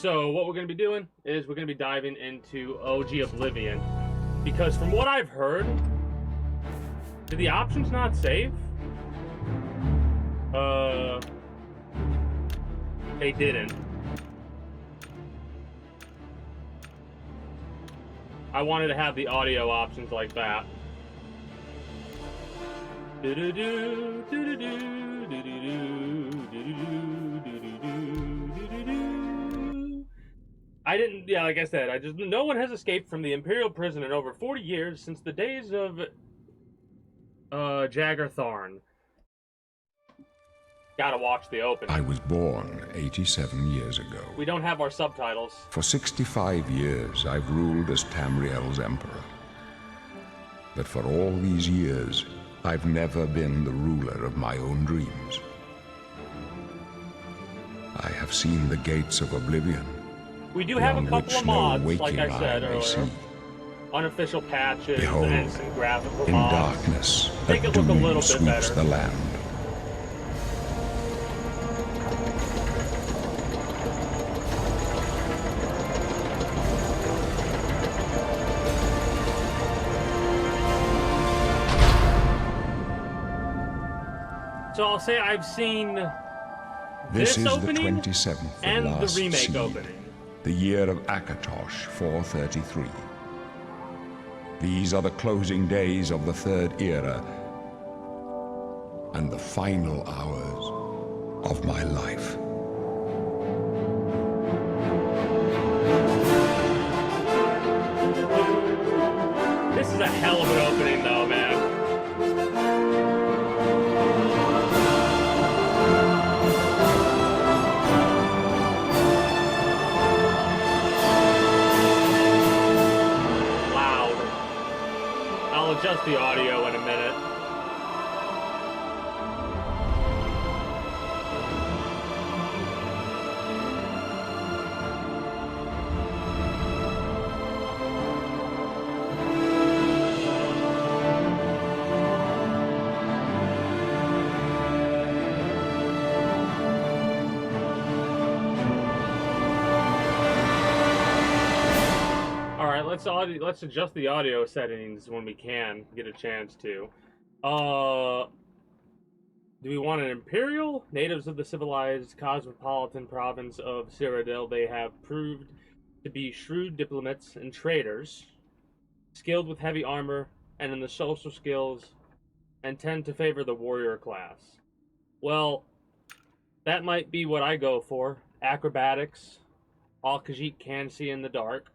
So what we're going to be doing is we're going to be diving into OG Oblivion. Because from what I've heard, did the options not save? They didn't. I wanted to have the audio options like that. I didn't, yeah, like I said, no one has escaped from the Imperial prison in over 40 years since the days of Jagger Tharn. Gotta watch the opening. I was born 87 years ago. We don't have our subtitles. For 65 years, I've ruled as Tamriel's emperor. But for all these years, I've never been the ruler of my own dreams. I have seen the gates of Oblivion. We do have a couple of mods, like I said earlier. Unofficial patches and some graphical mods. In darkness, make it look a little bit sweeps better. The land. So I'll say I've seen This is opening the 27th and the last remake seed, opening. The year of Akatosh 433. These are the closing days of the Third Era and the final hours of my life. This is a hell of an opening though, man. I'll adjust the audio in a minute. Let's adjust the audio settings when we can get a chance to. Do we want an Imperial? Natives of the civilized cosmopolitan province of Cyrodiil, they have proved to be shrewd diplomats and traders, skilled with heavy armor and in the social skills, and tend to favor the warrior class. Well, that might be what I go for. Acrobatics. All Khajiit can see in the dark.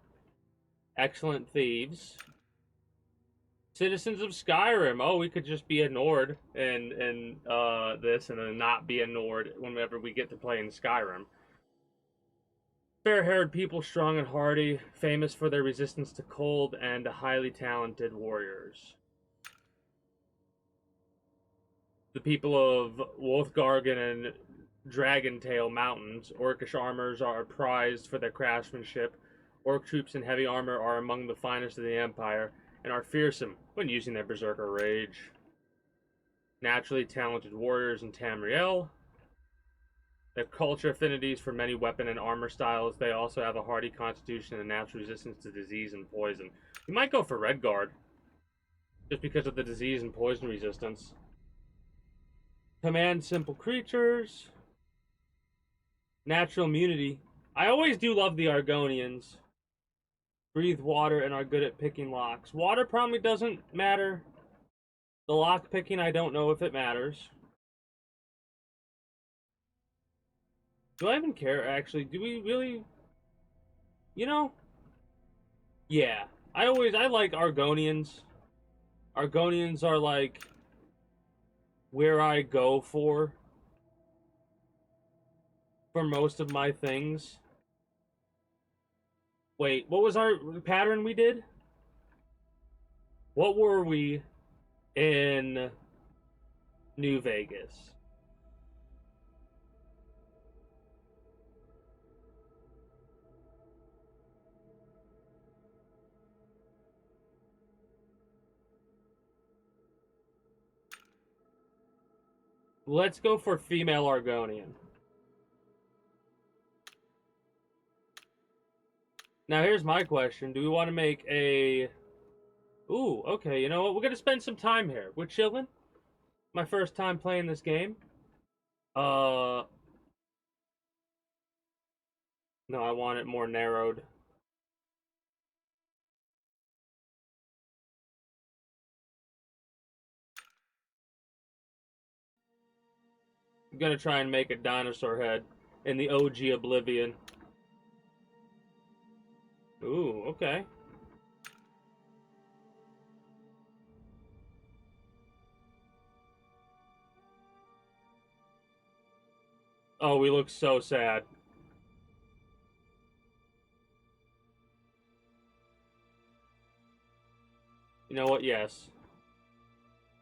Excellent thieves. Citizens of Skyrim. Oh, we could just be a Nord in this and then not be a Nord whenever we get to play in Skyrim. Fair-haired people, strong and hardy, famous for their resistance to cold, and highly talented warriors. The people of Wolfgargan and Dragontail Mountains. Orcish armors are prized for their craftsmanship. Orc troops in heavy armor are among the finest of the Empire, and are fearsome when using their berserker rage. Naturally talented warriors in Tamriel. Their culture affinities for many weapon and armor styles. They also have a hardy constitution and natural resistance to disease and poison. We might go for Redguard, just because of the disease and poison resistance. Command simple creatures. Natural immunity. I always do love the Argonians. Breathe water and are good at picking locks. Water probably doesn't matter. The lock picking, I don't know if it matters. Do I even care, actually? Do we really? You know? Yeah. I like Argonians. Argonians are like where I go for most of my things. Wait, what was our pattern we did? What were we in New Vegas? Let's go for female Argonian. Now here's my question: do we want to make a? Ooh, okay. You know what? We're gonna spend some time here. We're chilling. My first time playing this game. Uh, no, I want it more narrowed. I'm gonna try and make a dinosaur head in the OG Oblivion. Ooh, okay. Oh, we look so sad. You know what? Yes.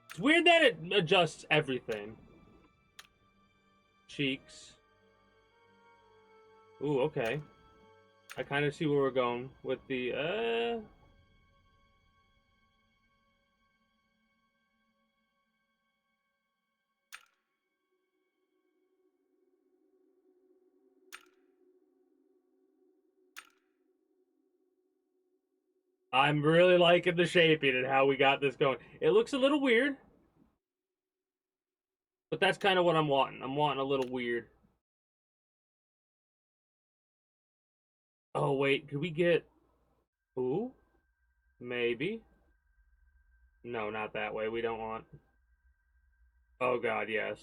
It's weird that it adjusts everything. Cheeks. Ooh, okay. I kind of see where we're going with the. I'm really liking the shaping and how we got this going. It looks a little weird, but that's kind of what I'm wanting. I'm wanting a little weird. Oh, wait. Could we get. Ooh? Maybe. No, not that way. We don't want. Oh, God, yes.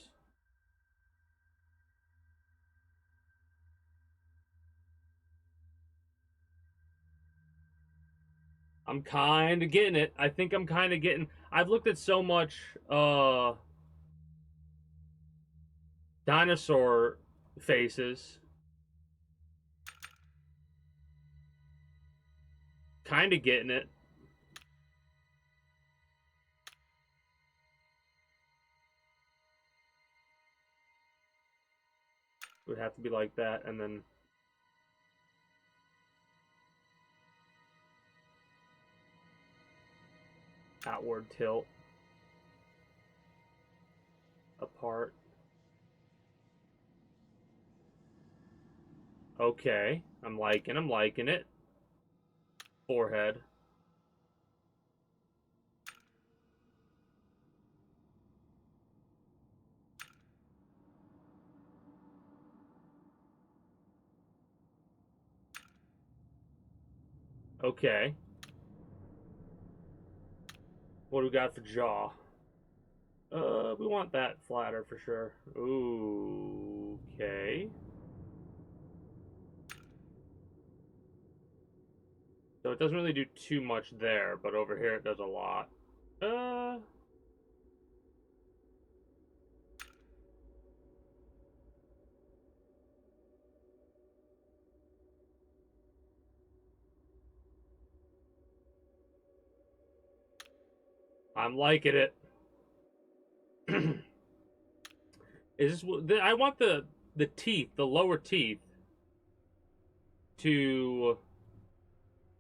I'm kind of getting it. I think I'm kind of getting. I've looked at so much dinosaur faces. Kind of getting it. It would have to be like that, and then outward tilt apart. Okay, I'm liking it. Forehead. Okay. What do we got for jaw? We want that flatter for sure. Ooh, okay. So it doesn't really do too much there, but over here it does a lot. Uh, I'm liking it. Is this? I want the teeth, the lower teeth, to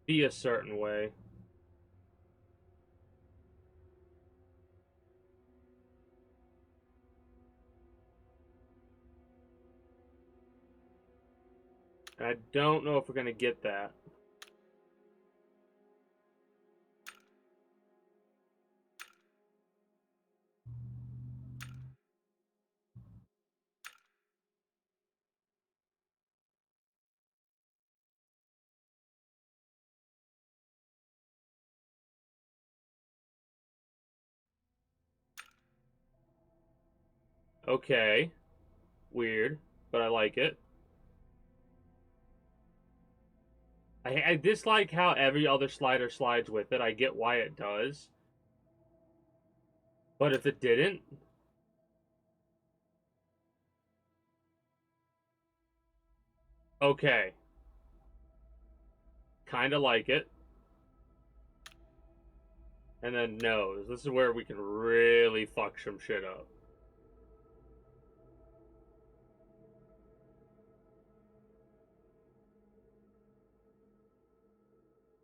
be a certain way. And I don't know if we're gonna get that. Okay, weird, but I like it. I dislike how every other slider slides with it. I get why it does, but if it didn't, okay, kind of like it. And then nose. This is where we can really fuck some shit up.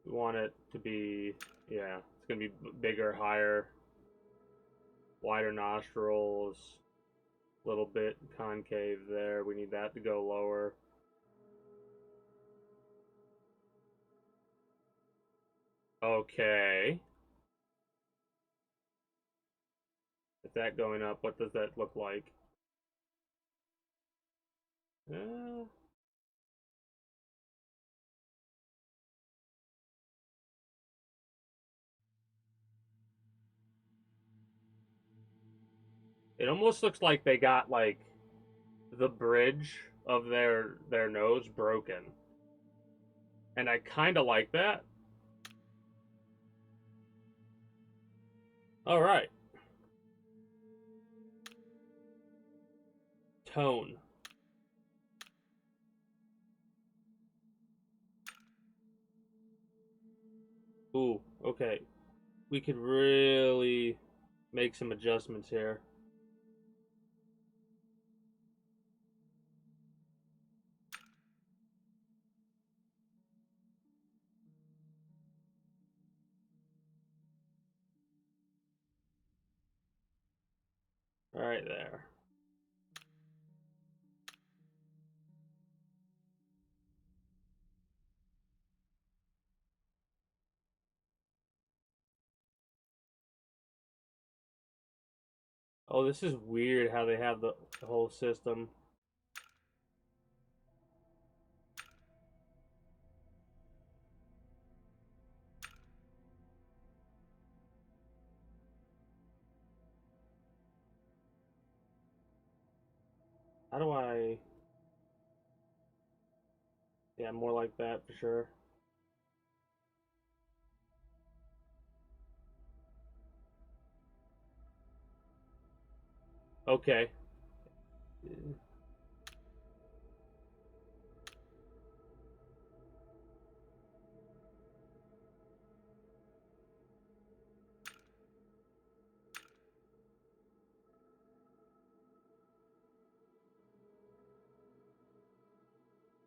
We want it to be, yeah, it's gonna be bigger, higher, wider nostrils, a little bit concave there. We need that to go lower. Okay. With that going up, what does that look like? Uh, it almost looks like they got like the bridge of their nose broken. And I kind of like that. All right. Tone. Ooh, okay. We could really make some adjustments here. Right there. Oh, this is weird how they have the whole system. How do I... Yeah, more like that for sure. Okay.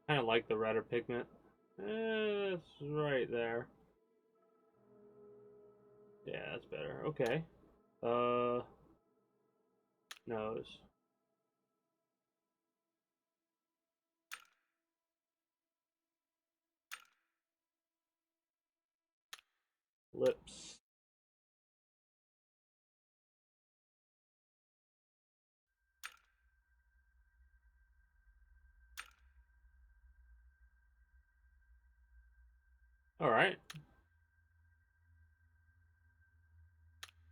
Kind of like the redder pigment. It's right there. Yeah, that's better. Okay. Uh, nose. Lips. All right.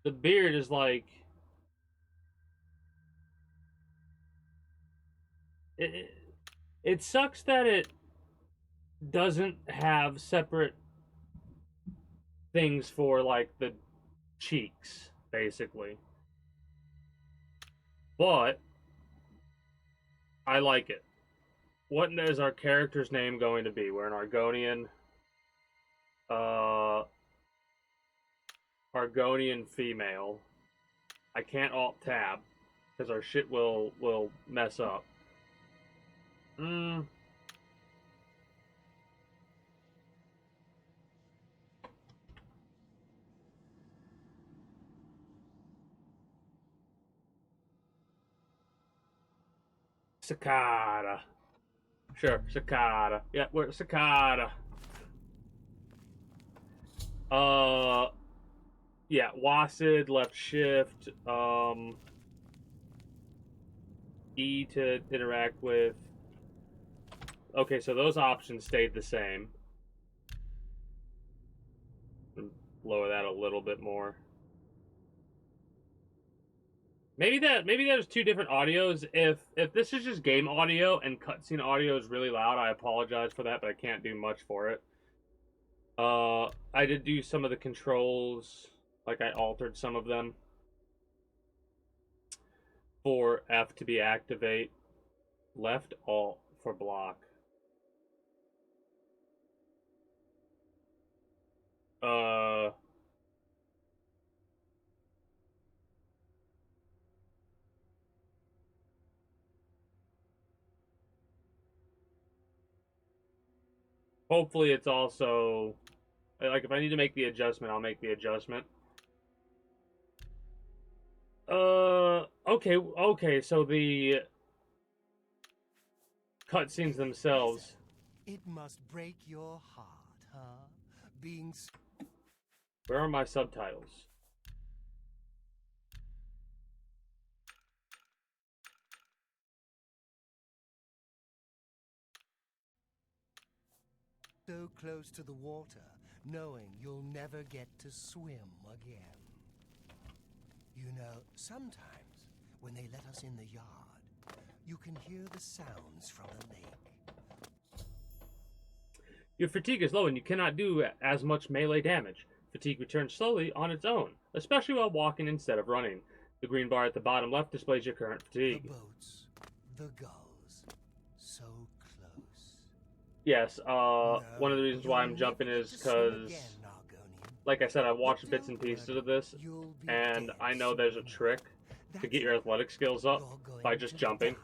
The beard is like... It, it sucks that it doesn't have separate things for like the cheeks, basically. But I like it. What is our character's name going to be? We're an Argonian. Uh, Argonian female. I can't alt tab because our shit will mess up. Mm, Sakaarrra. Sure, Sakaarrra. Yeah, we're Sakaarrra. Uh, yeah, WASD, left shift, E to interact with. Okay, so those options stayed the same. Lower that a little bit more. Maybe there's two different audios. If this is just game audio and cutscene audio is really loud, I apologize for that, but I can't do much for it. I did do some of the controls, like I altered some of them for F to be activate, left alt for block. Uh, hopefully it's also like if I need to make the adjustment, I'll make the adjustment. Okay, so the cutscenes themselves. It must break your heart, huh? Being Where are my subtitles? So close to the water, knowing you'll never get to swim again. You know, sometimes when they let us in the yard, you can hear the sounds from the lake. Your fatigue is low and you cannot do as much melee damage. Fatigue returns slowly on its own, especially while walking instead of running. The green bar at the bottom left displays your current fatigue. The boats, the gulls, so close. Yes, one of the reasons why I'm jumping is because, like I said, I watched bits and pieces of this, and I know there's a trick to get your athletic skills up by just jumping.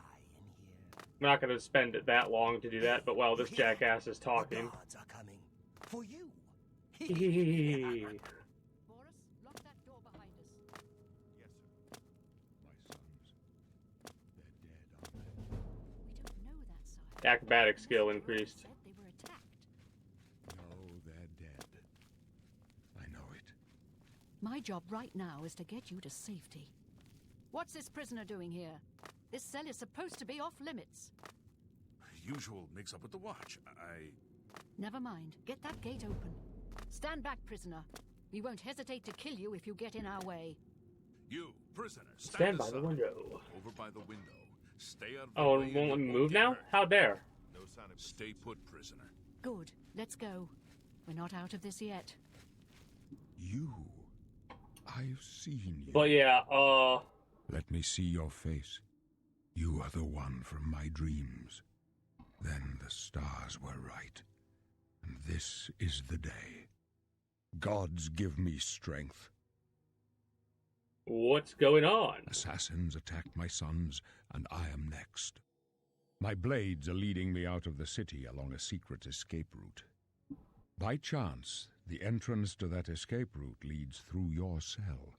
I'm not going to spend it that long to do that, but while this jackass is talking. The gods are coming for you. Boris, lock that door behind us. Yes, sir. My sons, they're dead, aren't We don't know that side. Acrobatic skill increased. Said they were attacked. they? No, they're dead. I know it. My job right now is to get you to safety. What's this prisoner doing here? This cell is supposed to be off limits. Usual mix-up with the watch. Never mind. Get that gate open. Stand back, prisoner. We won't hesitate to kill you if you get in our way. You, prisoner, Stand by aside. the window. Over by the window. Stay out of Oh, the and way won't let me you move get now? hurt. How dare? No sign of Stay put, prisoner. Good. Let's go. We're not out of this yet. You. I've seen you. But yeah, Let me see your face. You are the one from my dreams. Then the stars were right. And this is the day. Gods give me strength. what's going on? Assassins attacked my sons, and I am next. My blades are leading me out of the city along a secret escape route. By chance, the entrance to that escape route leads through your cell.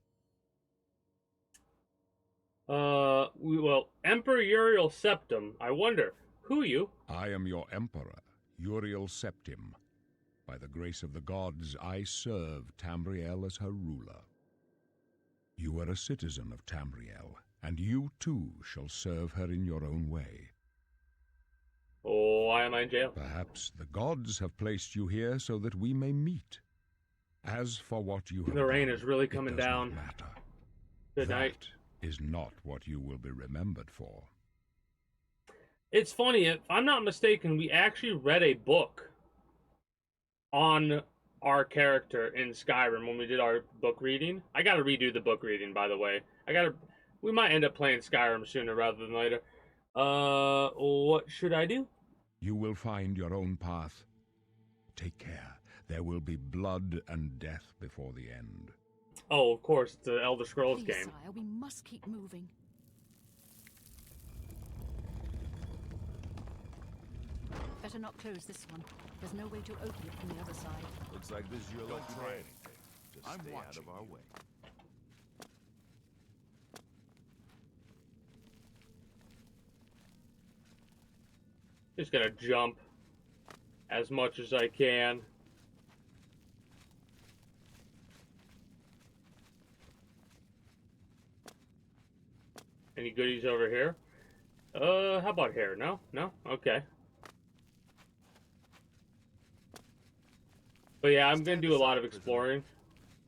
Well, Emperor Uriel Septim. I wonder, who you? I am your emperor, Uriel Septim. By the grace of the gods, I serve Tamriel as her ruler. You are a citizen of Tamriel, and you too shall serve her in your own way. Oh, why am I in jail? Perhaps the gods have placed you here so that we may meet. As for what you have The rain done, is really it coming does down. not matter. Good night. That is not what you will be remembered for. It's funny, if I'm not mistaken, we actually read a book on our character in Skyrim when we did our book reading. I gotta redo the book reading, by the way. We might end up playing Skyrim sooner rather than later. What should I do? You will find your own path. Take care. There will be blood and death before the end. Oh, of course, it's the Elder Scrolls Please, game. sire, we must keep moving. Better not close this one. There's no way to open it from the other side. Looks like this is your Don't lucky try day. anything. Just I'm stay out watching of our you. way. Just gonna jump as much as I can. Any goodies over here? How about here? No? No? Okay. But yeah, I'm gonna do a lot of exploring.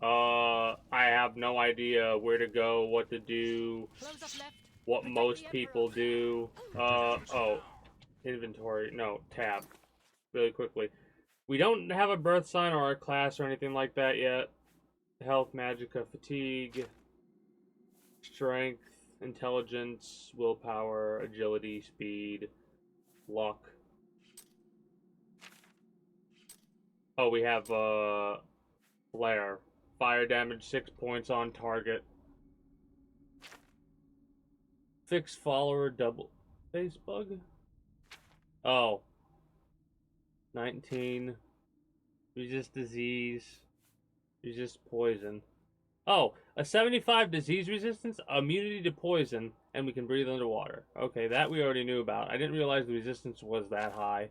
I have no idea where to go, what to do, Close up left. what Protect most the people Emperor. do. Oh. Inventory. No, tab. Really quickly. We don't have a birth sign or a class or anything like that yet. Health, magicka, fatigue, strength, intelligence, willpower, agility, speed, luck. Oh, we have, flare. Fire damage, 6 points on target. Fixed follower, double face bug? Oh. 19. Resist disease. Resist poison. Oh, a 75 disease resistance, immunity to poison, and we can breathe underwater. Okay, that we already knew about. I didn't realize the resistance was that high.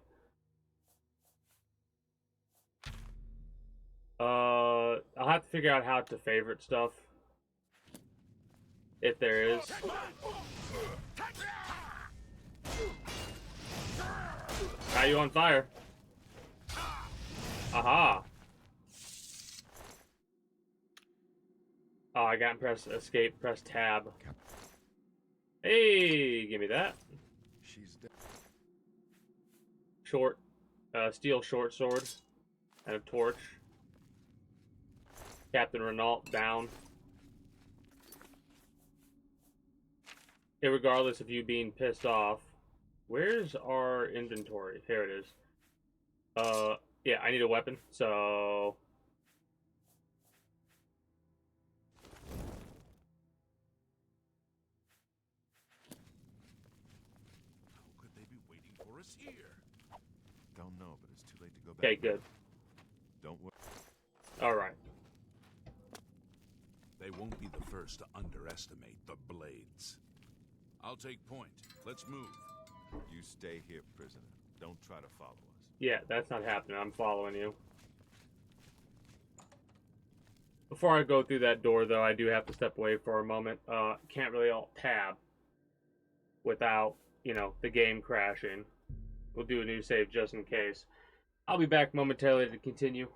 I'll have to figure out how to favorite stuff. If there is. Got you on fire. Aha. Oh, I got press escape, press tab. Hey, give me that. She's dead. Short, steel short sword, and a torch. Captain Renault down. Irregardless of you being pissed off, where's our inventory? Here it is. Yeah, I need a weapon, so... How could they be waiting for us here? Don't know, but it's too late to go back. Okay, good. Don't worry. Alright. They won't be the first to underestimate the blades. I'll take point. Let's move. You stay here, prisoner. Don't try to follow us. Yeah, that's not happening. I'm following you. Before I go through that door, though, I do have to step away for a moment. Can't really alt-tab without, you know, the game crashing. We'll do a new save just in case. I'll be back momentarily to continue.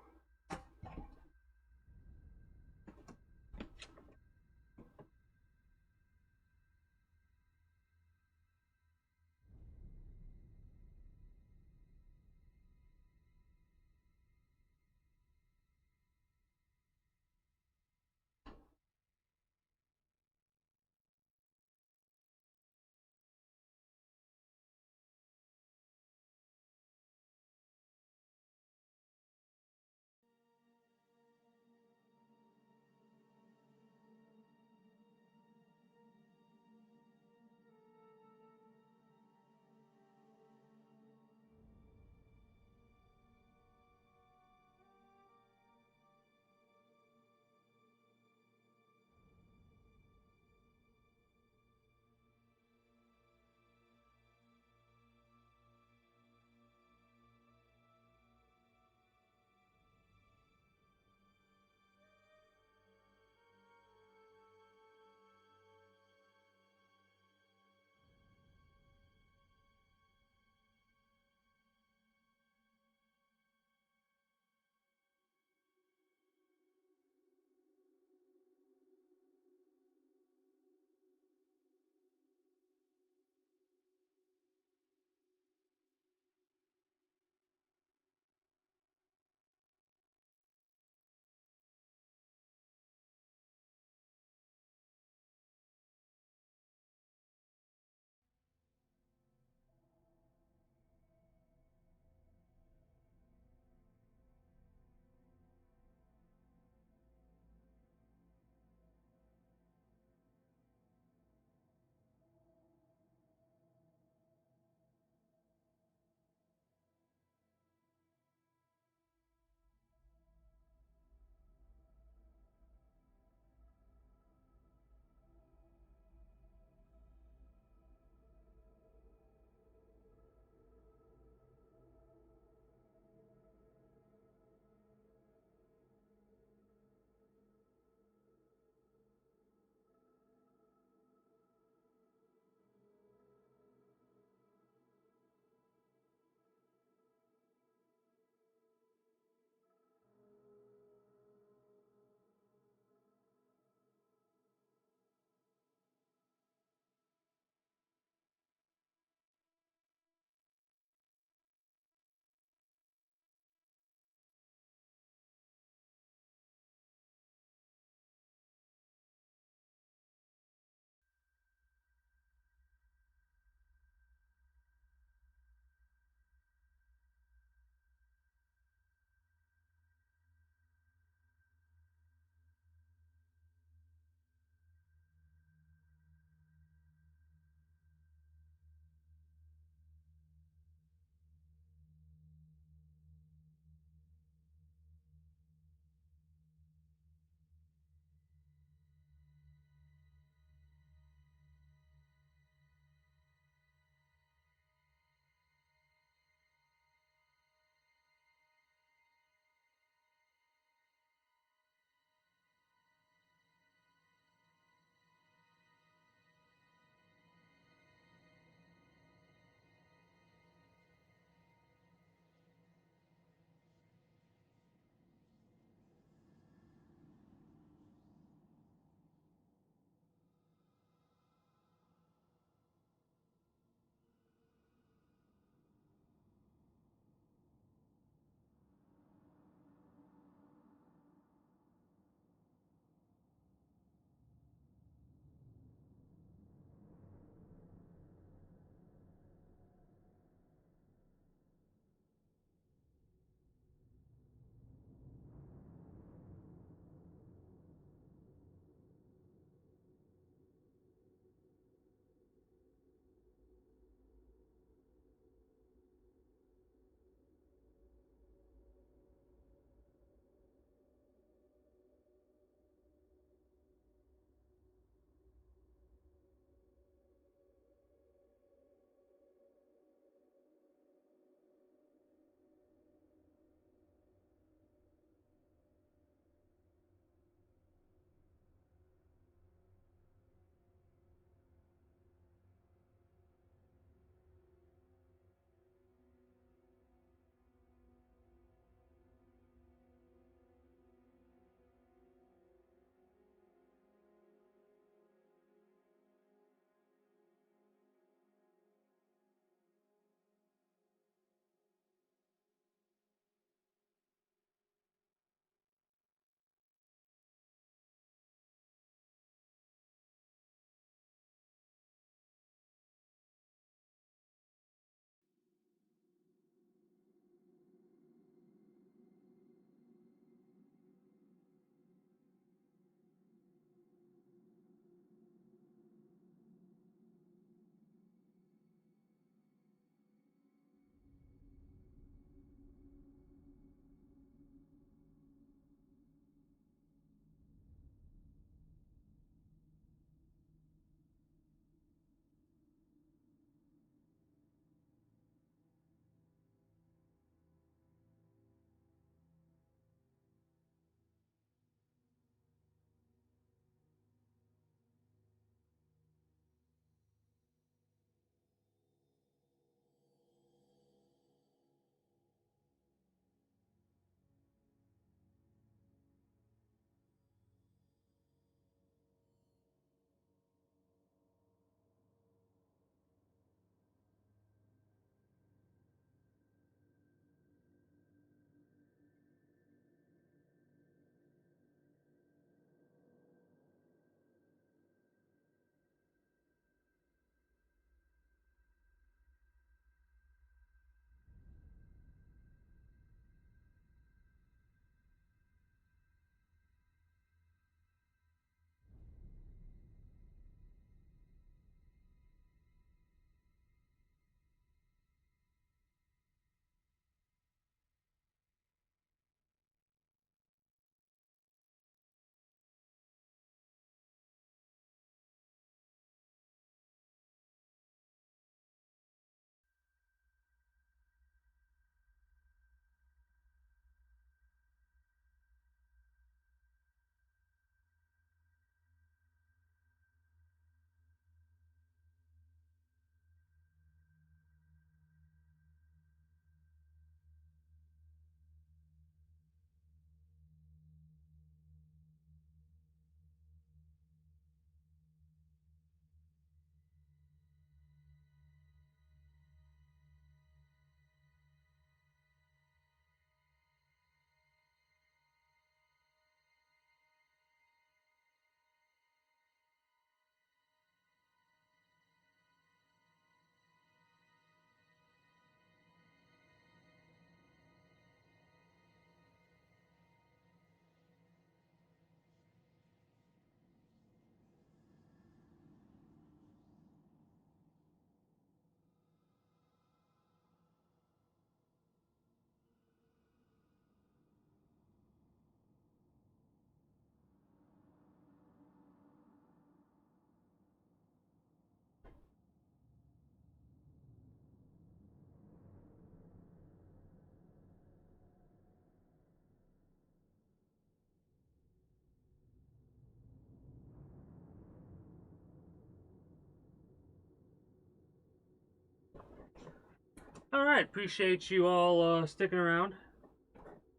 Alright, appreciate you all sticking around.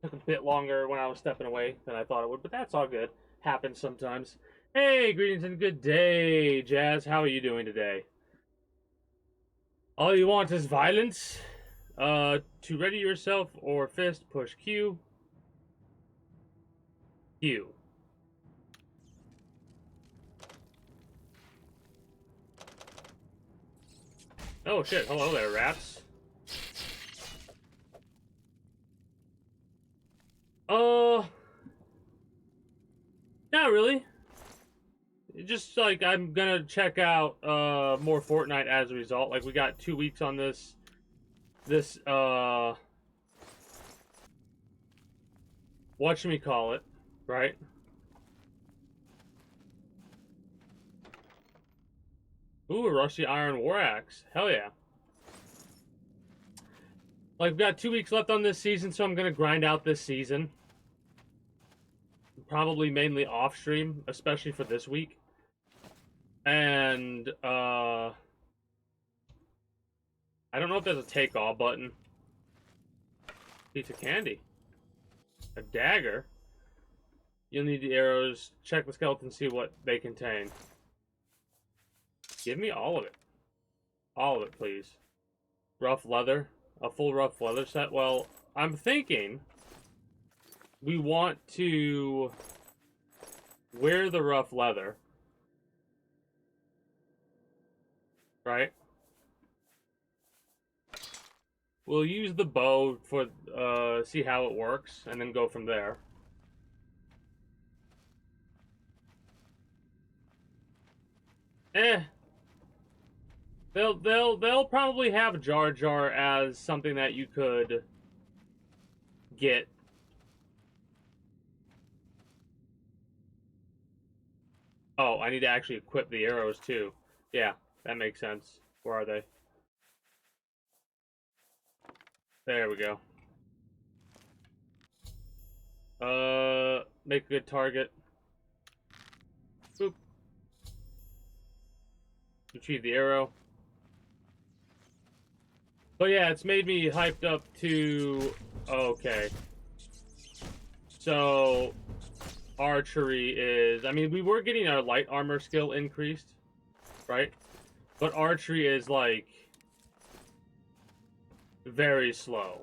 Took a bit longer when I was stepping away than I thought it would, but that's all good. Happens sometimes. Hey, greetings and good day, Jazz. How are you doing today? All you want is violence? To ready yourself or fist, push Q. Q. Oh shit, hello there, rats. Not really. Just like I'm gonna check out more Fortnite as a result. Like we got 2 weeks on this whatchamacallit, right? Ooh, a rusty iron war axe. Hell yeah. Like we've got 2 weeks left on this season, so I'm gonna grind out this season. Probably mainly off stream, especially for this week. And I don't know if there's a take all button. Piece of candy. A dagger. You'll need the arrows. Check the skeleton, see what they contain. Give me all of it. All of it, please. Rough leather. A full rough leather set. Well, I'm thinking we want to wear the rough leather. Right? We'll use the bow for see how it works and then go from there. They'll probably have Jar Jar as something that you could get. Oh, I need to actually equip the arrows too. Yeah, that makes sense. Where are they? There we go. Make a good target. Boop. Retrieve the arrow. But yeah, it's made me hyped up to... Okay. So, archery is... I mean, we were getting our light armor skill increased, right? But archery is, like, very slow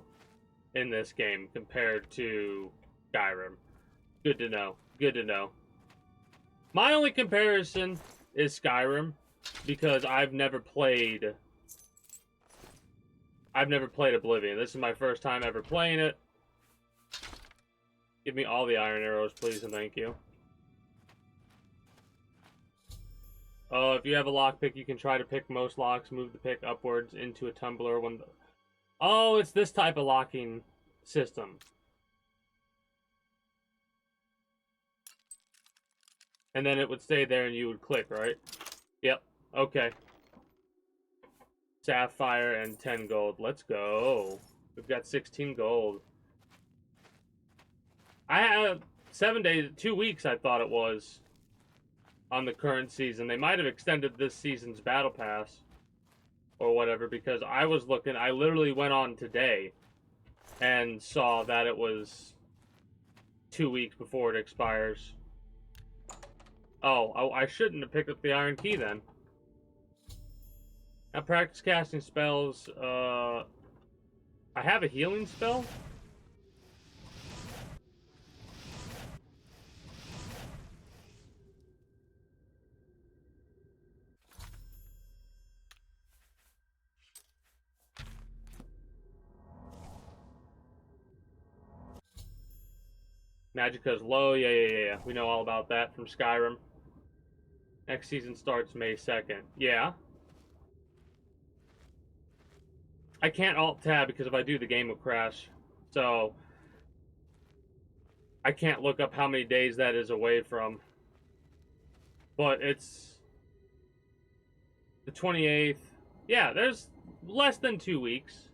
in this game compared to Skyrim. Good to know. Good to know. My only comparison is Skyrim, because I've never played Oblivion. This is my first time ever playing it. Give me all the iron arrows, please, and thank you. If you have a lockpick, you can try to pick most locks. Move the pick upwards into a tumbler when the... Oh, it's this type of locking system. And then it would stay there and you would click, right? Yep. Okay. Sapphire and 10 gold. Let's go. We've got 16 gold. I had 7 days, 2 weeks I thought it was on the current season. They might have extended this season's battle pass or whatever, because I was looking, I literally went on today and saw that it was 2 weeks before it expires. Oh, I shouldn't have picked up the iron key then. I practice casting spells. I have a healing spell. Magicka's low. Yeah. We know all about that from Skyrim. Next season starts May 2nd. Yeah. I can't alt-tab because if I do, the game will crash. So, I can't look up how many days that is away from. But it's the 28th. Yeah, there's less than 2 weeks.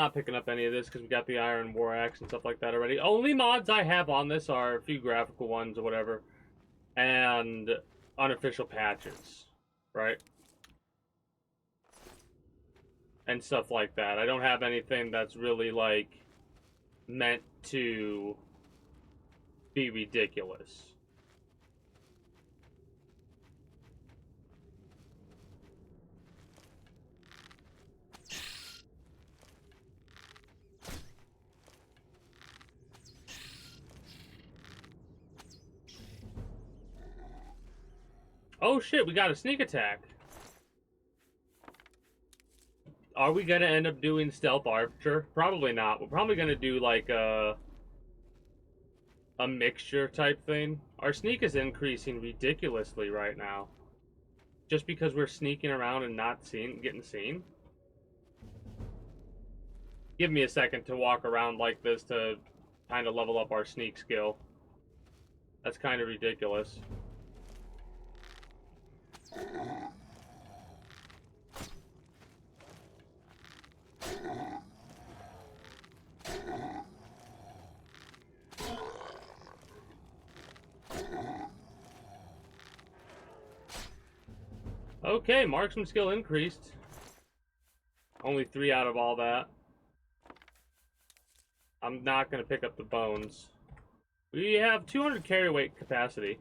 Not picking up any of this because we got the Iron War Axe and stuff like that already. Only mods I have on this are a few graphical ones or whatever. And unofficial patches. Right? And stuff like that. I don't have anything that's really, like, meant to be ridiculous. Oh shit, we got a sneak attack. Are we gonna end up doing stealth archer? Probably not. We're probably gonna do like a mixture type thing. Our sneak is increasing ridiculously right now. Just because we're sneaking around and not getting seen. Give me a second to walk around like this to kind of level up our sneak skill. That's kind of ridiculous. Okay, marksman skill increased. Only 3 out of all that. I'm not going to pick up the bones. We have 200 carry weight capacity.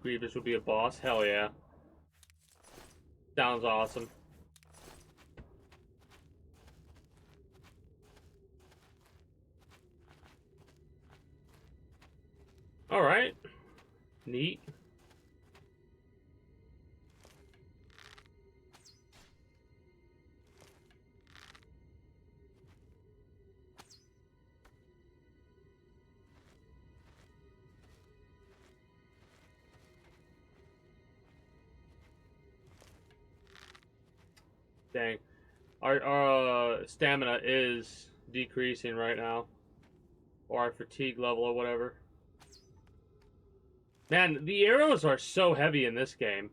Grievous would be a boss? Hell yeah. Sounds awesome. Alright. Neat. Dang. Our stamina is decreasing right now. Or our fatigue level or whatever. Man, the arrows are so heavy in this game.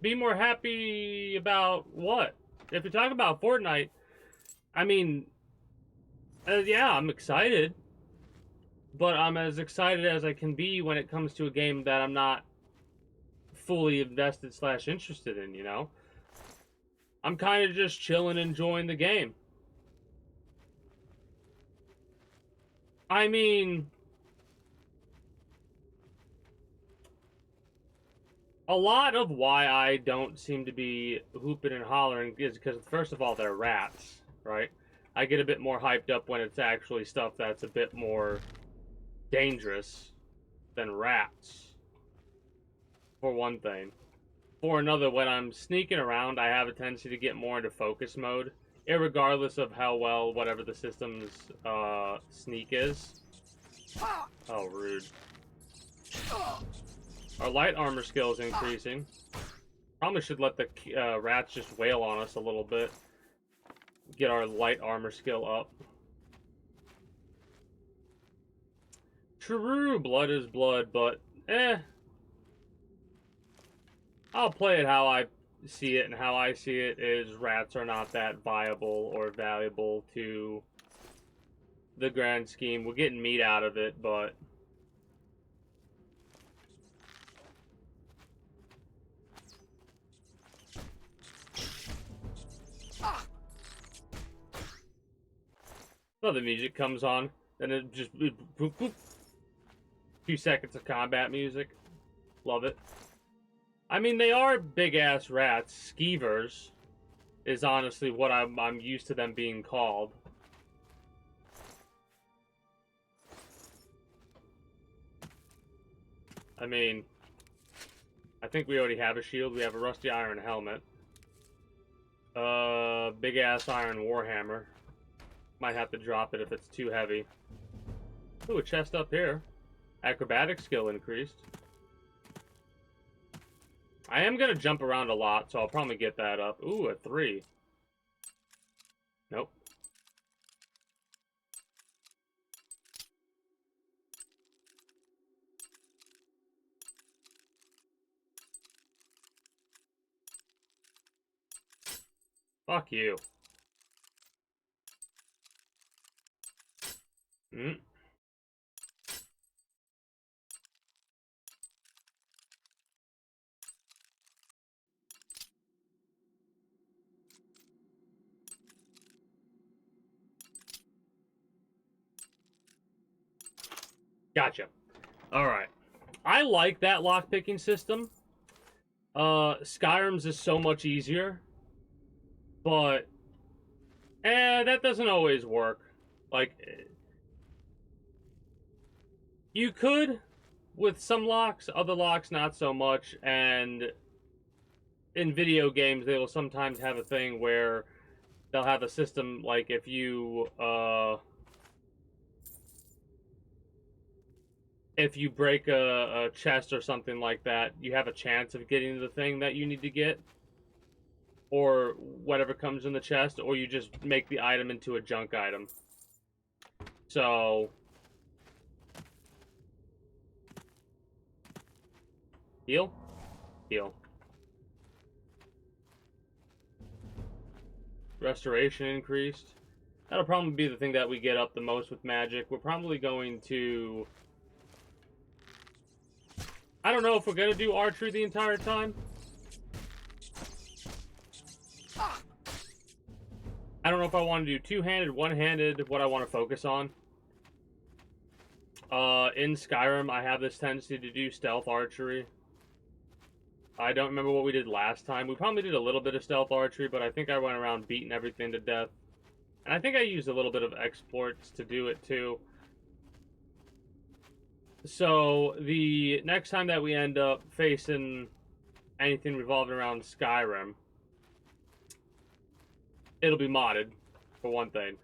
Be more happy about what? If you're talking about Fortnite, I mean, yeah, I'm excited. But I'm as excited as I can be when it comes to a game that I'm not fully invested / interested in, you know? I'm kind of just chilling, enjoying the game. I mean, a lot of why I don't seem to be hooping and hollering is because, first of all, they're rats, right? I get a bit more hyped up when it's actually stuff that's a bit more dangerous than rats. For one thing. For another, when I'm sneaking around, I have a tendency to get more into focus mode, irregardless of how well whatever the system's sneak is. Oh, rude. Our light armor skill is increasing. Probably should let the rats just wail on us a little bit. Get our light armor skill up. True, blood is blood, but I'll play it how I see it, and how I see it is rats are not that viable or valuable to the grand scheme. We're getting meat out of it, but the music comes on, and it just boop, boop. Few seconds of combat music. Love it. I mean, they are big-ass rats. Skeevers is honestly what I'm used to them being called. I mean, I think we already have a shield. We have a rusty iron helmet. Big-ass iron warhammer. Might have to drop it if it's too heavy. Ooh, a chest up here. Acrobatic skill increased. I am gonna jump around a lot, so I'll probably get that up. Ooh, a 3. Nope. Fuck you. Mm. Gotcha. Alright. I like that lockpicking system. Skyrim's is so much easier. But that doesn't always work. Like, you could with some locks, other locks not so much, and in video games they will sometimes have a thing where they'll have a system like if you break a chest or something like that, you have a chance of getting the thing that you need to get, or whatever comes in the chest, or you just make the item into a junk item. So heal? Heal. Restoration increased. That'll probably be the thing that we get up the most with magic. We're probably going to... I don't know if we're going to do archery the entire time. I don't know if I want to do two-handed, one-handed, what I want to focus on. In Skyrim, I have this tendency to do stealth archery. I don't remember what we did last time. We probably did a little bit of stealth archery, but I think I went around beating everything to death. And I think I used a little bit of exploits to do it, too. So, the next time that we end up facing anything revolving around Skyrim, it'll be modded, for one thing.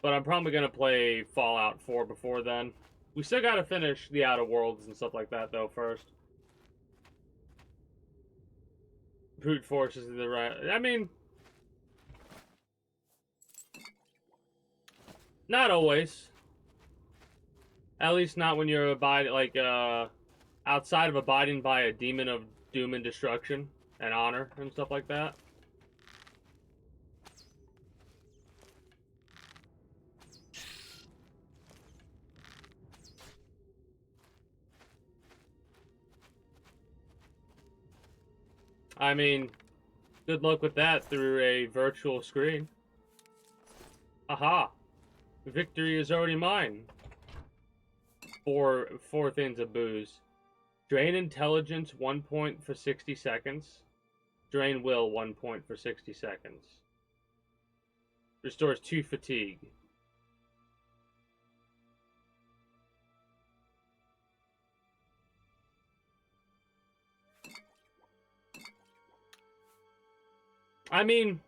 But I'm probably going to play Fallout 4 before then. We still got to finish the Outer Worlds and stuff like that, though, first. Brute force is the right... I mean... Not always. At least not when you're abiding, like, outside of abiding by a demon of doom and destruction and honor and stuff like that. I mean, good luck with that through a virtual screen. Aha! Victory is already mine. Four things of booze. Drain intelligence 1 point for 60 seconds. Drain will 1 point for 60 seconds. Restores 2 fatigue. I mean,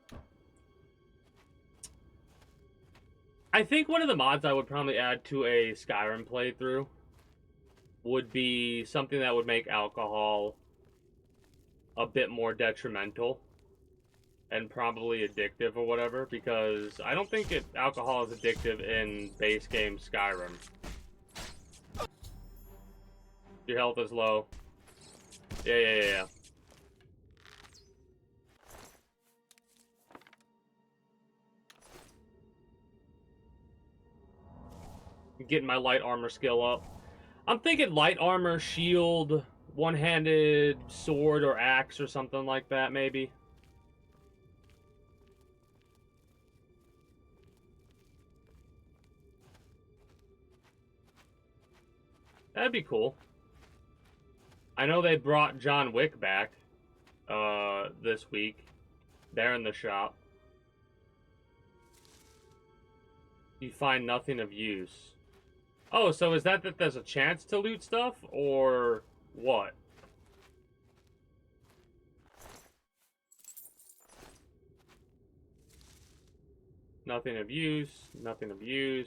I think one of the mods I would probably add to a Skyrim playthrough would be something that would make alcohol a bit more detrimental and probably addictive or whatever, because I don't think alcohol is addictive in base game Skyrim. Your health is low. Yeah. Getting my light armor skill up. I'm thinking light armor, shield, one-handed sword or axe or something like that, maybe. That'd be cool. I know they brought John Wick back this week. They're in the shop. You find nothing of use. Oh, so is that there's a chance to loot stuff, or what? Nothing of use, nothing of use.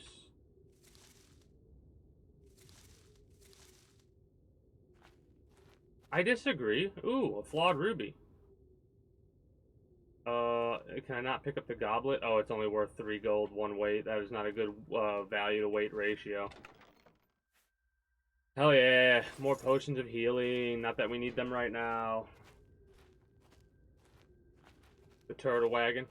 I disagree. Ooh, a flawed ruby. Can I not pick up the goblet? Oh, it's only worth 3 gold, 1 weight. That is not a good value to weight ratio. Hell yeah, more potions of healing. Not that we need them right now. The turtle wagon.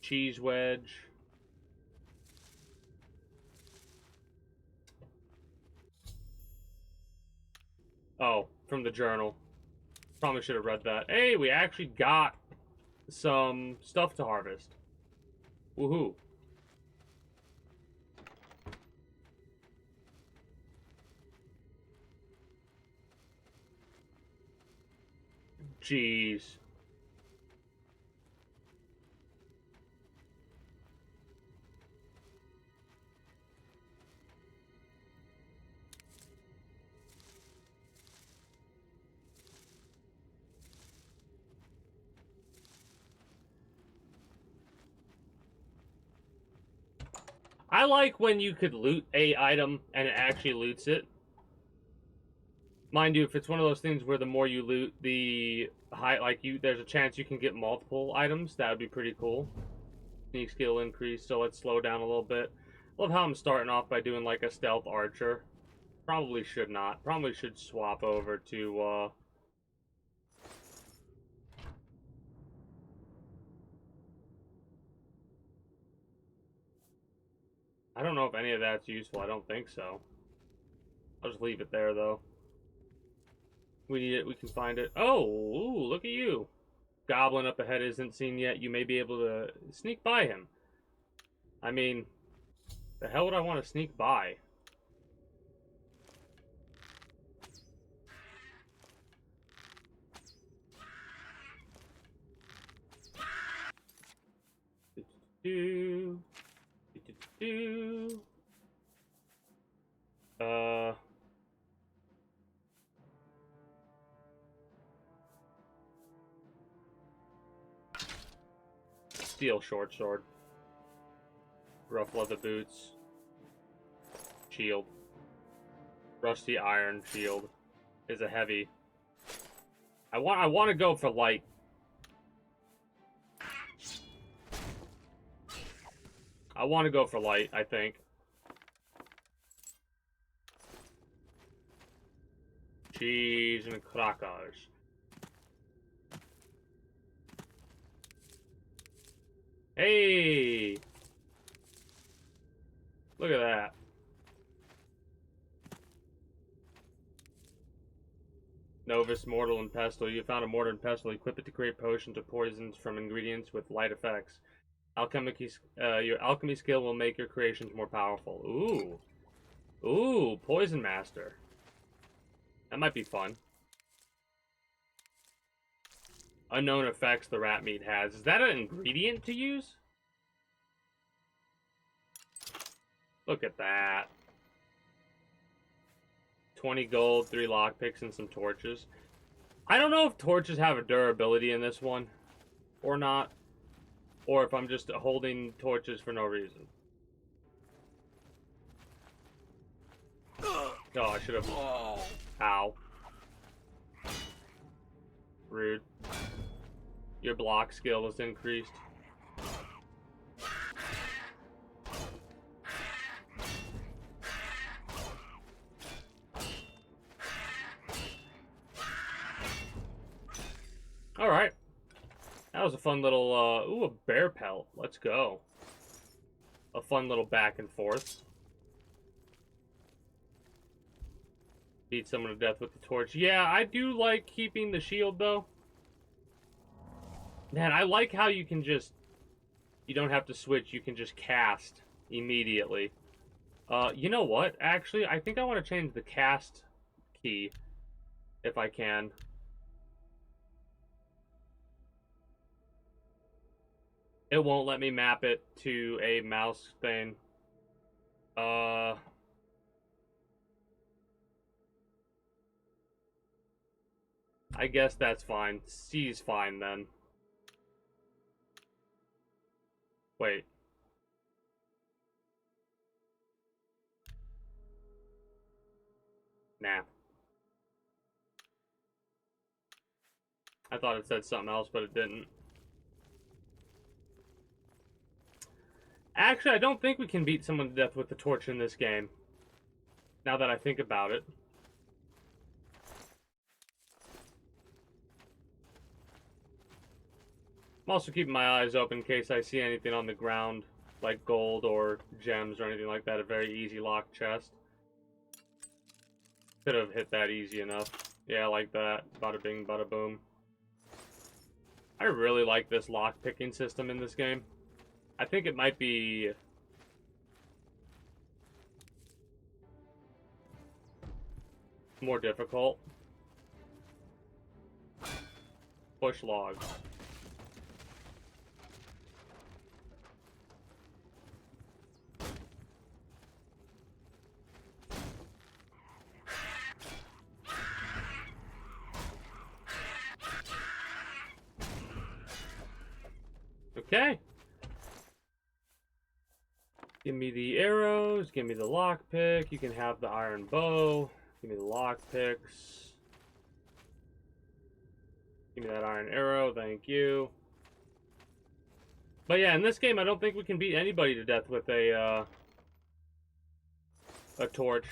Cheese wedge. Oh, from the journal. Probably should have read that. Hey, we actually got some stuff to harvest. Woohoo. Jeez. I like when you could loot a item and it actually loots it. Mind you, if it's one of those things where the more you loot, the there's a chance you can get multiple items. That would be pretty cool. Sneak skill increase, so let's slow down a little bit. Love how I'm starting off by doing like a stealth archer. Probably should not. Probably should swap over to I don't know if any of that's useful. I don't think so. I'll just leave it there though. We need it. We can find it. Oh, ooh, look at you. Goblin up ahead isn't seen yet. You may be able to sneak by him. I mean, the hell would I want to sneak by? Do, do, do, do. Steel short sword. Rough leather boots. Shield. Rusty iron shield is a heavy. I want to go for light. I want to go for light, I think. Cheese and crackers. Hey! Look at that. Novus, Mortal, and Pestle. You found a Mortar and Pestle. Equip it to create potions or poisons from ingredients with light effects. Your alchemy skill will make your creations more powerful. Ooh. Ooh, Poison Master. That might be fun. Unknown effects the rat meat has. Is that an ingredient to use? Look at that. 20 gold, 3 lockpicks, and some torches. I don't know if torches have a durability in this one or not. Or if I'm just holding torches for no reason. Oh, I should have... Ow. Rude. Your block skill is increased. Alright. That was a fun little, ooh, a bear pelt. Let's go. A fun little back and forth. Beat someone to death with the torch. Yeah, I do like keeping the shield, though. Man, I like how you can just... You don't have to switch, you can just cast immediately. You know what? Actually, I think I want to change the cast key, if I can. It won't let me map it to a mouse thing. I guess that's fine. C's fine, then. Wait. Nah. I thought it said something else, but it didn't. Actually, I don't think we can beat someone to death with the torch in this game. Now that I think about it. I'm also keeping my eyes open in case I see anything on the ground, like gold or gems or anything like that. A very easy locked chest. Could have hit that easy enough. Yeah, like that. Bada bing, bada boom. I really like this lock picking system in this game. I think it might be more difficult. Push logs. Okay. Give me the arrows, give me the lockpick, you can have the iron bow, give me the lockpicks. Give me that iron arrow, thank you. But yeah, in this game I don't think we can beat anybody to death with a torch.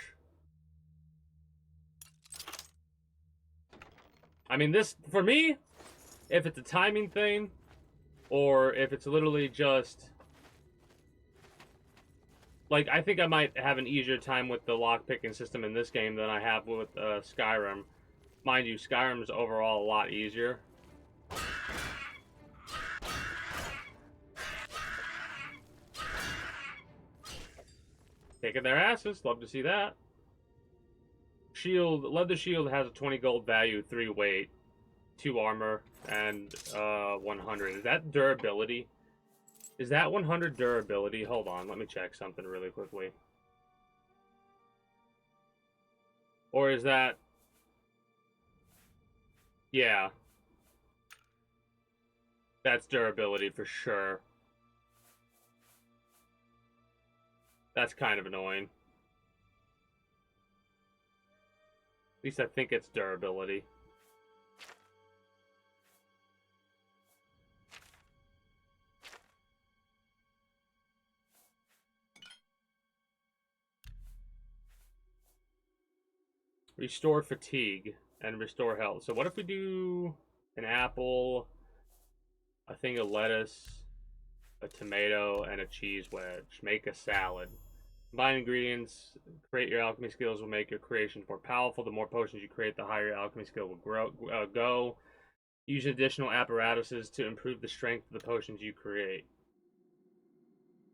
I mean, this, for me, if it's a timing thing, or if it's literally just... Like, I think I might have an easier time with the lock-picking system in this game than I have with Skyrim. Mind you, Skyrim's overall a lot easier. Kicking their asses, love to see that. Shield, leather shield has a 20 gold value, 3 weight, 2 armor, and 100. Is that durability? Is that 100 durability? Hold on, let me check something really quickly. Or is that... Yeah. That's durability for sure. That's kind of annoying. At least I think it's durability. Restore fatigue and restore health. So what if we do an apple, a thing of lettuce, a tomato, and a cheese wedge? Make a salad. Combine ingredients, create your alchemy skills will make your creations more powerful. The more potions you create, the higher your alchemy skill will go. Use additional apparatuses to improve the strength of the potions you create.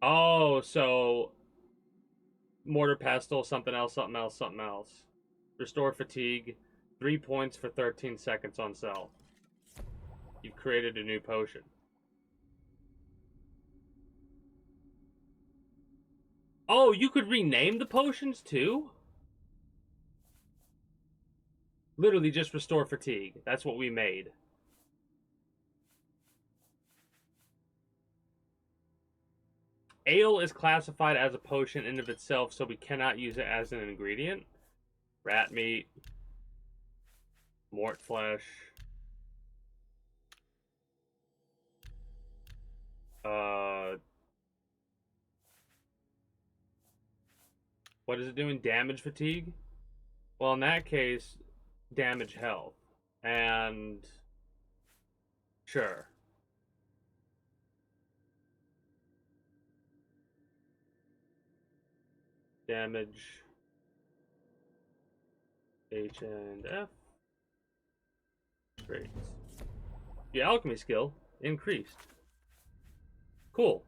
Oh, so mortar pestle, something else, something else, something else. Restore fatigue, 3 points for 13 seconds on self. You've created a new potion. Oh, you could rename the potions too? Literally just restore fatigue. That's what we made. Ale is classified as a potion in of itself, so we cannot use it as an ingredient. Rat meat. Mort flesh. What is it doing? Damage fatigue? Well, in that case, damage health. And... Sure. Damage. H and F. Great. The alchemy skill increased. Cool.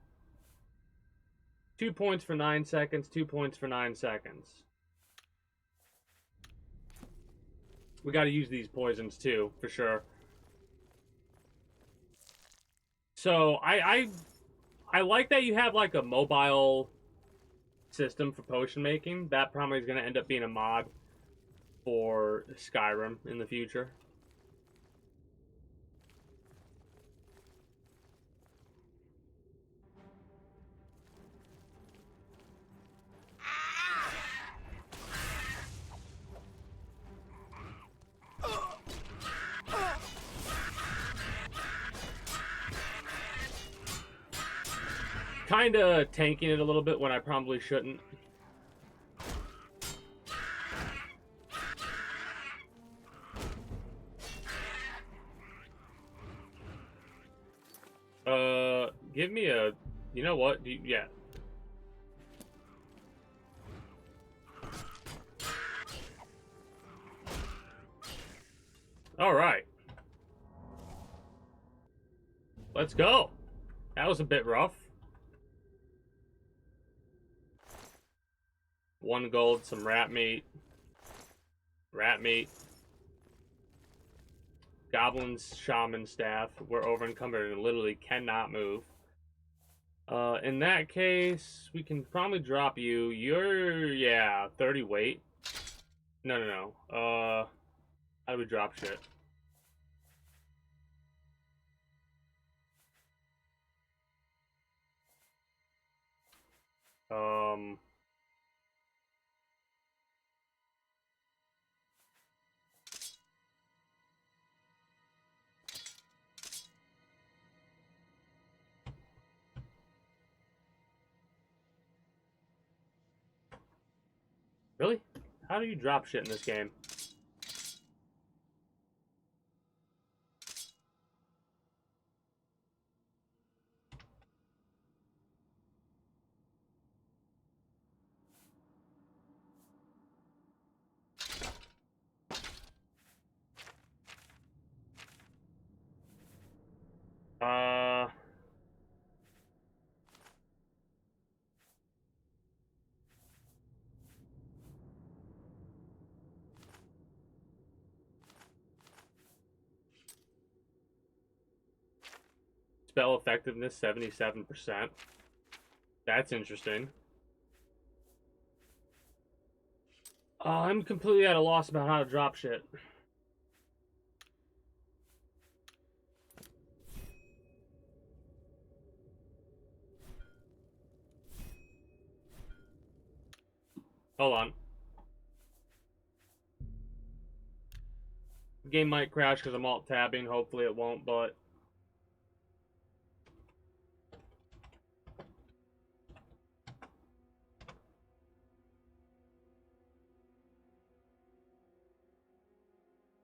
2 points for 9 seconds, 2 points for 9 seconds. We gotta use these poisons too, for sure. So, I like that you have like a mobile system for potion making. That probably is gonna end up being a mod for Skyrim in the future. kind of tanking it a little bit when I probably shouldn't. Give me a... You know what? Yeah. Alright. Let's go. That was a bit rough. 1 gold, some rat meat. Rat meat. Goblin's shaman staff. We're over encumbered and literally cannot move. In that case, we can probably drop you. You're, yeah, 30 weight. No. How do we drop shit? Really? How do you drop shit in this game? Spell effectiveness 77%. That's interesting. I'm completely at a loss about how to drop shit. Hold on. The game might crash because I'm alt-tabbing. Hopefully it won't, but...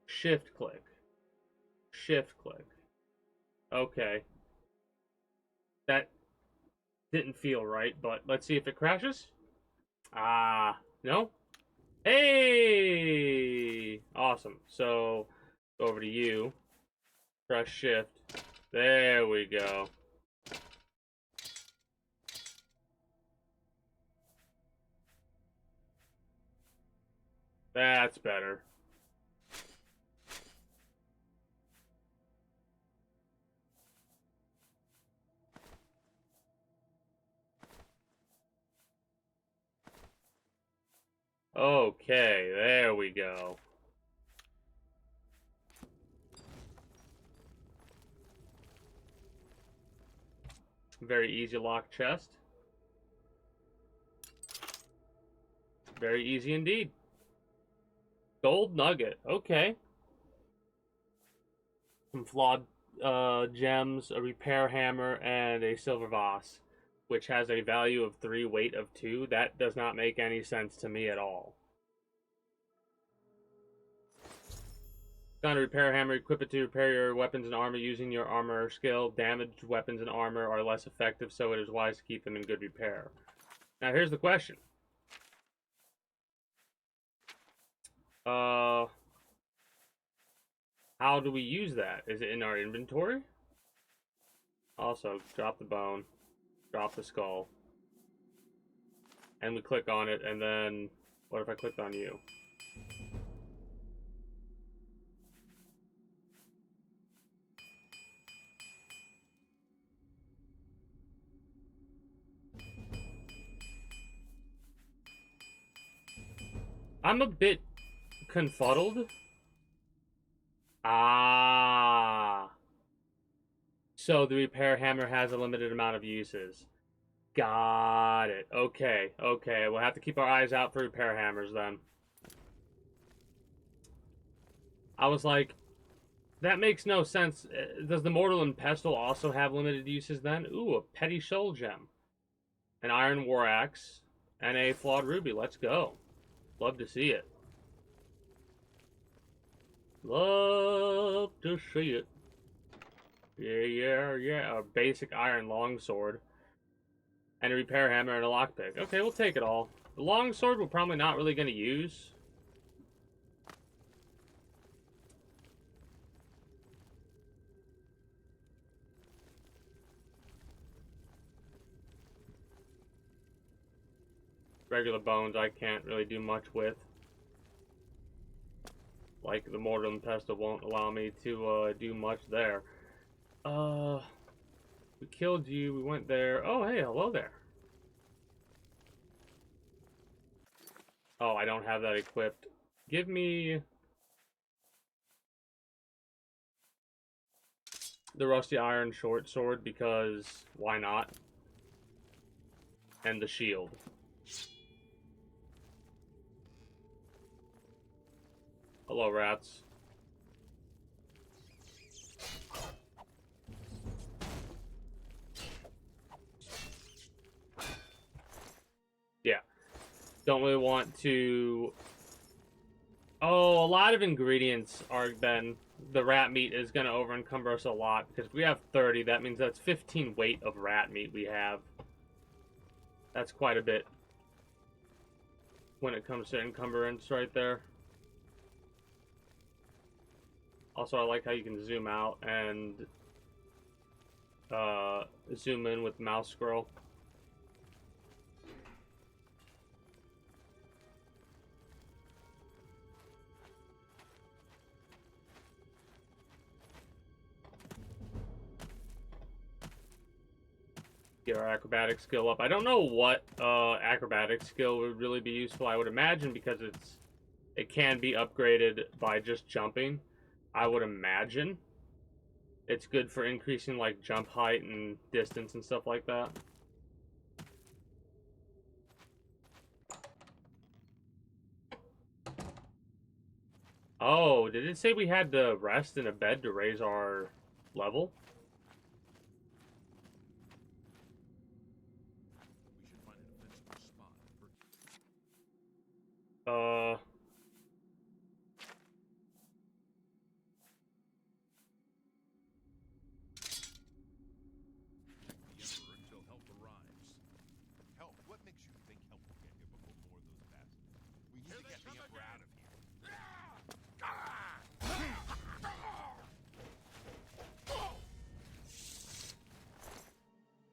Shift click. Shift click. Okay. That didn't feel right, but let's see if it crashes. No? Hey! Awesome. So, go over to you. Press shift. There we go. That's better. Okay, there we go. Very easy lock chest. Very easy indeed. Gold nugget. Okay. Some flawed gems, a repair hammer, and a silver vase, which has a value of 3, weight of 2. That does not make any sense to me at all. Found a repair hammer, equip it to repair your weapons and armor using your armor skill. Damaged weapons and armor are less effective, so it is wise to keep them in good repair. Now here's the question. How do we use that? Is it in our inventory? Also, drop the bone, drop the skull, and we click on it, and then, what if I clicked on you? I'm a bit confuddled. So the repair hammer has a limited amount of uses. Got it. Okay. We'll have to keep our eyes out for repair hammers then. I was like, that makes no sense. Does the mortal and pestle also have limited uses then? Ooh, a petty soul gem. an iron war axe, and a flawed ruby. Let's go. Love to see it. Love to see it. Yeah. A basic iron longsword. And a repair hammer and a lockpick. Okay, we'll take it all. The longsword we're probably not really going to use. Regular bones I can't really do much with. Like the mortar and pestle won't allow me to do much there. We killed you, we went there. Oh, hey, hello there. Oh, I don't have that equipped. Give me the rusty iron short sword, because why not? And the shield. Hello, rats. Yeah. Don't really want to... Oh, a lot of ingredients are then... The rat meat is going to over-encumber us a lot, because if we have 30, that means that's 15 weight of rat meat we have. That's quite a bit when it comes to encumbrance right there. Also, I like how you can zoom out and zoom in with the mouse scroll. Get our acrobatic skill up. I don't know what acrobatic skill would really be useful. I would imagine because it can be upgraded by just jumping. I would imagine it's good for increasing like jump height and distance and stuff like that. Oh, did it say we had to rest in a bed to raise our level?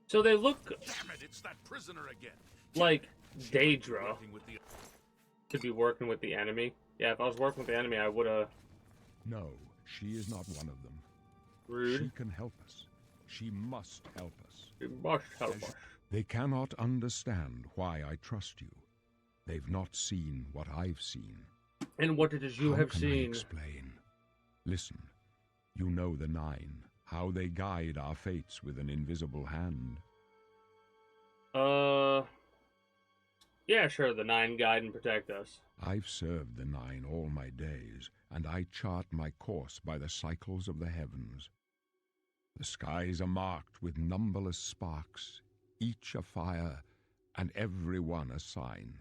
So they look Damn it, it's that prisoner again. like Daedra to be working with the enemy. Yeah, if I was working with the enemy, I would have... No, she is not one of them. Rude. She can help us. She must help us. She must help us. They cannot understand why I trust you. They've not seen what I've seen. And what it is you How have can I seen? explain? Listen, you know the Nine, how they guide our fates with an invisible hand. Yeah, sure, the Nine guide and protect us. I've served the Nine all my days, and I chart my course by the cycles of the heavens. The skies are marked with numberless sparks, each a fire, and every one a sign.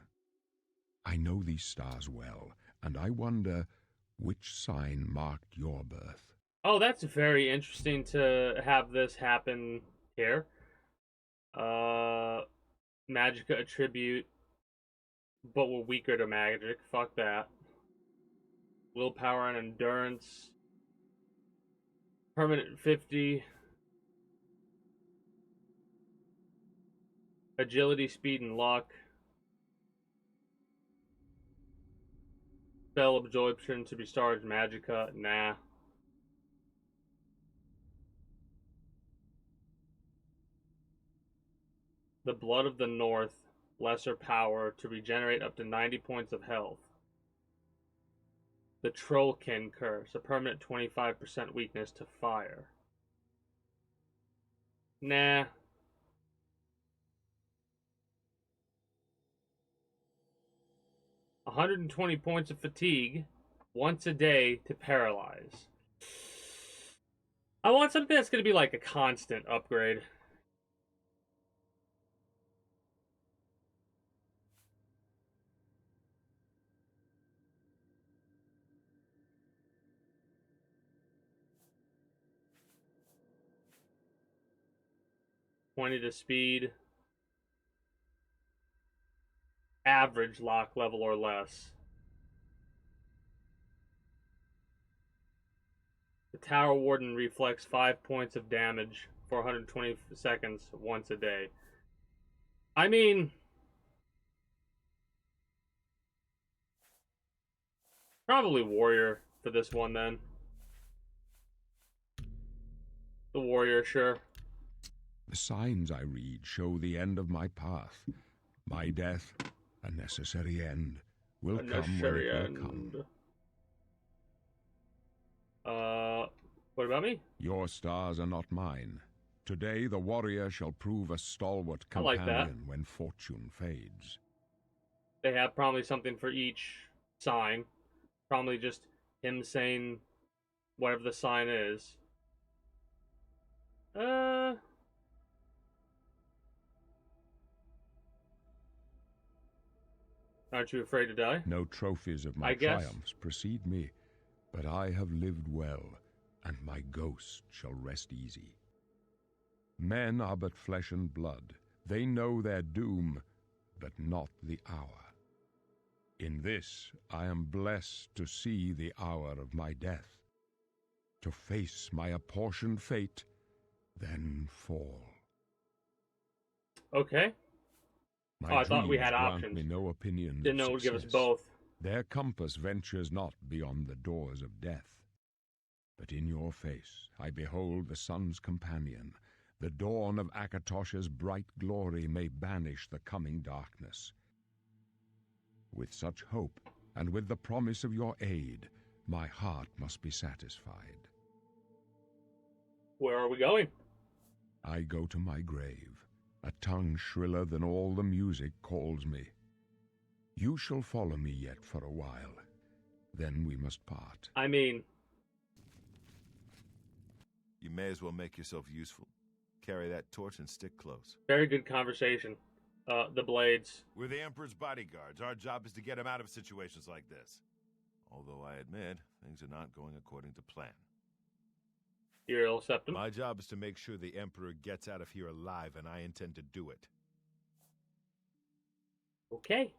I know these stars well, and I wonder which sign marked your birth. Oh, that's very interesting to have this happen here. Magicka attribute, but we're weaker to magic. Fuck that. Willpower and endurance. Permanent 50. Agility, speed, and luck. Spell absorption to be starred Magicka. Nah. The Blood of the North. Lesser power to regenerate up to 90 points of health. The Trollkin Curse. A permanent 25% weakness to fire. Nah. $120 points of fatigue once a day to paralyze. I want something that's going to be like a constant upgrade. 20 to speed. Average lock level or less. The Tower Warden reflects 5 points of damage for 120 seconds once a day. I mean, probably Warrior for this one then. The Warrior, sure. The signs I read show the end of my path. My death, a necessary end, will come when it will come. What about me? Your stars are not mine. Today the warrior shall prove a stalwart I like companion that. when fortune fades. They have probably something for each sign. Probably just him saying whatever the sign is. Aren't you afraid to die? No trophies of my triumphs precede me, but I have lived well, and my ghost shall rest easy. Men are but flesh and blood. They know their doom, but not the hour. In this I am blessed to see the hour of my death, to face my apportioned fate, then fall. Okay. My I thought we dreams had grant options. me no opinions Didn't know it of would give us success. both. Their compass ventures not beyond the doors of death. But in your face I behold the sun's companion. The dawn of Akatosh's bright glory may banish the coming darkness. With such hope, and with the promise of your aid, my heart must be satisfied. Where are we going? I go to my grave. A tongue shriller than all the music calls me. You shall follow me yet for a while. Then we must part. I mean, You may as well make yourself useful. Carry that torch and stick close. very good conversation. The blades. We're the Emperor's bodyguards. Our job is to get him out of situations like this. Although I admit, things are not going according to plan. Uriel Septim. My job is to make sure the Emperor gets out of here alive, and I intend to do it. Okay.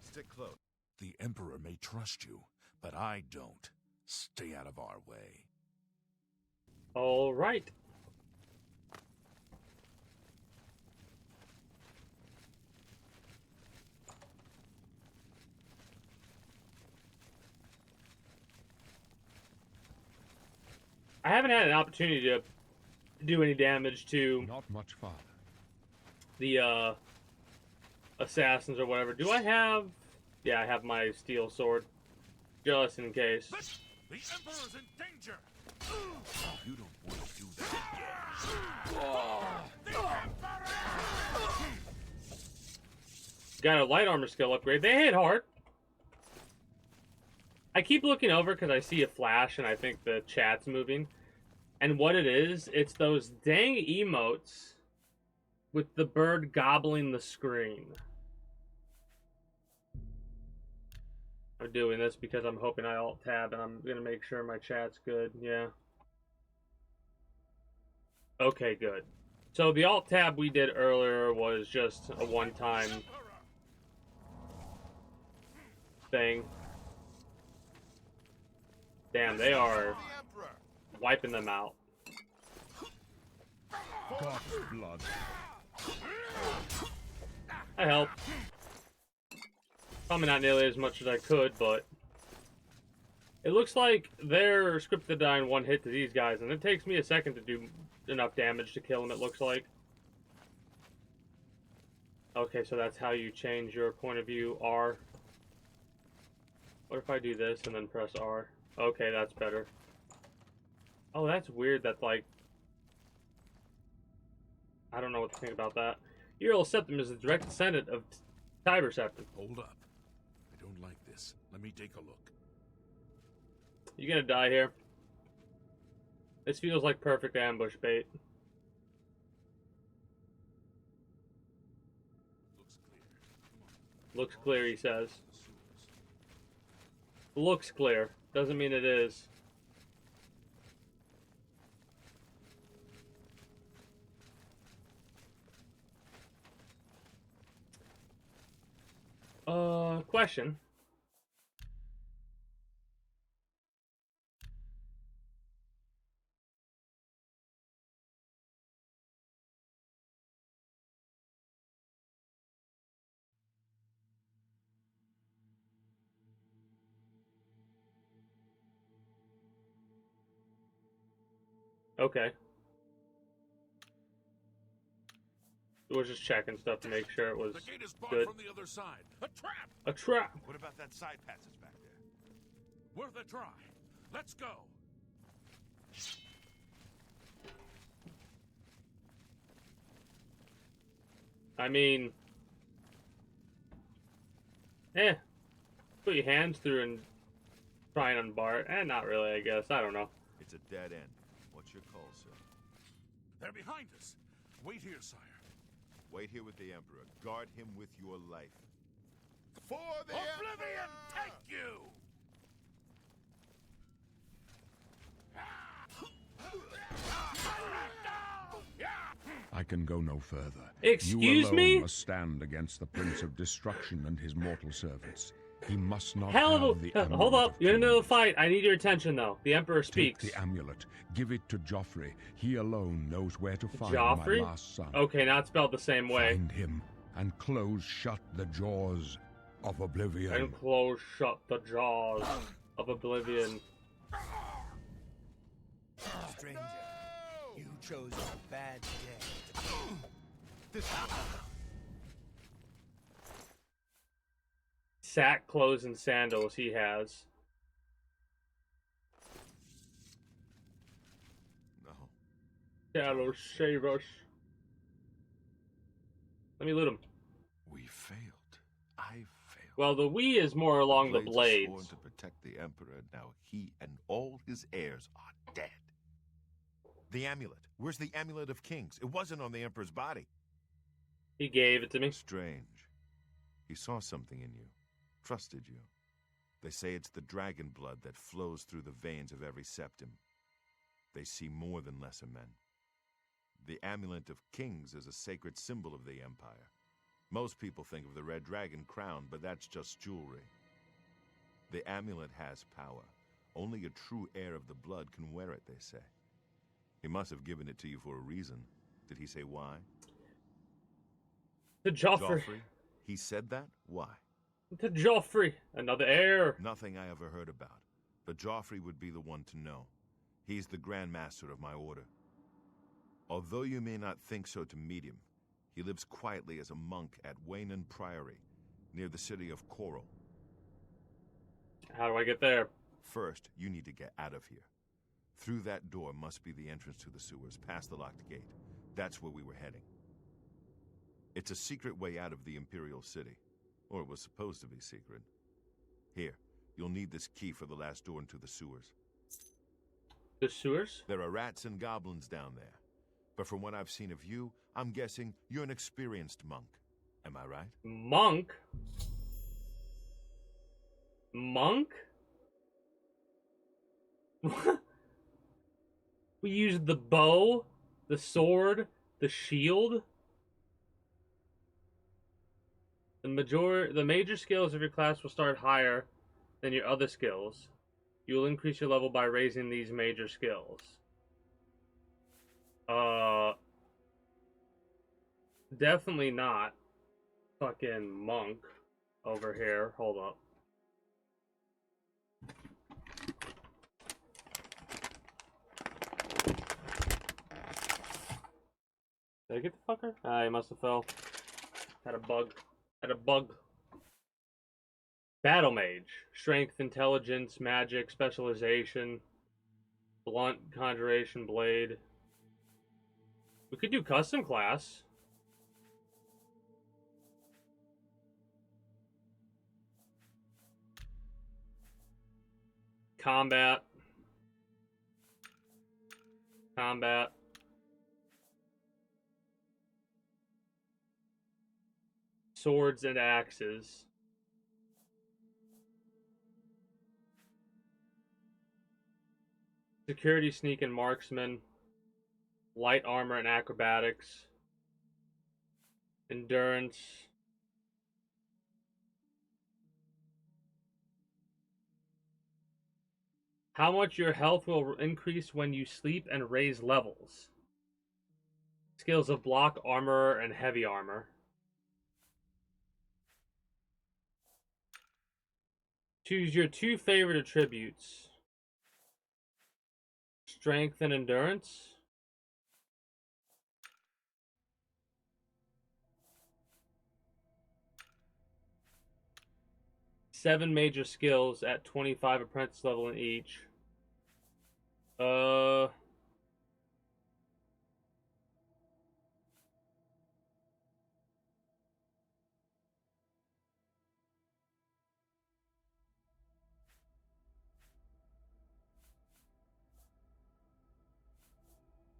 Stick close. The Emperor may trust you, but I don't. Stay out of our way. All right. I haven't had an opportunity to do any damage to Not much farther. the assassins or whatever. Do I have... Yeah, I have my steel sword. Just in case. The Emperor's in danger! You don't want to do that again. Got a light armor skill upgrade. They hit hard. I keep looking over because I see a flash and I think the chat's moving. And what it is, it's those dang emotes with the bird gobbling the screen. I'm doing this because I'm hoping I alt-tab and I'm going to make sure my chat's good. Yeah. Okay, good. So the alt-tab we did earlier was just a one-time thing. Damn, they are wiping them out. God's blood. I help. Probably not nearly as much as I could, but it looks like they're scripted to die in one hit to these guys, and it takes me a second to do enough damage to kill them, it looks like. Okay, so that's how you change your point of view, R. What if I do this and then press R? Okay, that's better. Oh, that's weird that, like... I don't know what to think about that. Uriel Septim is the direct descendant of Tiber Septim. Hold up. I don't like this. Let me take a look. You gonna die here. This feels like perfect ambush bait. Looks clear. Come on. Looks clear, he says. Looks clear. Doesn't mean it is. question. Okay. We're just checking stuff to make sure it was The gate is barred good. from the other side. A trap! A trap! What about that side passage back there? Worth a try. Let's go. I mean... Put your hands through and try and unbar it. Not really, I guess. I don't know. It's a dead end. What's your call, sir? They're behind us. Wait here, sire. Wait here with the Emperor. Guard him with your life. For the Oblivion, Emperor! take you! I can go no further. Excuse you alone me? must stand against the Prince of Destruction and his mortal servants. He must not Hell have of the a... amulet Hold up. of You're in the middle of kings. the fight. I need your attention, though. The Emperor Take speaks. the amulet. Give it to Joffrey. He alone knows where to find Joffrey? my last son. Okay, not spelled the same way. Find him and close shut the jaws of Oblivion. And close shut the jaws of Oblivion. Stranger, you chose a bad day. This Sack, clothes, and sandals he has. No. Shadow save us. Let me loot him. We failed. I failed. Well, the we is more along the Are sworn blades. to protect the Emperor. Now he and all his heirs are dead. The amulet. Where's the amulet of kings? It wasn't on the Emperor's body. He gave it to me. Strange. He saw something in you. Trusted you. They say it's the dragon blood that flows through the veins of every septim. They see more than lesser men. The amulet of kings is a sacred symbol of the Empire. Most people think of the red dragon crown, but that's just jewelry. The amulet has power. Only a true heir of the blood can wear it, they say. He must have given it to you for a reason. Did he say why? To Joffrey. Joffrey? He said that? Why? To Joffrey. Another heir. Nothing I ever heard about. But Joffrey would be the one to know. He's the Grand Master of my order. Although you may not think so to meet him, he lives quietly as a monk at Waynon Priory, near the city of Coral. How do I get there? First, you need to get out of here. Through that door must be the entrance to the sewers, past the locked gate. That's where we were heading. It's a secret way out of the Imperial City. Or it was supposed to be secret. Here, you'll need this key for the last door into the sewers. The sewers? There are rats and goblins down there. But from what I've seen of you, I'm guessing you're an experienced monk. Am I right? Monk? Monk? We used the bow, the sword, the shield. The major skills of your class will start higher than your other skills. You will increase your level by raising these major skills. Definitely not fucking monk over here. Hold up. Did I get the fucker? Ah, he must have fell. Had a bug. Had a bug. Battle Mage. Strength, intelligence, magic, specialization, blunt, conjuration, blade. We could do custom class. Combat. Combat. Swords and axes. Security, sneak, and marksman. Light armor and acrobatics. Endurance. How much your health will increase when you sleep and raise levels. Skills of block, armor, and heavy armor. Choose your 2 favorite attributes. Strength and endurance. Seven major skills at 25 apprentice level in each.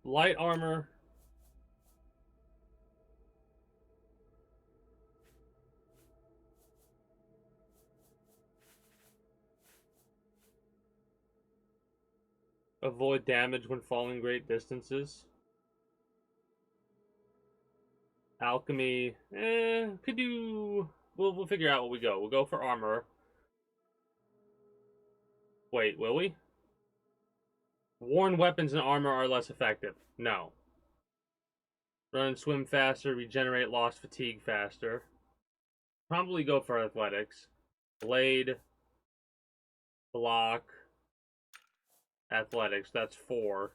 Light armor. Avoid damage when falling great distances. Alchemy. Could do. We'll figure out what we go. We'll go for armor. Wait, will we? Worn weapons and armor are less effective. No. Run and swim faster, regenerate lost fatigue faster. Probably go for athletics. Blade. Block. Athletics, that's 4.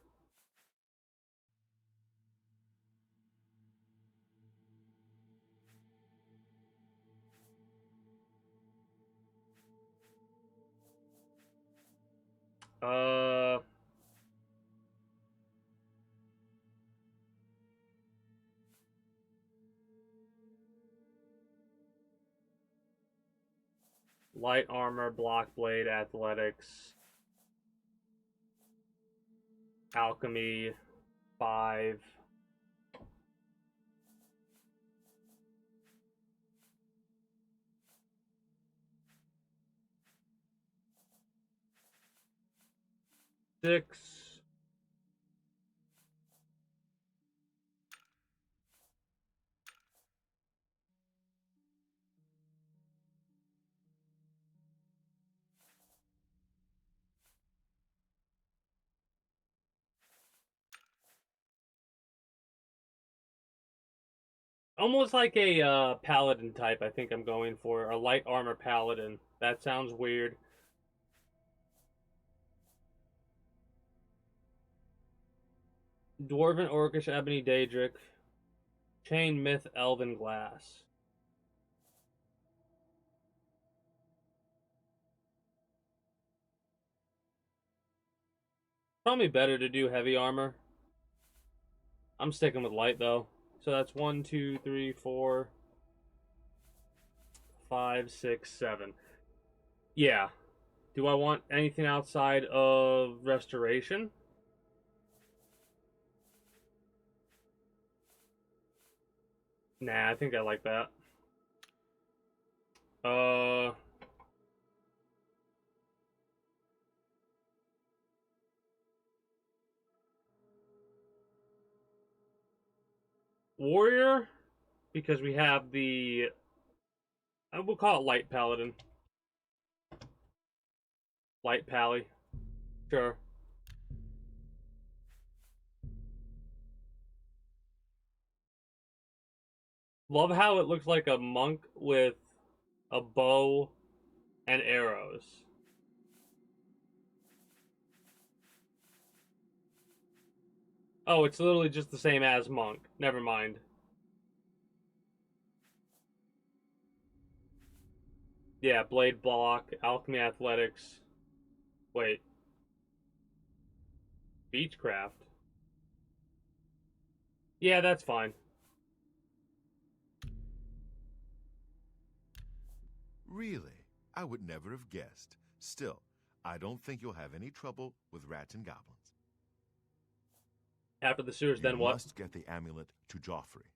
Light armor, block blade, athletics. Alchemy, 5. Six. Almost like a paladin type, I think I'm going for. A light armor paladin. That sounds weird. Dwarven, Orcish, Ebony, Daedric. Chain, Myth, Elven, Glass. Probably better to do heavy armor. I'm sticking with light, though. So that's 1, 2, 3, 4, 5, 6, 7. Yeah. Do I want anything outside of restoration? Nah, I think I like that. Warrior, because we have the... we'll call it Light Paladin. Light Pally. Sure. Love how it looks like a monk with a bow and arrows. Oh, it's literally just the same as monk. Never mind. Yeah, blade block, alchemy athletics. Wait. Beechcraft. Yeah, that's fine. Really? I would never have guessed. Still, I don't think you'll have any trouble with rats and goblins. After the sewers, then what? You must get the amulet to Joffrey.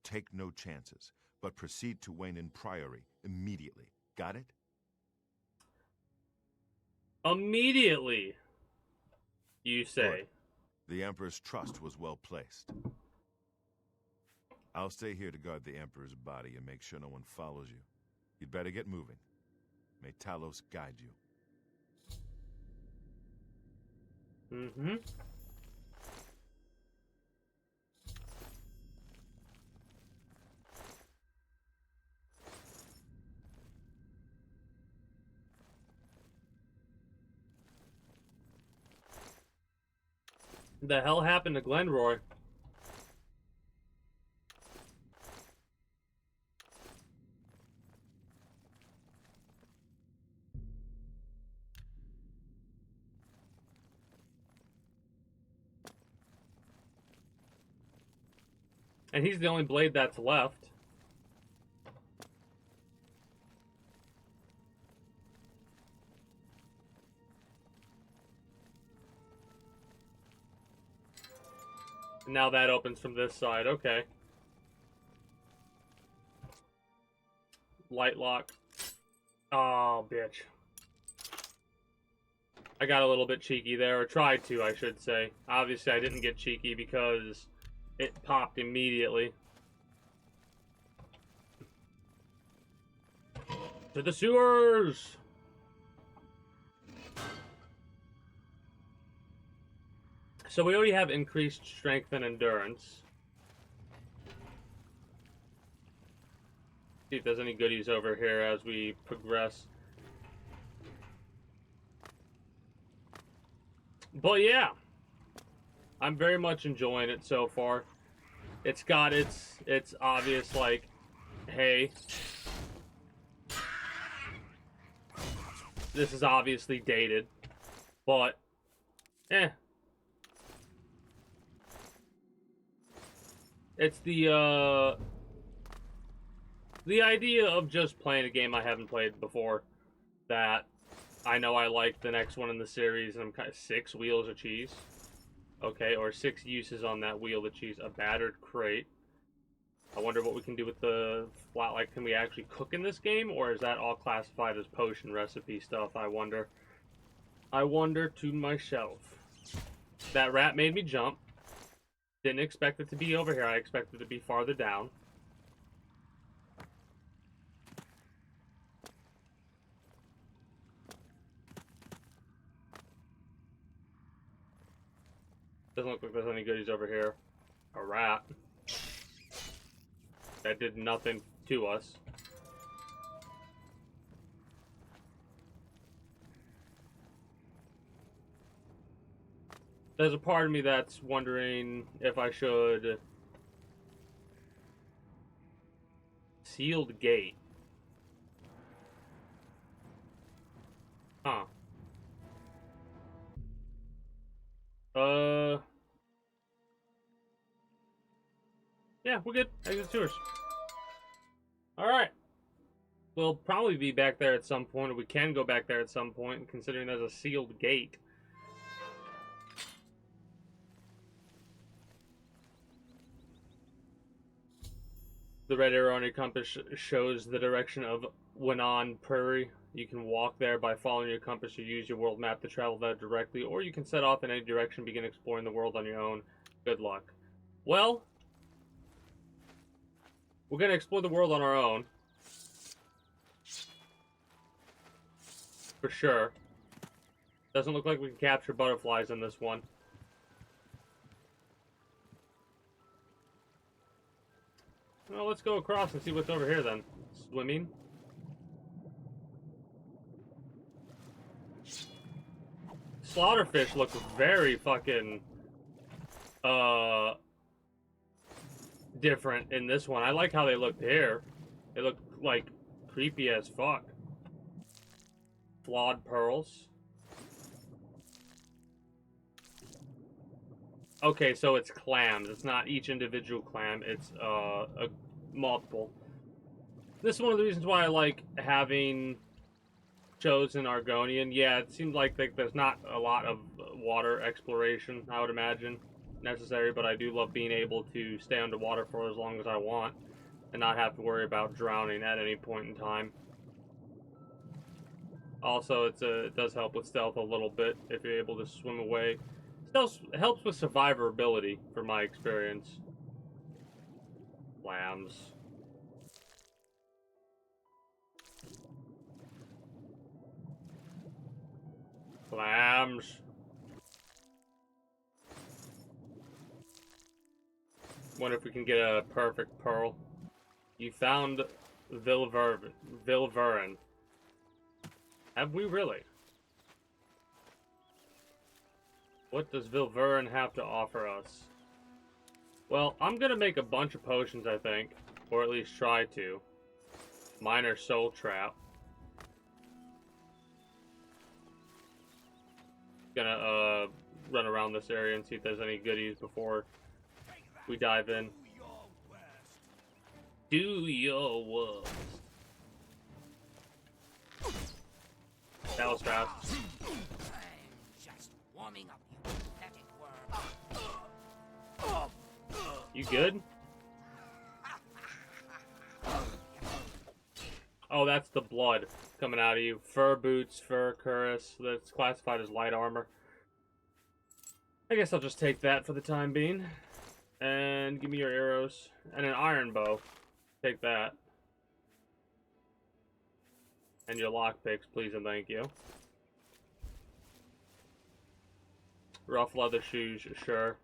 Take no chances, but proceed to Wayne Priory immediately. Got it? Immediately, you say. Good. The Emperor's trust was well placed. I'll stay here to guard the Emperor's body and make sure no one follows you. You'd better get moving. May Talos guide you. Mm-hmm. The hell happened to Glenroy? And he's the only blade that's left. Now that opens from this side. Okay. Light lock. Oh, bitch. I got a little bit cheeky there, or tried to, I should say. Obviously, I didn't get cheeky because it popped immediately. To the sewers! So we already have increased strength and endurance. See if there's any goodies over here as we progress. But yeah, I'm very much enjoying it so far. It's got its obvious, like, hey, this is obviously dated, but it's the idea of just playing a game I haven't played before that I know I like the next one in the series, and I'm kind of 6 wheels of cheese. Okay, or 6 uses on that wheel of cheese. A battered crate. I wonder what we can do with the flat. Like, can we actually cook in this game, or is that all classified as potion recipe stuff? I wonder. I wonder to myself. That rat made me jump. Didn't expect it to be over here. I expected it to be farther down. Doesn't look like there's any goodies over here. A rat. That did nothing to us. There's a part of me that's wondering if I should... Sealed gate. Huh. Yeah, we're good. Exit sewers. Alright. We'll probably be back there at some point, or we can go back there at some point, considering there's a sealed gate. The red arrow on your compass shows the direction of Wenan Prairie. You can walk there by following your compass or use your world map to travel there directly, or you can set off in any direction and begin exploring the world on your own. Good luck. Well, we're going to explore the world on our own. For sure. Doesn't look like we can capture butterflies in this one. Well, let's go across and see what's over here then. Swimming. Slaughterfish look very fucking different in this one. I like how they looked here. They look like creepy as fuck. Flawed pearls. Okay, so it's clams. It's not each individual clam. It's a multiple. This is one of the reasons why I like having chosen Argonian. Yeah, it seems like there's not a lot of water exploration, I would imagine, necessary, but I do love being able to stay underwater for as long as I want and not have to worry about drowning at any point in time. Also, it does help with stealth a little bit if you're able to swim away. Stealth helps with survivability, from my experience. Lambs. Clams. Wonder if we can get a perfect pearl. You found Vilverin. Have we really? What does Vilverin have to offer us? Well, I'm gonna make a bunch of potions, I think. Or at least try to. Minor soul trap. Gonna, run around this area and see if there's any goodies before we dive in. Do your worst. That was fast. I'm just warming up, you pathetic worm. You good? Oh, that's the blood coming out of you. Fur boots, fur cuirass. That's classified as light armor. I guess I'll just take that for the time being. And give me your arrows. And an iron bow. Take that. And your lockpicks, please and thank you. Rough leather shoes, sure.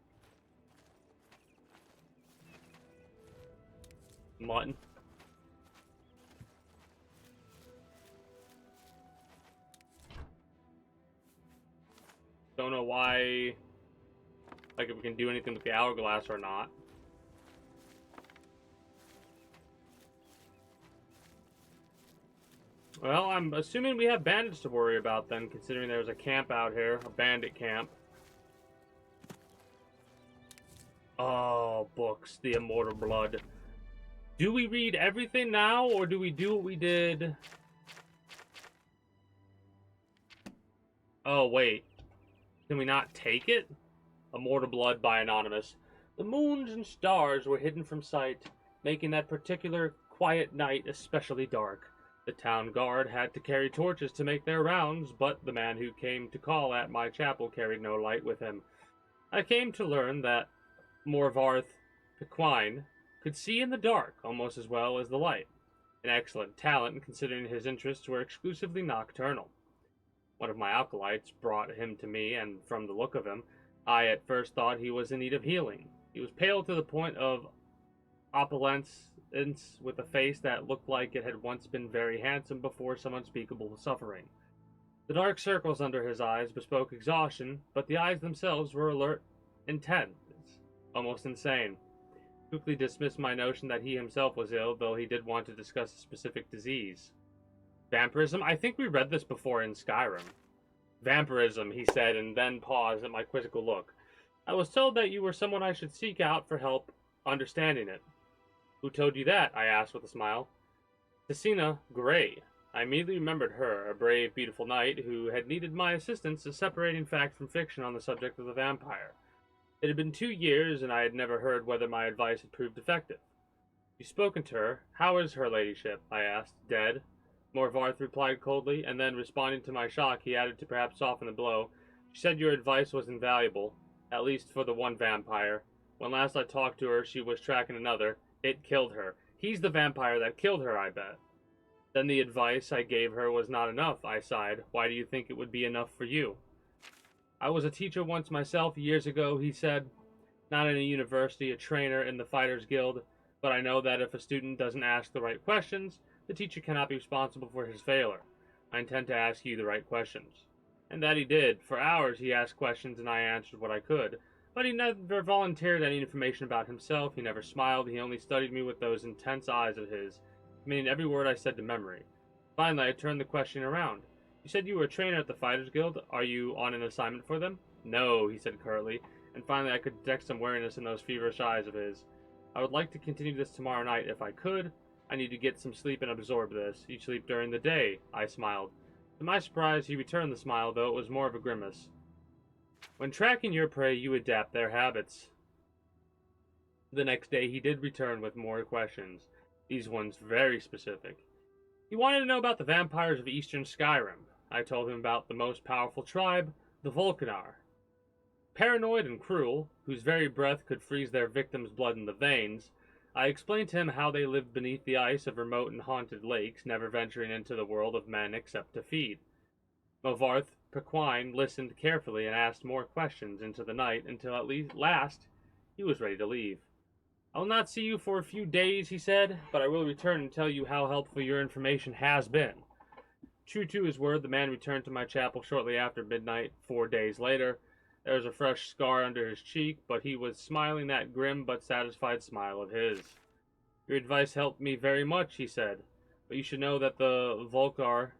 Mutton. Don't know why, like, if we can do anything with the hourglass or not. Well, I'm assuming we have bandits to worry about then, considering there's a camp out here, a bandit camp. Oh, books, the immortal blood. Do we read everything now, or do we do what we did? Oh, wait. Can we not take it? Immortal blood by Anonymous. The moons and stars were hidden from sight, making that particular quiet night especially dark. The town guard had to carry torches to make their rounds, but the man who came to call at my chapel carried no light with him. I came to learn that Morvarth Pequine could see in the dark almost as well as the light. An excellent talent, considering his interests were exclusively nocturnal. One of my acolytes brought him to me, and from the look of him, I at first thought he was in need of healing. He was pale to the point of opulence, with a face that looked like it had once been very handsome before some unspeakable suffering. The dark circles under his eyes bespoke exhaustion, but the eyes themselves were alert, intense, almost insane. Quickly dismissed my notion that he himself was ill, though he did want to discuss a specific disease. Vampirism? I think we read this before in Skyrim. Vampirism, he said, and then paused at my quizzical look. I was told that you were someone I should seek out for help understanding it. Who told you that? I asked with a smile. Tessina Gray. I immediately remembered her, a brave, beautiful knight who had needed my assistance in separating fact from fiction on the subject of the vampire. It had been 2 years, and I had never heard whether my advice had proved effective. You've spoken to her. How is her ladyship? I asked. Dead? Morvarth replied coldly, and then, responding to my shock, he added to perhaps soften the blow. She said your advice was invaluable, at least for the one vampire. When last I talked to her, she was tracking another. It killed her. He's the vampire that killed her, I bet. Then the advice I gave her was not enough, I sighed. Why do you think it would be enough for you? I was a teacher once myself, years ago, he said. Not in a university, a trainer in the Fighters Guild, but I know that if a student doesn't ask the right questions, the teacher cannot be responsible for his failure. I intend to ask you the right questions. And that he did. For hours he asked questions and I answered what I could. But he never volunteered any information about himself, he never smiled, he only studied me with those intense eyes of his, meaning every word I said to memory. Finally, I turned the question around. You said you were a trainer at the Fighters Guild. Are you on an assignment for them? No, he said curtly, and finally I could detect some weariness in those feverish eyes of his. I would like to continue this tomorrow night if I could. I need to get some sleep and absorb this. You sleep during the day, I smiled. To my surprise, he returned the smile, though it was more of a grimace. When tracking your prey, you adapt their habits. The next day, he did return with more questions, these ones very specific. He wanted to know about the vampires of Eastern Skyrim. I told him about the most powerful tribe, the Volcanar. Paranoid and cruel, whose very breath could freeze their victims' blood in the veins, I explained to him how they lived beneath the ice of remote and haunted lakes, never venturing into the world of men except to feed. Morvarth Pequine listened carefully and asked more questions into the night until at last he was ready to leave. I will not see you for a few days, he said, but I will return and tell you how helpful your information has been. True to his word, the man returned to my chapel shortly after midnight, 4 days later. There was a fresh scar under his cheek, but he was smiling that grim but satisfied smile of his. Your advice helped me very much, he said, but you should know that the Volcar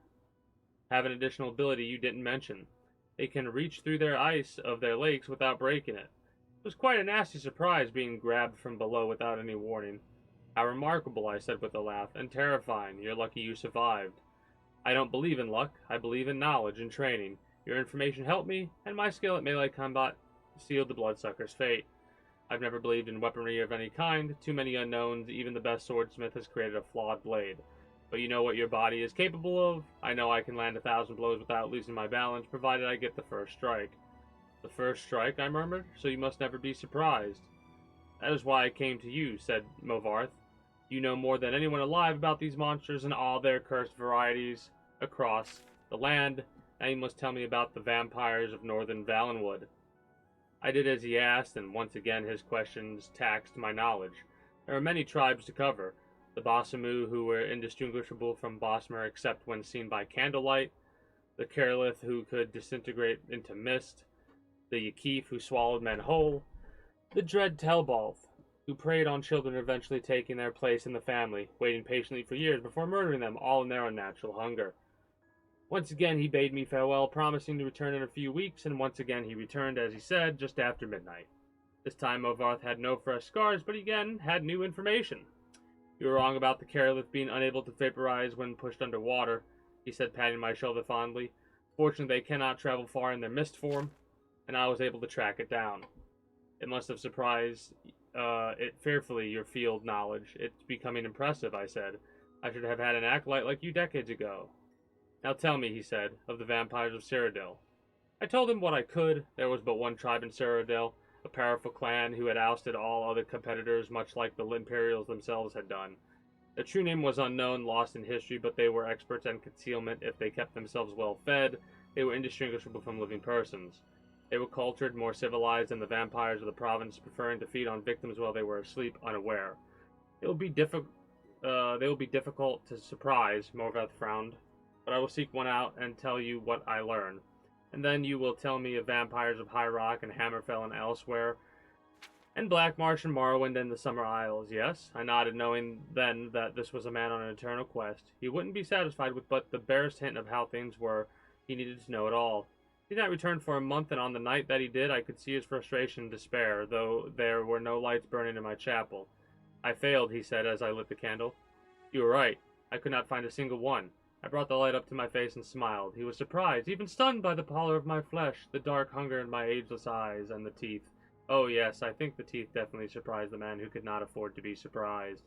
have an additional ability you didn't mention. They can reach through their ice of their lakes without breaking it. It was quite a nasty surprise being grabbed from below without any warning. How remarkable, I said with a laugh, and terrifying. You're lucky you survived. I don't believe in luck. I believe in knowledge and training. Your information helped me, and my skill at melee combat sealed the bloodsucker's fate. I've never believed in weaponry of any kind. Too many unknowns. Even the best swordsmith has created a flawed blade. But you know what your body is capable of? I know I can land 1,000 blows without losing my balance, provided I get the first strike. The first strike, I murmured, so you must never be surprised. That is why I came to you, said Movarth. You know more than anyone alive about these monsters and all their cursed varieties across the land. Now you must tell me about the vampires of northern Valenwood. I did as he asked, and once again his questions taxed my knowledge. There are many tribes to cover. The Bossamu, who were indistinguishable from Bosmer except when seen by candlelight. The Kerlith, who could disintegrate into mist. The Yakif, who swallowed men whole. The dread Telbalth, who preyed on children, eventually taking their place in the family, waiting patiently for years before murdering them, all in their unnatural hunger. Once again he bade me farewell, promising to return in a few weeks, and once again he returned, as he said, just after midnight. This time Movarth had no fresh scars, but again had new information. You were wrong about the Kerlith being unable to vaporize when pushed underwater, he said, patting my shoulder fondly. Fortunately, they cannot travel far in their mist form, and I was able to track it down. It must have surprised it fearfully, your field knowledge. It's becoming impressive, I said. I should have had an acolyte like you decades ago. Now tell me, he said, of the vampires of Cyrodiil. I told him what I could. There was but one tribe in Cyrodiil, a powerful clan who had ousted all other competitors, much like the Imperials themselves had done. Their true name was unknown, lost in history, but they were experts in concealment. If they kept themselves well fed, they were indistinguishable from living persons. They were cultured, more civilized than the vampires of the province, preferring to feed on victims while they were asleep, unaware. They will be difficult to surprise, Morvath frowned, but I will seek one out and tell you what I learn. And then you will tell me of vampires of High Rock and Hammerfell and elsewhere, and Black Marsh and Morrowind and the Summer Isles, yes? I nodded, knowing then that this was a man on an eternal quest. He wouldn't be satisfied with but the barest hint of how things were. He needed to know it all. He did not return for a month, and on the night that he did, I could see his frustration and despair, though there were no lights burning in my chapel. I failed, he said as I lit the candle. You were right. I could not find a single one. I brought the light up to my face and smiled. He was surprised, even stunned by the pallor of my flesh, the dark hunger in my ageless eyes, and the teeth. Oh yes, I think the teeth definitely surprised the man who could not afford to be surprised.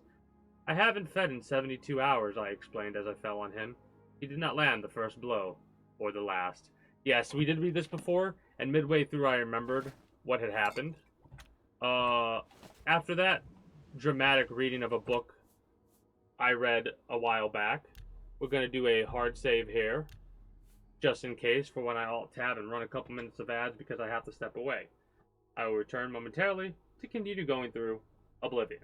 I haven't fed in 72 hours, I explained as I fell on him. He did not land the first blow. Or the last. Yes, we did read this before, and midway through I remembered what had happened. After that dramatic reading of a book I read a while back, we're going to do a hard save here, just in case, for when I alt-tab and run a couple minutes of ads because I have to step away. I will return momentarily to continue going through Oblivion.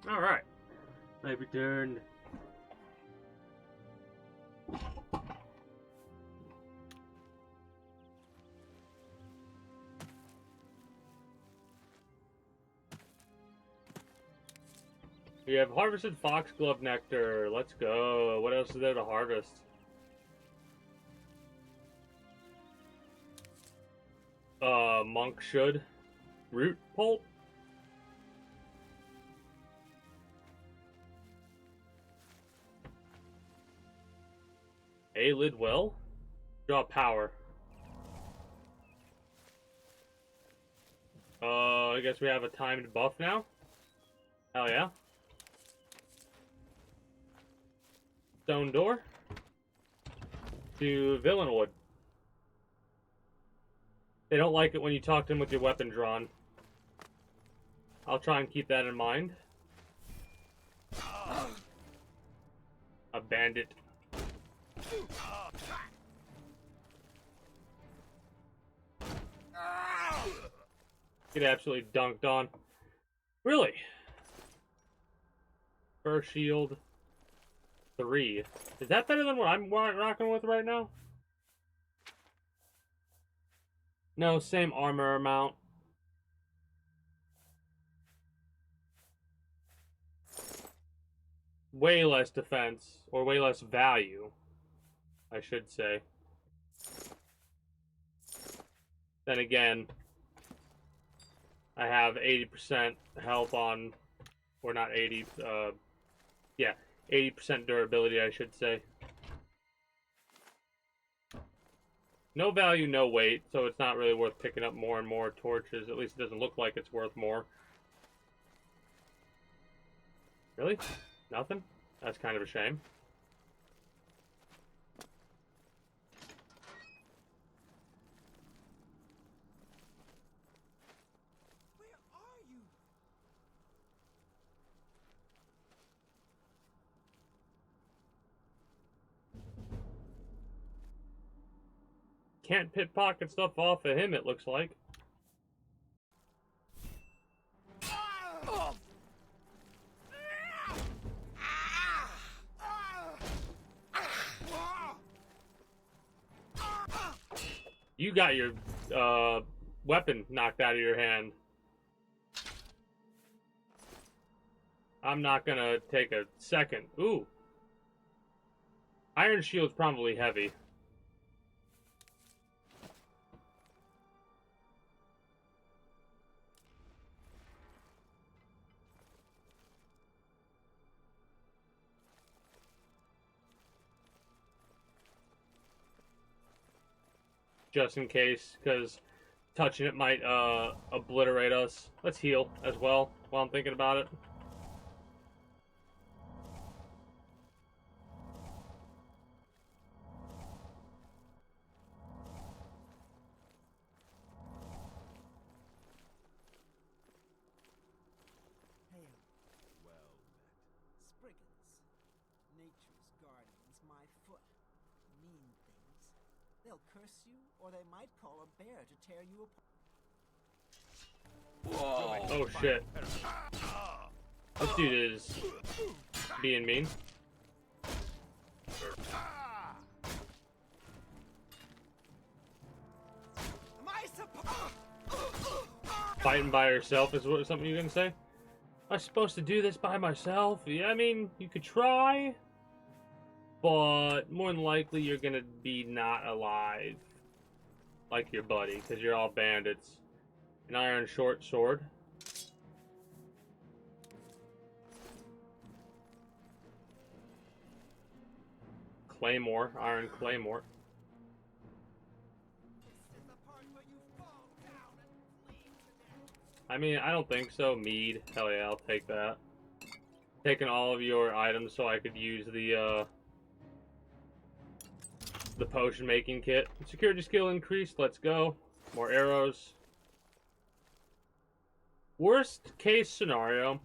Alright. I returned. We have harvested foxglove nectar. Let's go. What else is there to harvest? Monk should. Root pulp? A-lid well? Draw power. I guess we have a timed buff now? Hell yeah. Stone door. To Villainwood. They don't like it when you talk to them with your weapon drawn. I'll try and keep that in mind. A bandit. Get absolutely dunked on. Really? Fur shield 3. Is that better than what I'm rocking with right now? No, same armor amount. Way less defense, or way less value, I should say. Then again, I have 80% health on, or not 80, yeah, 80% durability, I should say. No value, no weight, so it's not really worth picking up more and more torches. At least it doesn't look like it's worth more. Really? Nothing? That's kind of a shame. Where are you? Can't pickpocket stuff off of him, it looks like. You got your weapon knocked out of your hand. I'm not gonna take a second. Ooh. Iron shield's probably heavy. Just in case, because touching it might obliterate us. Let's heal as well while I'm thinking about it. Hail. Well met. Spriggans. Nature's guardians, my foot. Mean things. They'll curse you, or they might call a bear to tear you apart. Oh shit. This dude is being mean. Am I supposed? Fighting by yourself is what something you're gonna say? Am I supposed to do this by myself? Yeah, I mean, you could try, but more than likely you're gonna be not alive like your buddy, because you're all bandits. An iron short sword. Claymore, iron claymore. This is the part where you fall down and bleed to death. I mean, I don't think so. Mead. Hell yeah, I'll take that. Taking all of your items so I could use the potion making kit. Security skill increased. Let's go. More arrows. Worst case scenario,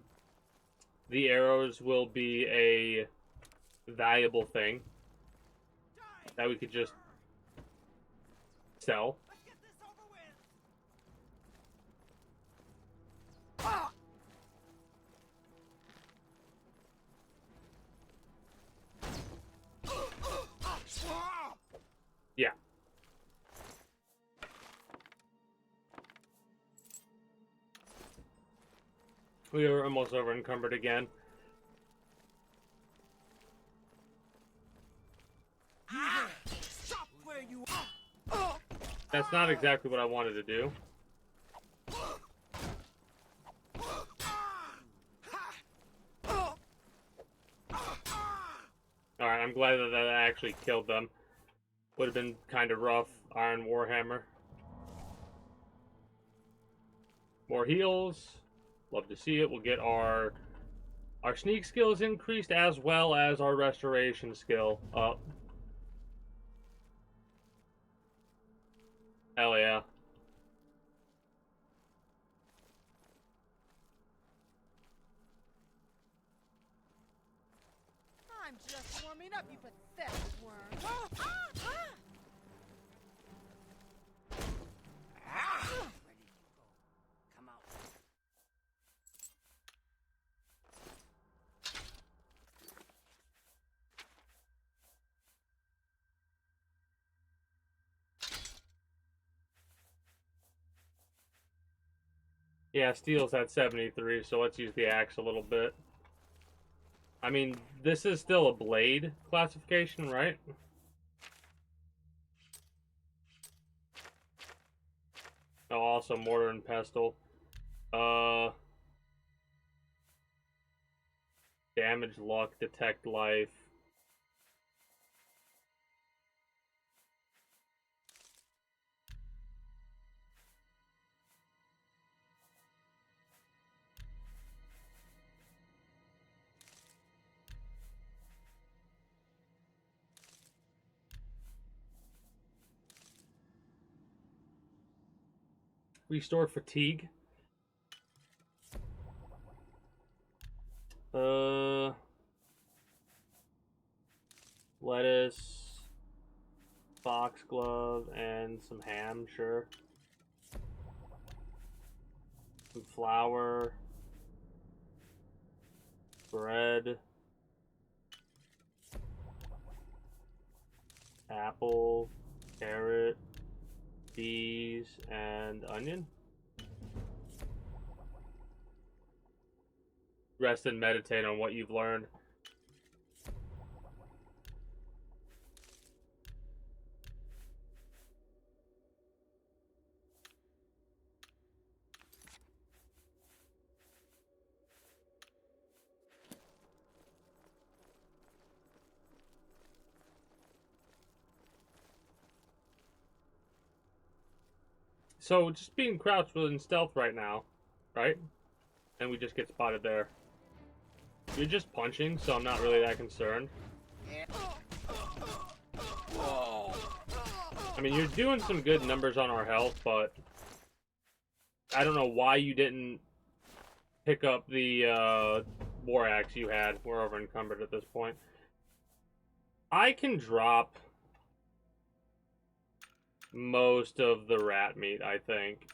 the arrows will be a valuable thing that we could just sell. Let's get this over with. We are almost over encumbered again. Stop where you are! That's not exactly what I wanted to do. Alright, I'm glad that that actually killed them. Would have been kind of rough. Iron Warhammer. More heals. Love to see it. We'll get our sneak skills increased as well as our restoration skill up. Hell yeah. I'm just warming up, you pathetic worm. Where did you go? Come out. Yeah, steel's at 73, so let's use the axe a little bit. I mean, this is still a blade classification, right? Oh, also mortar and pestle. Damage, luck, detect life. Restore fatigue. Lettuce, foxglove, and some ham, sure. Some flour, bread, apple, carrot, peas, and onion. Rest and meditate on what you've learned. So, just being crouched within stealth right now, right? And we just get spotted there. You're just punching, so I'm not really that concerned. I mean, you're doing some good numbers on our health, but I don't know why you didn't pick up the war axe you had. We're over encumbered at this point. I can drop most of the rat meat, I think.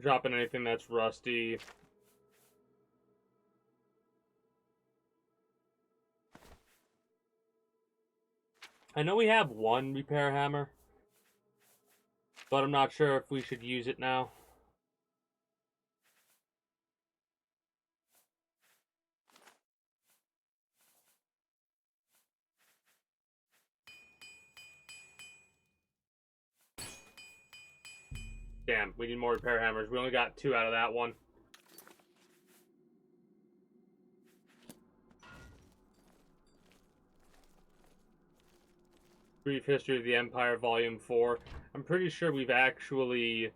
Dropping anything that's rusty. I know we have one repair hammer, but I'm not sure if we should use it now. Damn, we need more repair hammers. We only got 2 out of that one. Brief History of the Empire, Volume 4. I'm pretty sure we've actually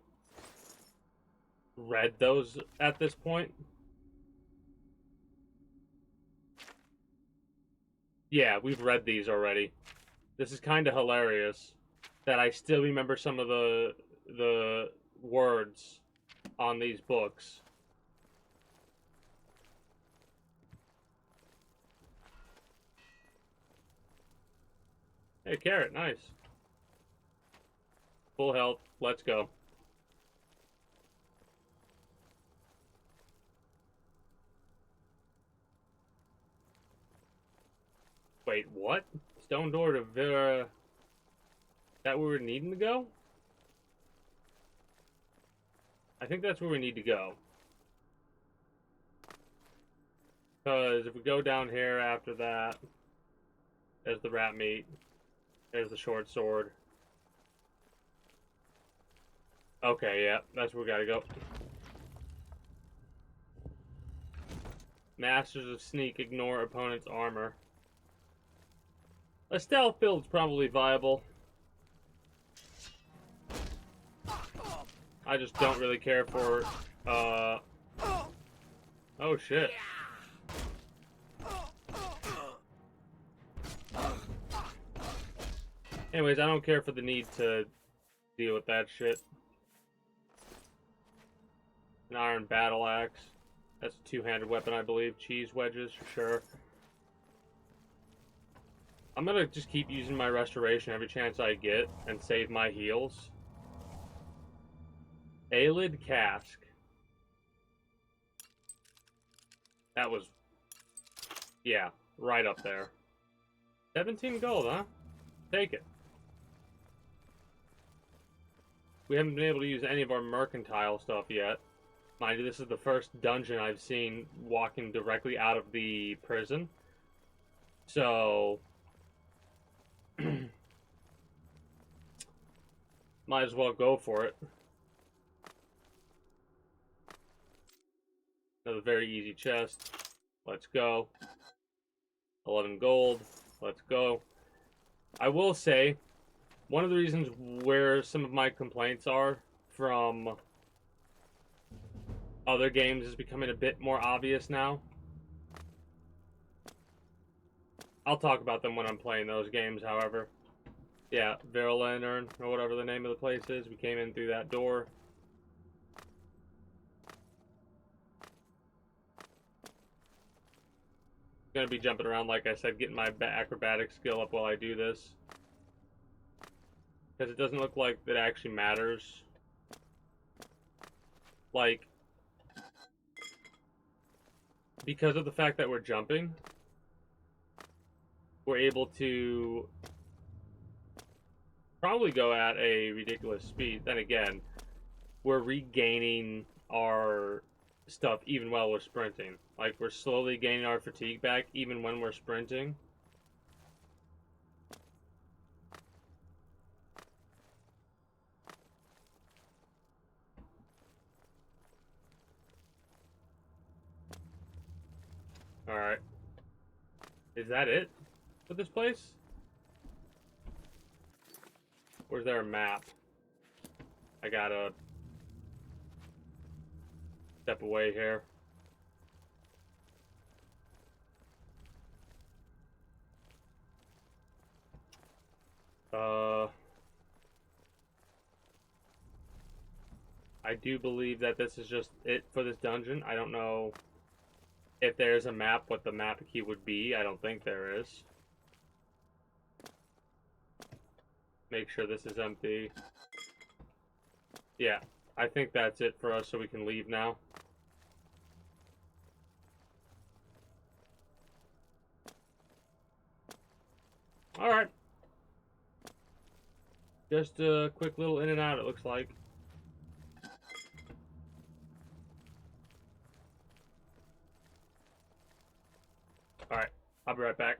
read those at this point. Yeah, we've read these already. This is kind of hilarious that I still remember some of the words on these books. Hey, carrot, nice. Full health, let's go. Wait, what? Stone door to Vera. That where we're needing to go? I think that's where we need to go. Because if we go down here after that, there's the rat meat. There's the short sword. Okay, yeah, that's where we gotta go. Masters of Sneak ignore opponent's armor. A stealth build's probably viable. I just don't really care for, oh shit. Anyways, I don't care for the need to deal with that shit. An iron battle axe. That's a two-handed weapon, I believe. Cheese wedges, sure. I'm gonna just keep using my restoration every chance I get and save my heals. Aelid cask. That was, yeah, right up there. 17 gold, huh? Take it. We haven't been able to use any of our mercantile stuff yet. Mind you, this is the first dungeon I've seen walking directly out of the prison. So, might as well go for it. Another very easy chest. Let's go. 11 gold. Let's go. I will say, one of the reasons where some of my complaints are from other games is becoming a bit more obvious now. I'll talk about them when I'm playing those games, however. Yeah, Verlennern, or whatever the name of the place is. We came in through that door. Gonna be jumping around, like I said, getting my acrobatic skill up while I do this. Because it doesn't look like that actually matters. Like, because of the fact that we're jumping, we're able to probably go at a ridiculous speed. Then again, we're regaining our stuff even while we're sprinting. Like, we're slowly gaining our fatigue back even when we're sprinting. Alright. Is that it for this place? Or is there a map? I gotta step away here. I do believe that this is just it for this dungeon. I don't know if there's a map, what the map key would be. I don't think there is. Make sure this is empty. Yeah, I think that's it for us, so we can leave now. Alright. Just a quick little in and out, it looks like. Alright, I'll be right back.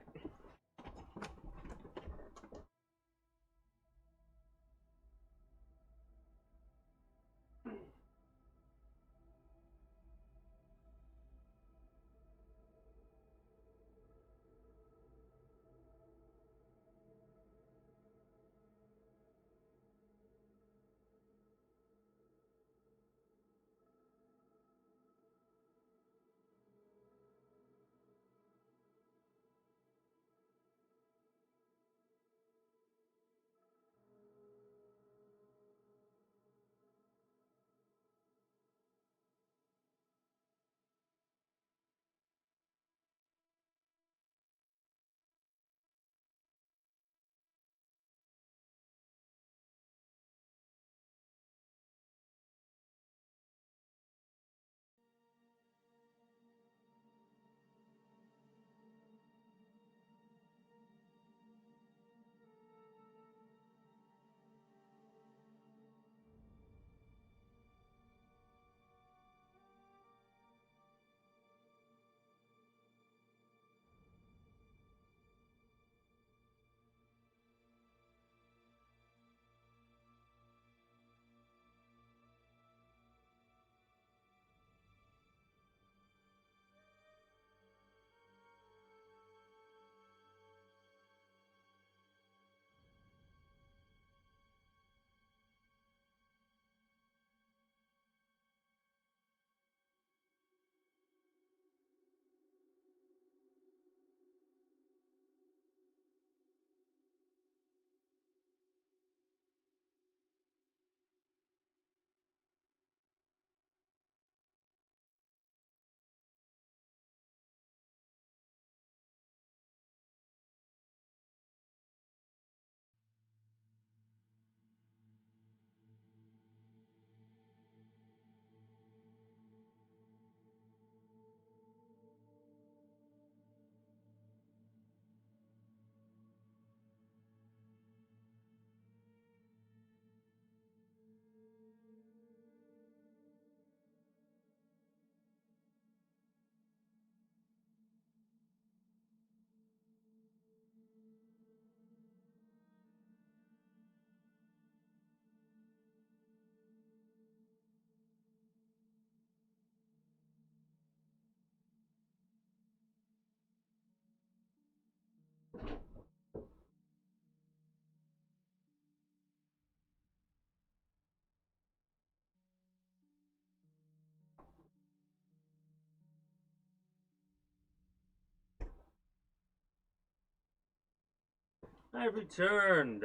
I returned.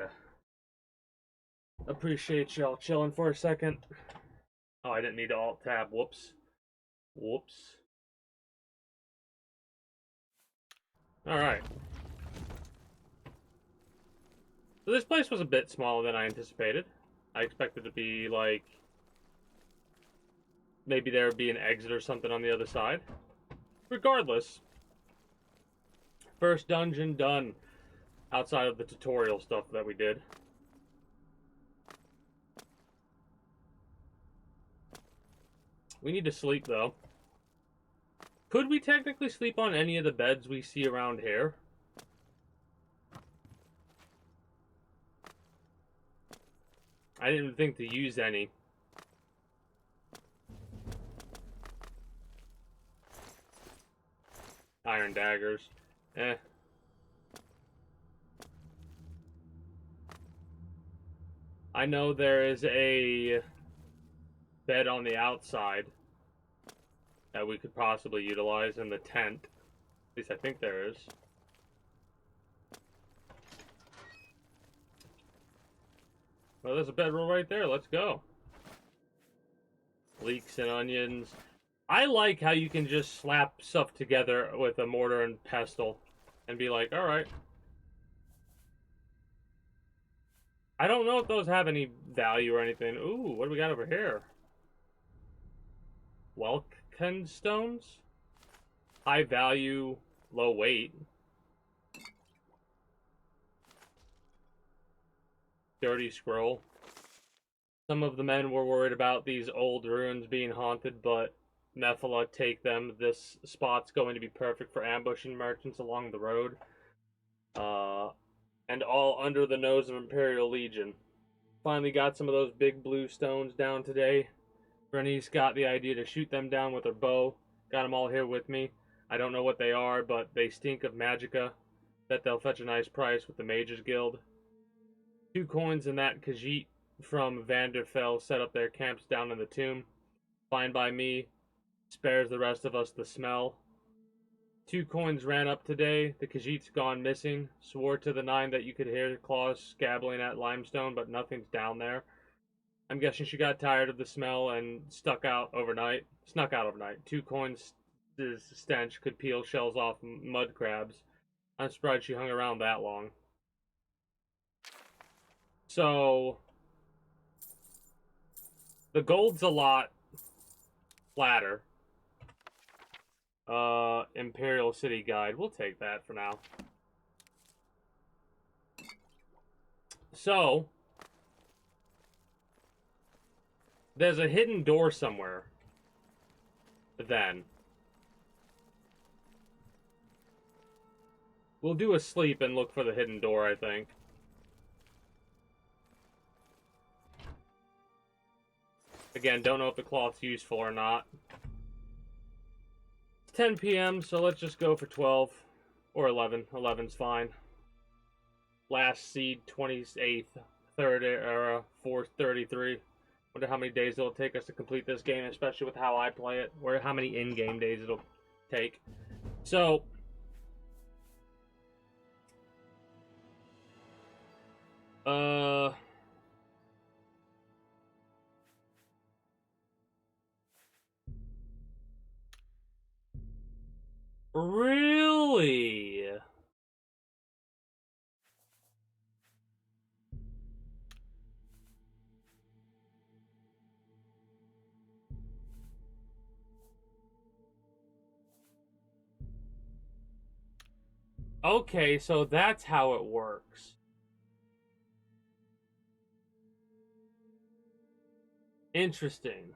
Appreciate y'all chilling for a second. Oh, I didn't need to alt tab. Whoops. Whoops. Alright. So this place was a bit smaller than I anticipated. I expected to be like... maybe there would be an exit or something on the other side. Regardless. First dungeon done. Outside of the tutorial stuff that we did. We need to sleep, though. Could we technically sleep on any of the beds we see around here? I didn't think to use any. Iron daggers. Eh. I know there is a bed on the outside that we could possibly utilize in the tent. At least I think there is. Well, there's a bedroll right there. Let's go. Leeks and onions. I like how you can just slap stuff together with a mortar and pestle and be like, alright. I don't know if those have any value or anything. Ooh, what do we got over here? Welkin stones? High value, low weight. Dirty scroll. Some of the men were worried about these old ruins being haunted, but Nephilah take them. This spot's going to be perfect for ambushing merchants along the road. And all under the nose of Imperial Legion. Finally got some of those big blue stones down today. Bernice got the idea to shoot them down with her bow. Got them all here with me. I don't know what they are, but they stink of magicka. Bet they'll fetch a nice price with the Mages Guild. 2 coins in that Khajiit from Vanderfell set up their camps down in the tomb. Fine by me. Spares the rest of us the smell. 2 coins ran up today. The Khajiit's gone missing. Swore to the 9 that you could hear claws scabbling at limestone, but nothing's down there. I'm guessing she got tired of the smell and snuck out overnight. 2 coins stench could peel shells off mud crabs. I'm surprised she hung around that long. So, the gold's a lot flatter. Imperial City Guide. We'll take that for now. So, there's a hidden door somewhere. Then. We'll do a sleep and look for the hidden door, I think. Again, don't know if the cloth's useful or not. 10 p.m., so let's just go for 12 or 11. 11's fine. Last seed, 28th, 3rd era, 433. Wonder how many days it'll take us to complete this game, especially with how I play it, or how many in-game days it'll take. So, really? Okay, so that's how it works. Interesting.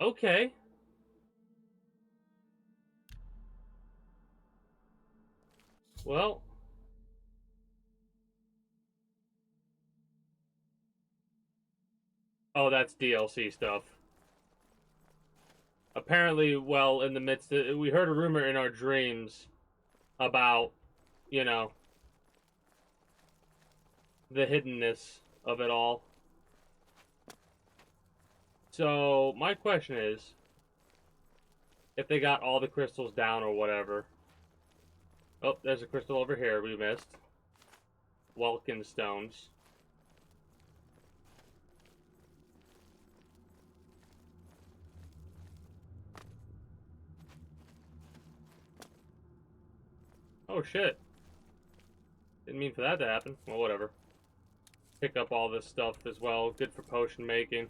Okay. Well. Oh, that's DLC stuff. Apparently, well, in the midst of... We heard a rumor in our dreams about, you know, the hiddenness of it all. So, my question is, if they got all the crystals down or whatever. Oh, there's a crystal over here we missed. Welkin stones. Oh shit. Didn't mean for that to happen. Well, whatever. Pick up all this stuff as well. Good for potion making.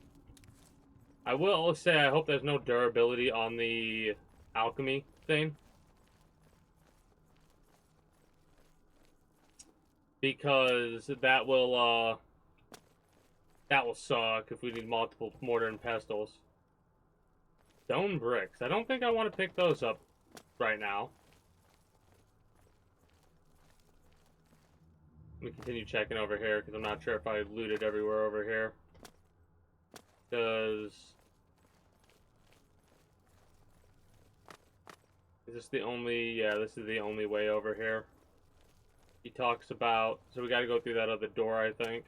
I will say I hope there's no durability on the alchemy thing. Because that will suck if we need multiple mortar and pestles. Stone bricks. I don't think I want to pick those up right now. Let me continue checking over here because I'm not sure if I looted everywhere over here. Because is this the only? Yeah, this is the only way over here. He talks about, so we got to go through that other door, I think.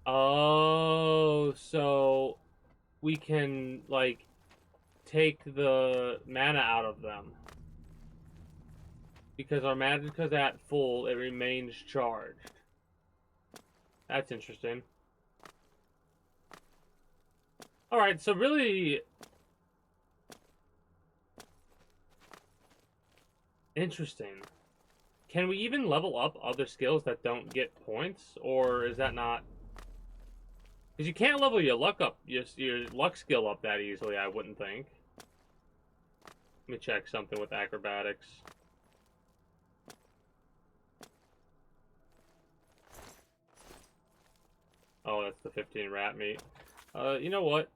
Oh, so we can, like, take the mana out of them. Because our magicka's at full, it remains charged. That's interesting. Alright, so really... interesting. Can we even level up other skills that don't get points? Or is that not... because you can't level your luck up, your luck skill up that easily, I wouldn't think. Let me check something with acrobatics. Oh, that's the 15 rat meat. You know what?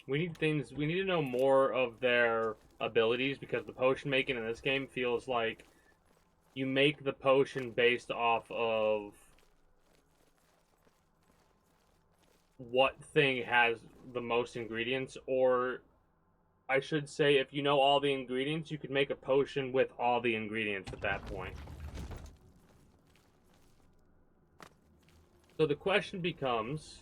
We need things, we need to know more of their abilities because the potion making in this game feels like you make the potion based off of what thing has the most ingredients, or I should say if you know all the ingredients, you could make a potion with all the ingredients at that point. So the question becomes...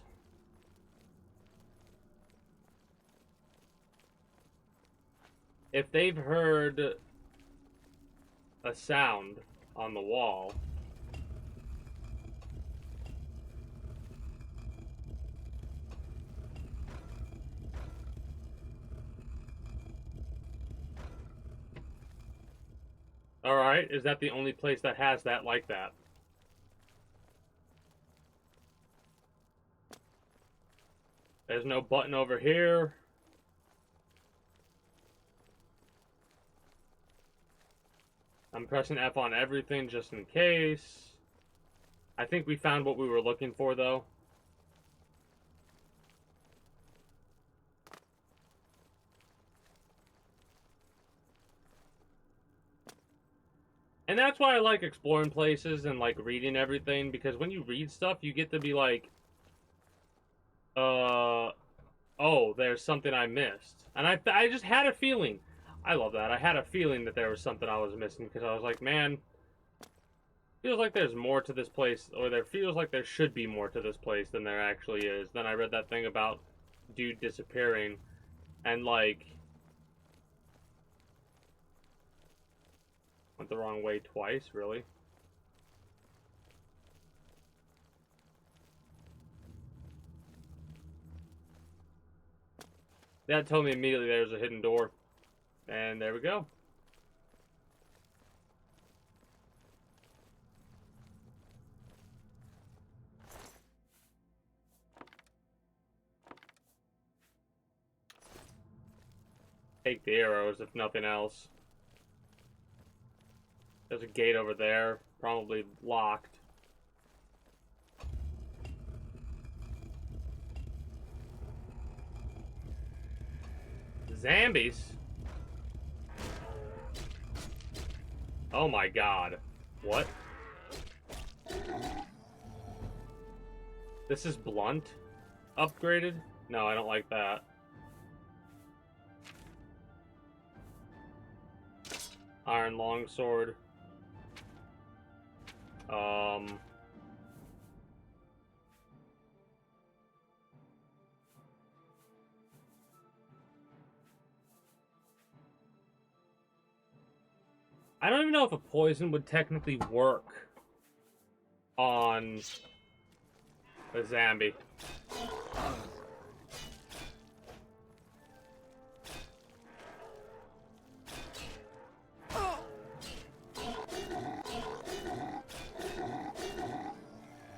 if they've heard a sound on the wall, alright, is that the only place that has that like that? There's no button over here. I'm pressing F on everything just in case. I think we found what we were looking for, though. And that's why I like exploring places and, like, reading everything, because when you read stuff, you get to be like, oh, there's something I missed. And I just had a feeling. I love that. I had a feeling that there was something I was missing because I was like, man, feels like there's more to this place, or there feels like there should be more to this place than there actually is. Then I read that thing about dude disappearing, and like, went the wrong way twice, really. That told me immediately there was a hidden door. And there we go. take the arrows, if nothing else. There's a gate over there, probably locked. Zombies? Oh my god. What? This is blunt? Upgraded? No, I don't like that. Iron longsword. I don't even know if a poison would technically work on a zombie.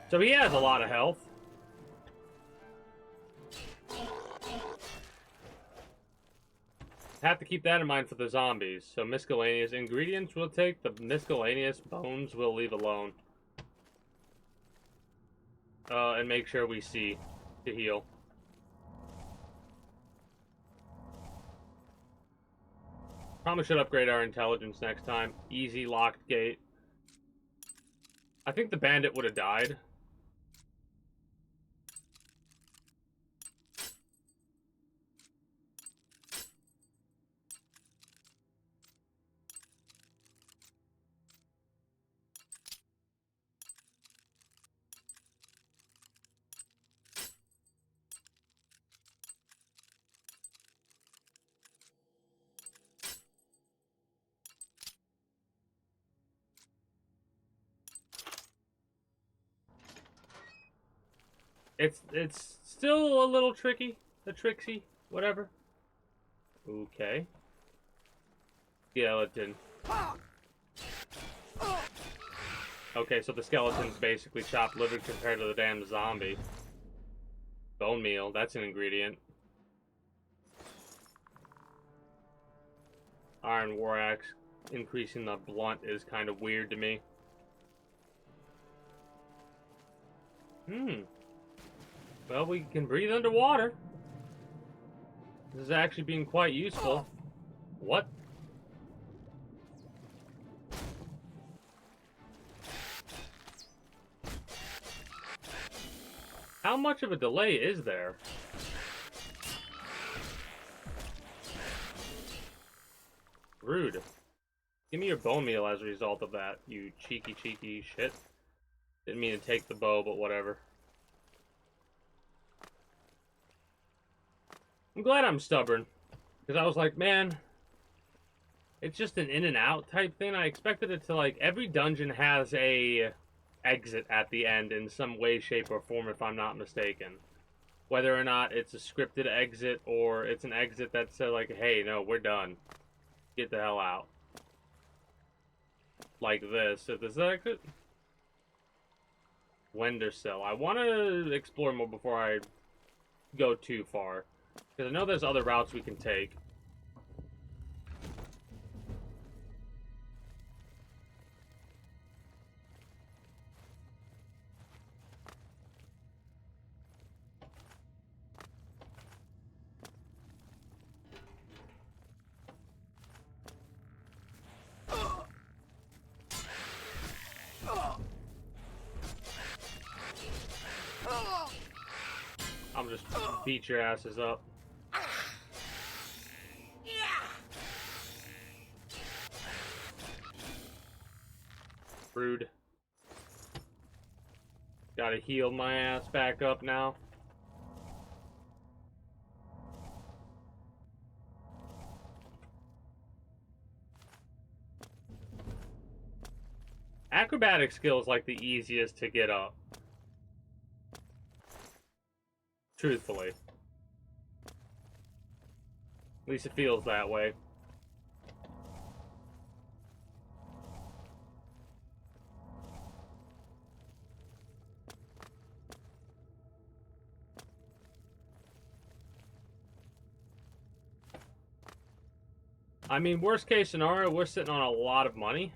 So he has a lot of health. Have to keep that in mind for the zombies. So miscellaneous ingredients we'll take. The miscellaneous bones we'll leave alone. And make sure we see to heal. Probably should upgrade our intelligence next time. Easy locked gate. I think the bandit would have died. It's still a little tricky, tricksy, whatever. Okay. Skeleton. Okay, so the skeleton's basically chopped liver compared to the damn zombie. Bone meal, that's an ingredient. Iron war axe, increasing the blunt is kind of weird to me. Well, we can breathe underwater. This is actually being quite useful. What? How much of a delay is there? Rude. Give me your bone meal as a result of that, you cheeky shit. Didn't mean to take the bow, but whatever. I'm glad I'm stubborn. Because I was like, man, it's just an in and out type thing. I expected it to, like, every dungeon has a exit at the end in some way, shape, or form, if I'm not mistaken. Whether or not it's a scripted exit or it's an exit that said, like, hey, no, we're done. Get the hell out. Like this. If this exit. Wendersill. I want to explore more before I go too far. Because I know there's other routes we can take. I'm just beat your asses up. Rude. Gotta heal my ass back up now. Acrobatic skill is like the easiest to get up. Truthfully. At least it feels that way. I mean, worst case scenario, we're sitting on a lot of money.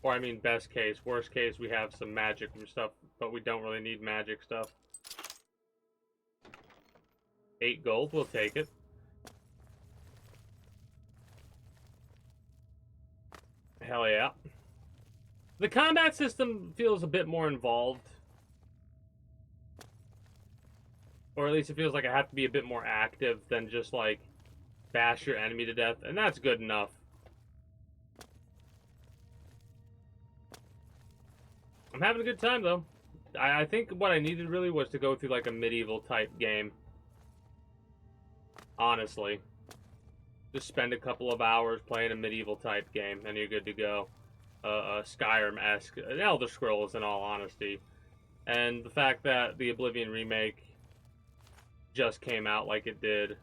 Or, I mean, best case. Worst case, we have some magic and stuff, but we don't really need magic stuff. 8 gold, we'll take it. Hell yeah. The combat system feels a bit more involved. Or at least it feels like I have to be a bit more active than just, like, bash your enemy to death. And that's good enough. I'm having a good time, though. I think what I needed really was to go through, like, a medieval type game. Honestly. Just spend a couple of hours playing a medieval type game, and you're good to go. Skyrim-esque. An Elder Scrolls, in all honesty. And the fact that the Oblivion remake just came out like it did.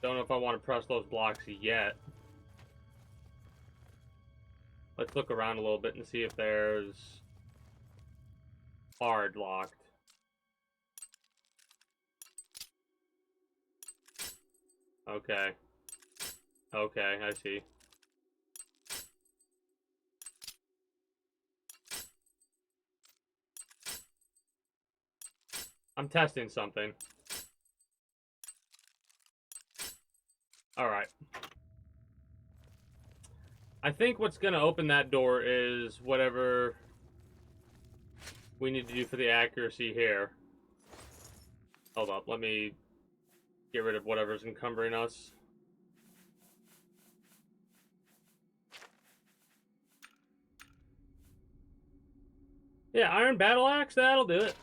Don't know if I want to press those blocks yet. Let's look around a little bit and see if there's hard locked. Okay. Okay, I see. I'm testing something. Alright. I think what's going to open that door is whatever we need to do for the accuracy here. Hold up, let me get rid of whatever's encumbering us. Yeah, Iron Battle Axe, that'll do it.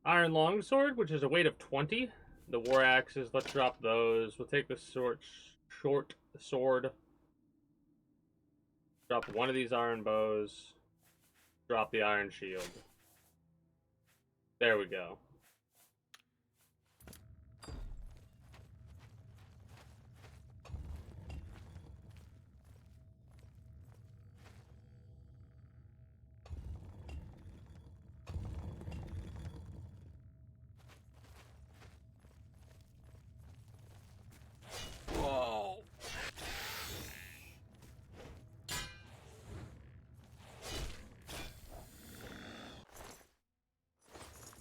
Iron Longsword, which is a weight of 20. The War Axes, let's drop those. We'll take the short sword. Drop one of these iron bows. Drop the iron shield. There we go. Whoa!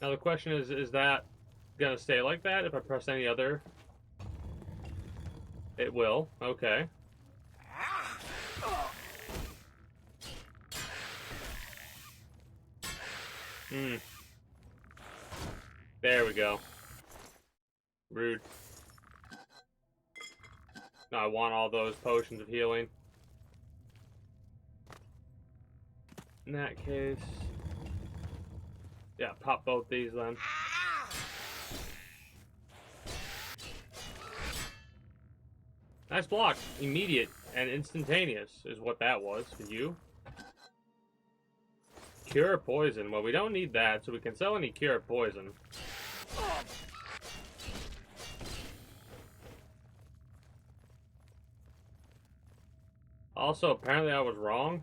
Now the question is that gonna stay like that if I press any other? It will. Okay. There we go. Rude. No, I want all those potions of healing. In that case... yeah, pop both these then. Nice block. Immediate and instantaneous is what that was for you. Cure poison. Well, we don't need that, so we can sell any cure poison. Also, apparently I was wrong.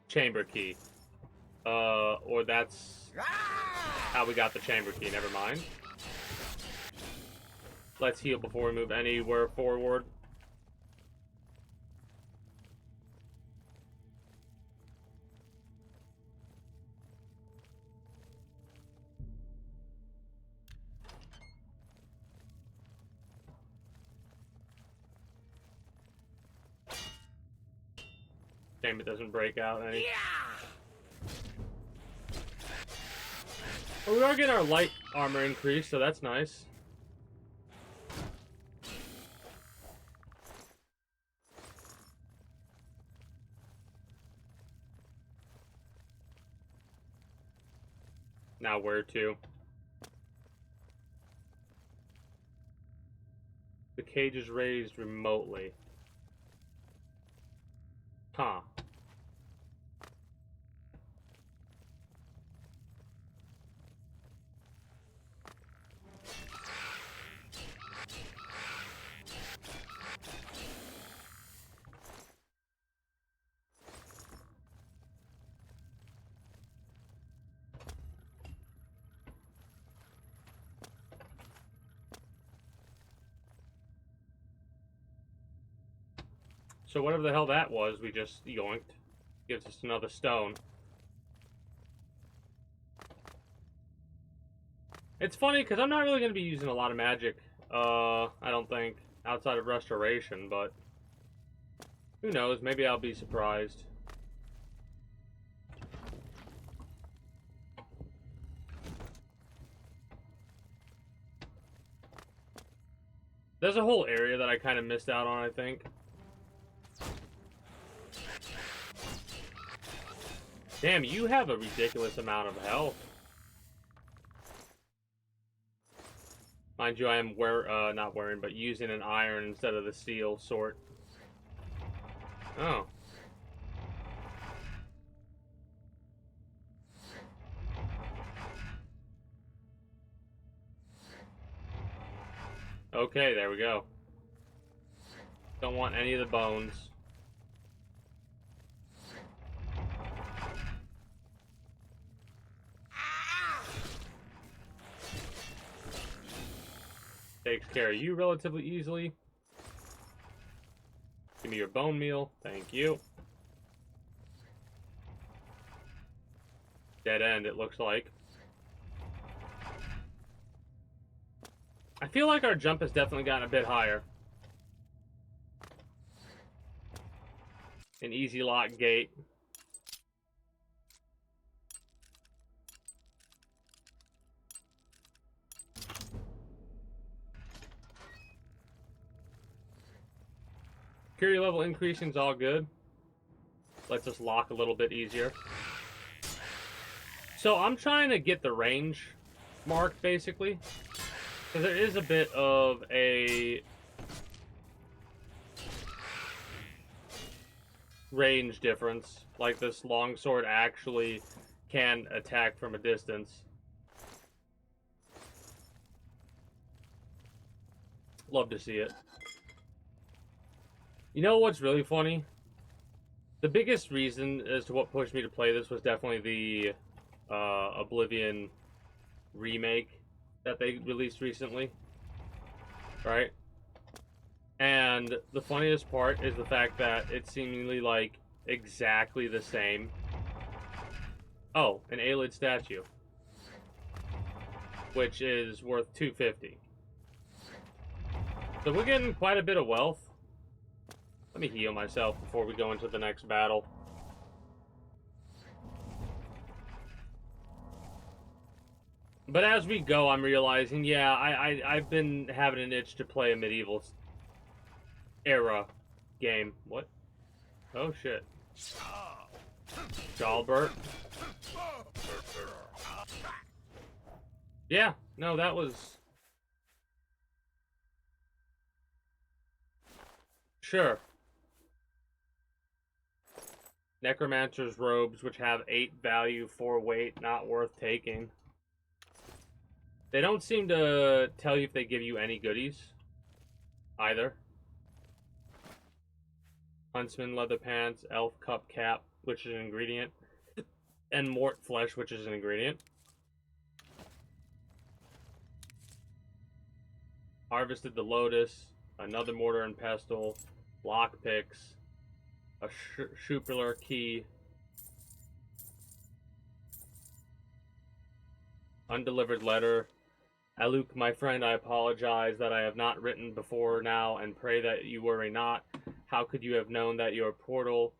Chamber key. Or that's how we got the chamber key. Never mind. Let's heal before we move anywhere forward. Shame it doesn't break out any. Well, we are getting our light armor increased, so that's nice. Now where to? The cage is raised remotely. Huh. So whatever the hell that was, we just yoinked. Gives us another stone. It's funny, because I'm not really going to be using a lot of magic, I don't think, outside of Restoration, but who knows, maybe I'll be surprised. There's a whole area that I kind of missed out on, I think. Damn, you have a ridiculous amount of health. Mind you, I am not wearing, but using an iron instead of the steel sword. Oh. Okay, there we go. Don't want any of the bones. Takes care of you relatively easily. Give me your bone meal. Thank you. Dead end, it looks like. I feel like our jump has definitely gotten a bit higher. An easy lock gate. Security level increasing is all good. Lets us lock a little bit easier. So I'm trying to get the range mark, basically. Because there is a bit of a range difference. Like this longsword actually can attack from a distance. Love to see it. You know what's really funny? The biggest reason as to what pushed me to play this was definitely the Oblivion remake that they released recently. Right? And the funniest part is the fact that it's seemingly like exactly the same. Oh, an Aelid statue. Which is worth $250. So we're getting quite a bit of wealth. Let me heal myself before we go into the next battle. But as we go, I'm realizing, yeah, I've been having an itch to play a medieval era game. What? Oh, shit. Jalbert. Yeah, no, that was... Sure. Necromancer's robes, which have 8 value, 4 weight, not worth taking. They don't seem to tell you if they give you any goodies, either. Huntsman leather pants, elf cup cap, which is an ingredient, and mort flesh, which is an ingredient. Harvested the lotus, another mortar and pestle, lockpicks, a shupular key, undelivered letter. Aluk, my friend, I apologize that I have not written before now, and pray that you worry not. How could you have known that your portal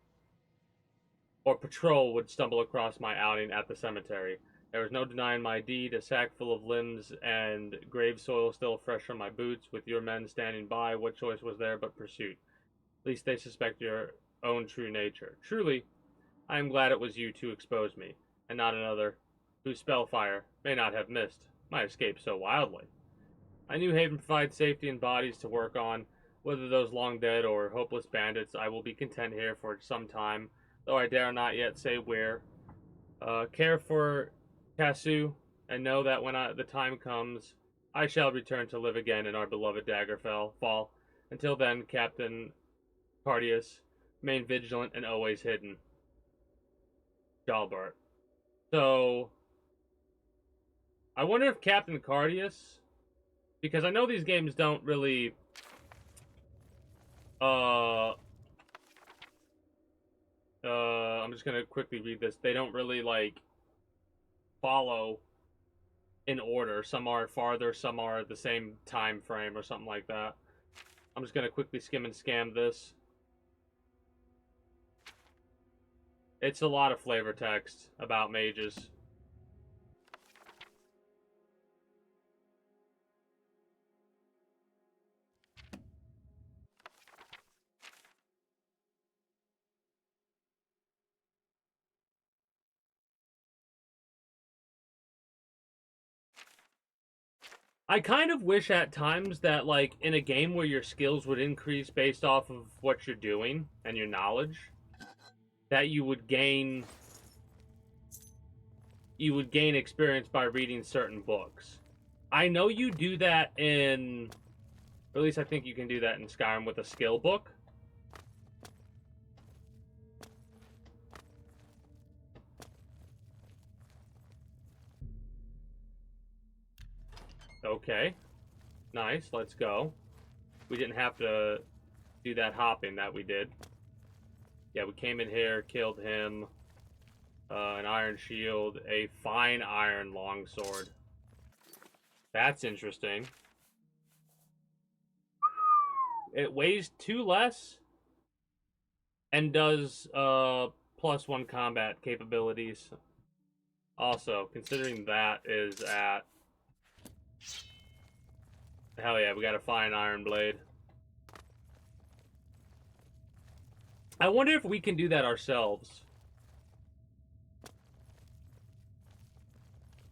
or patrol would stumble across my outing at the cemetery? There was no denying my deed, a sack full of limbs and grave soil still fresh from my boots, with your men standing by. What choice was there but pursuit? At least they suspect your own true nature. Truly, I am glad it was you to expose me, and not another, whose spellfire may not have missed my escape so wildly. I knew Haven provides safety and bodies to work on. Whether those long dead or hopeless bandits, I will be content here for some time, though I dare not yet say where. Care for Tasu, and know that when the time comes, I shall return to live again in our beloved Daggerfall. Until then, Captain Cardius, remain vigilant and always hidden. Jalbert. So, I wonder if Captain Cardius, because I know these games don't really I'm just gonna quickly read this. They don't really like follow in order. Some are farther, some are at the same time frame or something like that. I'm just gonna quickly skim and scam this. It's a lot of flavor text about mages. I kind of wish at times that, like, in a game where your skills would increase based off of what you're doing and your knowledge, that you would gain experience by reading certain books. I know you do that in, or at least I think you can do that in Skyrim with a skill book. Okay. Nice, let's go. We didn't have to do that hopping that we did. Yeah, we came in here, killed him. An iron shield, a fine iron longsword. That's interesting. It weighs 2 less and does +1 combat capabilities. Also, considering that is at... Hell yeah, we got a fine iron blade. I wonder if we can do that ourselves.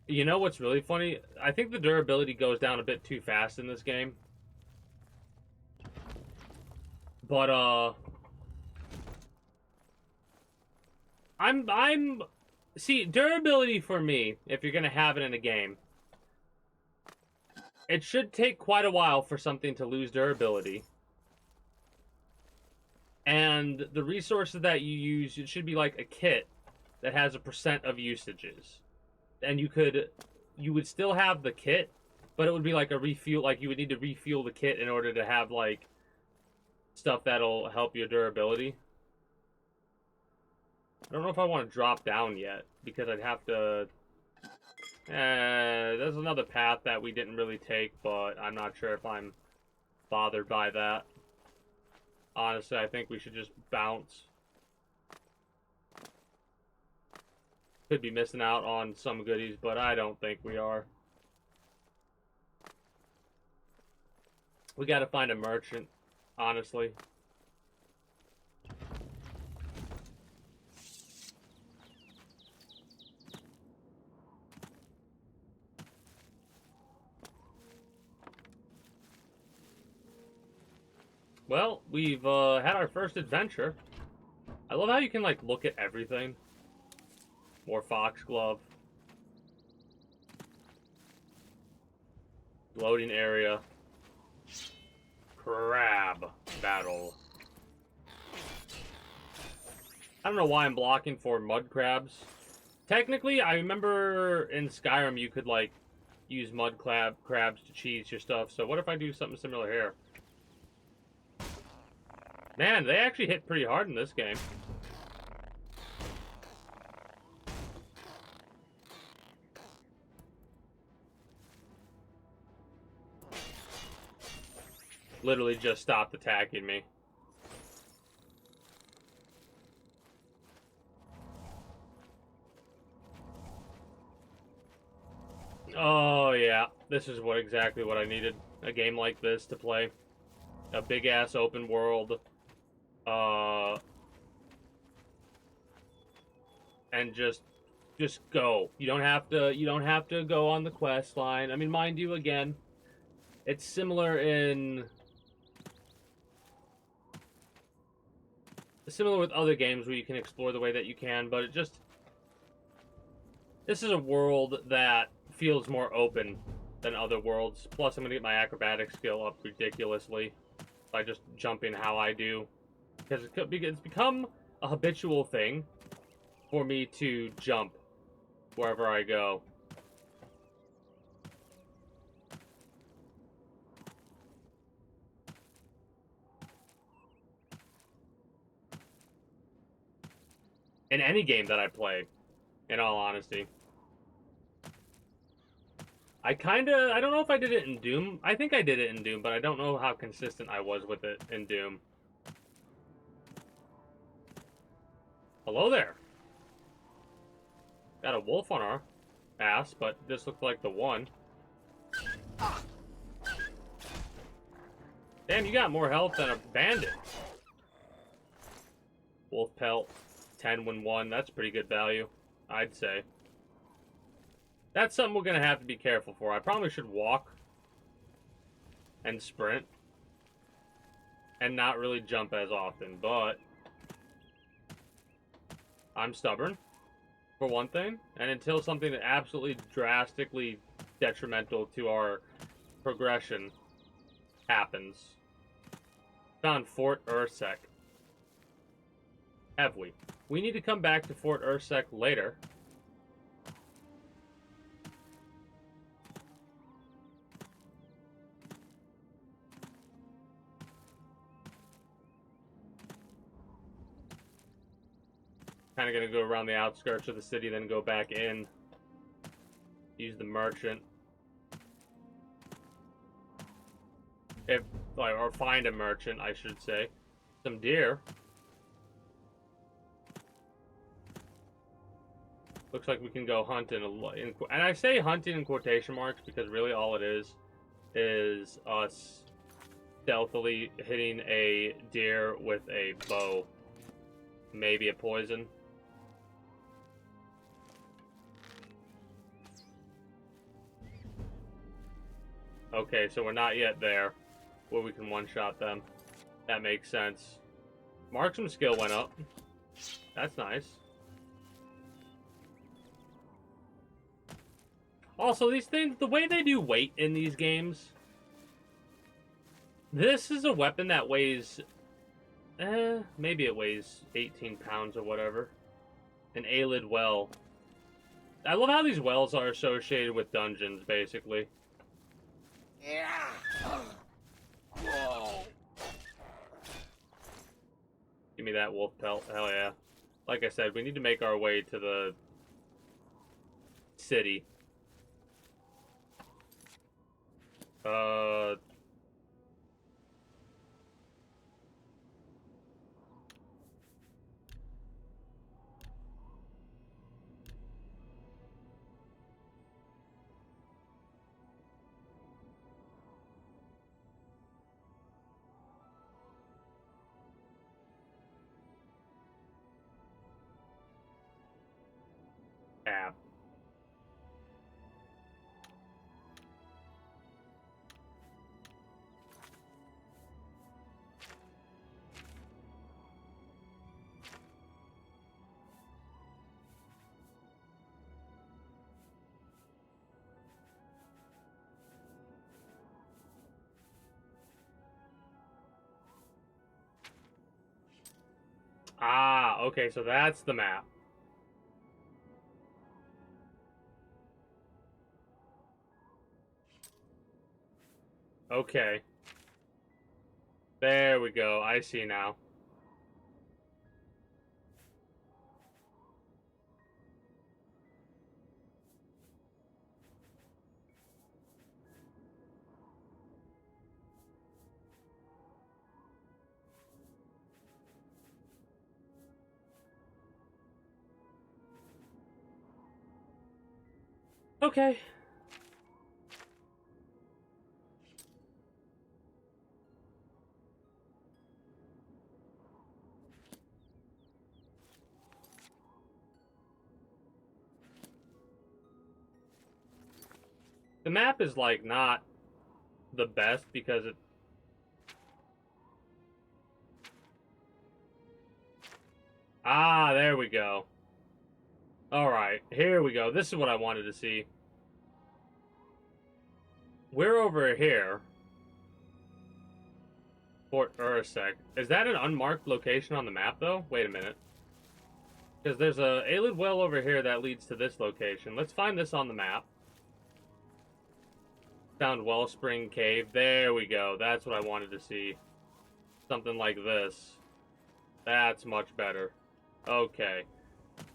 You know what's really funny? I think the durability goes down a bit too fast in this game. But, see, durability for me, if you're gonna have it in a game, it should take quite a while for something to lose durability. And the resources that you use, it should be like a kit that has a % of usages. And you would still have the kit, but it would be like a refuel, like you would need to refuel the kit in order to have, like, stuff that'll help your durability. I don't know if I want to drop down yet, because I'd have to... there's another path that we didn't really take, but I'm not sure if I'm bothered by that. Honestly, I think we should just bounce. Could be missing out on some goodies, but I don't think we are. We gotta find a merchant, honestly. Well, we've had our first adventure. I love how you can, like, look at everything. More foxglove. Loading area. Crab battle. I don't know why I'm blocking for mud crabs. Technically, I remember in Skyrim you could, like, use mud crabs to cheese your stuff. So what if I do something similar here? Man, they actually hit pretty hard in this game. Literally just stopped attacking me. Oh yeah, this is exactly what I needed. A game like this to play. A big ass open world. And just go. You don't have to go on the quest line. I mean, mind you, again, it's similar with other games where you can explore the way that you can, but this is a world that feels more open than other worlds. Plus, I'm gonna get my acrobatic skill up ridiculously by just jumping how I do, because it's become a habitual thing for me to jump wherever I go. in any game that I play, in all honesty. I don't know if I did it in Doom. I think I did it in Doom, but I don't know how consistent I was with it in Doom. Hello there. Got a wolf on our ass, but this looked like the one. Damn, you got more health than a bandit. Wolf pelt, 10 when 1. That's pretty good value, I'd say. That's something we're going to have to be careful for. I probably should walk and sprint and not really jump as often, but I'm stubborn, for one thing, and until something that absolutely drastically detrimental to our progression happens. Found Fort Ursek. Have we? We need to come back to Fort Ursek later. Kind of going to go around the outskirts of the city, then go back in. Use the merchant. Or find a merchant, I should say. Some deer. Looks like we can go hunting. And I say hunting in quotation marks because really all it is us stealthily hitting a deer with a bow. Maybe a poison. Okay, so we're not yet there where we can one-shot them. That makes sense. Marksman skill went up. That's nice. Also, these things, the way they do weight in these games, this is a weapon that weighs, maybe it weighs 18 pounds or whatever. An Aelid well. I love how these wells are associated with dungeons, basically. Give me that wolf pelt. Hell yeah. Like I said, we need to make our way to the city. App. Ah, okay, so that's the map. Okay. There we go. I see now. Okay. The map is, like, not the best because it... Ah, there we go. Alright, here we go. This is what I wanted to see. We're over here. Fort Ursek. Is that an unmarked location on the map, though? Wait a minute. Because there's a Aelid well over here that leads to this location. Let's find this on the map. Found Wellspring Cave. There we go. That's what I wanted to see. Something like this. That's much better. Okay.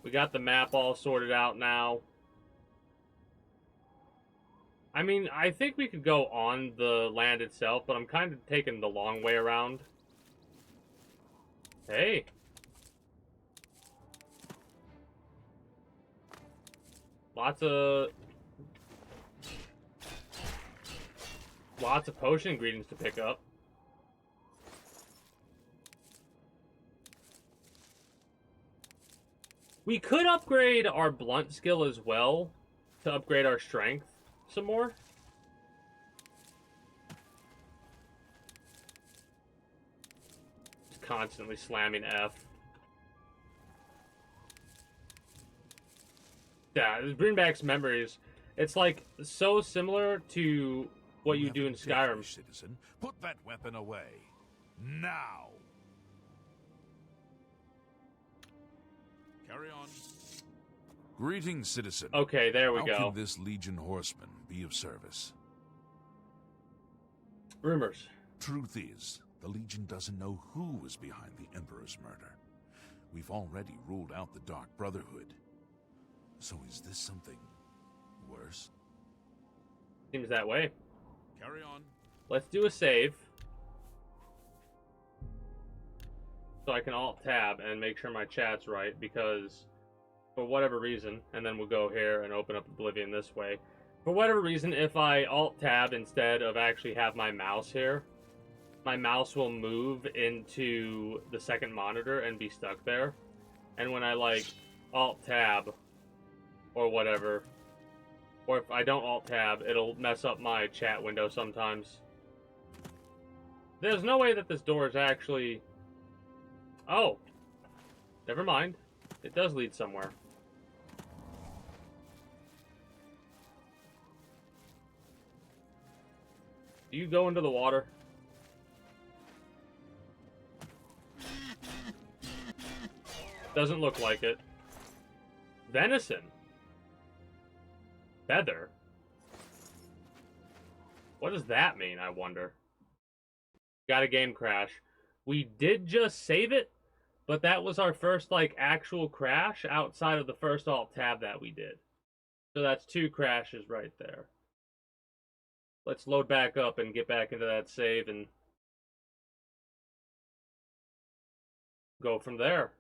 We got the map all sorted out now. I mean, I think we could go on the land itself, but I'm kind of taking the long way around. Hey. Lots of potion ingredients to pick up. We could upgrade our blunt skill as well to upgrade our strength some more. Just constantly slamming F. Yeah, this brings back memories. It's like so similar to what you do in Skyrim. Citizen, put that weapon away now. Carry on. Greetings, citizen. Okay, there we How go. can this Legion horseman be of service? Rumors. Truth is, the Legion doesn't know who was behind the Emperor's murder. We've already ruled out the Dark Brotherhood. So is this something worse? Seems that way. Carry on. Let's do a save. So I can Alt-Tab and make sure my chat's right, because for whatever reason, and then we'll go here and open up Oblivion this way. For whatever reason, if I Alt-Tab instead of actually have my mouse here, my mouse will move into the second monitor and be stuck there. And when I, like, Alt-Tab or whatever, or if I don't Alt-Tab, it'll mess up my chat window sometimes. There's no way that this door is actually... Oh. Never mind. It does lead somewhere. Do you go into the water? Doesn't look like it. Venison. Feather. What does that mean, I wonder? Got a game crash. We did just save it, but that was our first, like, actual crash outside of the first Alt-Tab that we did. So that's 2 crashes right there. Let's load back up and get back into that save and go from there.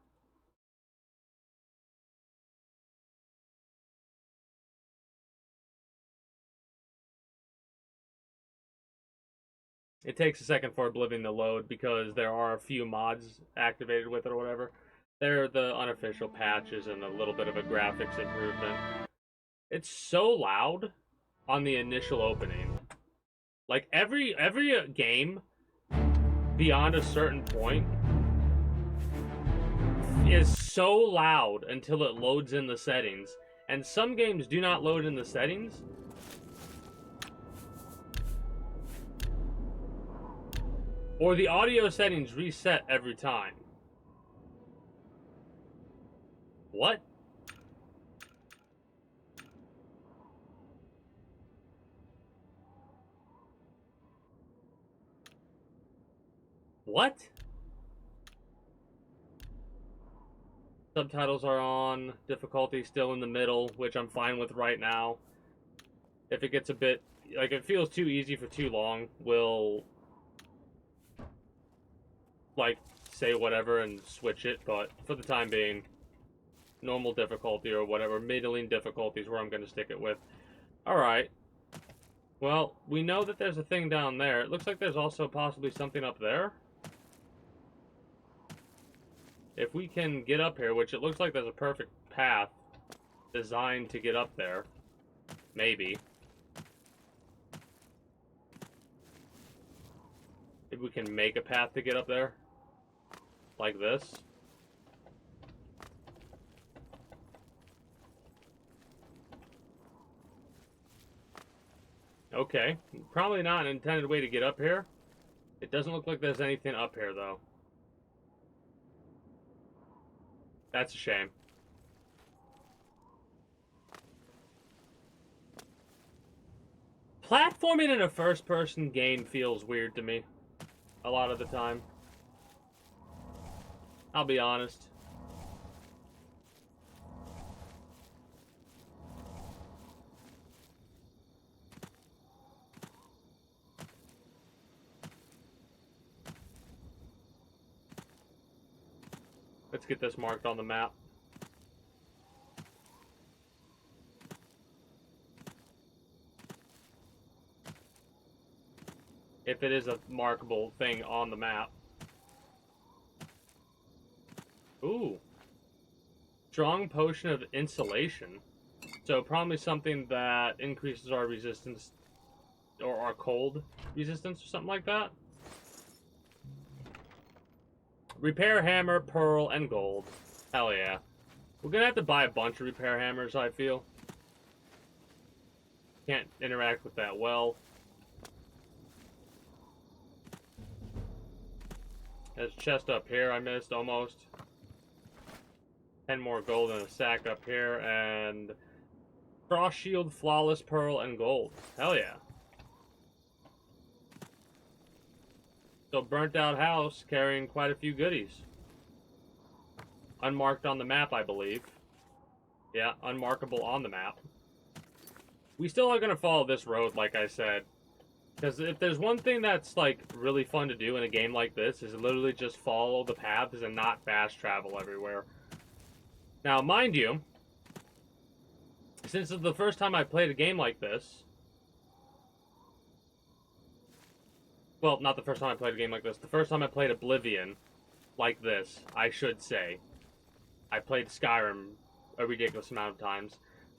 It takes a second for Oblivion to load because there are a few mods activated with it or whatever. They're the unofficial patches and a little bit of a graphics improvement. It's so loud on the initial opening. Like every game beyond a certain point is so loud until it loads in the settings. And some games do not load in the settings. Or the audio settings reset every time. What? What? Subtitles are on, difficulty still in the middle, which I'm fine with right now. If it gets a bit, like, if it feels too easy for too long, we'll, like, say whatever and switch it, but for the time being, normal difficulty or whatever, middling difficulty is where I'm going to stick it with. Alright. Well, we know that there's a thing down there. It looks like there's also possibly something up there. If we can get up here, which it looks like there's a perfect path designed to get up there. Maybe. If we can make a path to get up there. Like this. Okay. Probably not an intended way to get up here. It doesn't look like there's anything up here, though. That's a shame. Platforming in a first-person game feels weird to me. A lot of the time. I'll be honest. Let's get this marked on the map. If it is a markable thing on the map. Ooh. Strong potion of insulation. So probably something that increases our resistance or our cold resistance or something like that. Repair hammer, pearl, and gold. Hell yeah. We're gonna have to buy a bunch of repair hammers, I feel. Can't interact with that well. There's a chest up here I missed almost. 10 more gold in a sack up here, and cross shield, flawless pearl, and gold. Hell yeah. So burnt out house carrying quite a few goodies. Unmarked on the map, I believe. Yeah, unmarkable on the map. We still are going to follow this road, like I said. Because if there's one thing that's, like, really fun to do in a game like this, is literally just follow the paths and not fast travel everywhere. Now, mind you, since it's the first time I played a game like this... Well, not the first time I played a game like this. The first time I played Oblivion like this, I should say. I played Skyrim a ridiculous amount of times.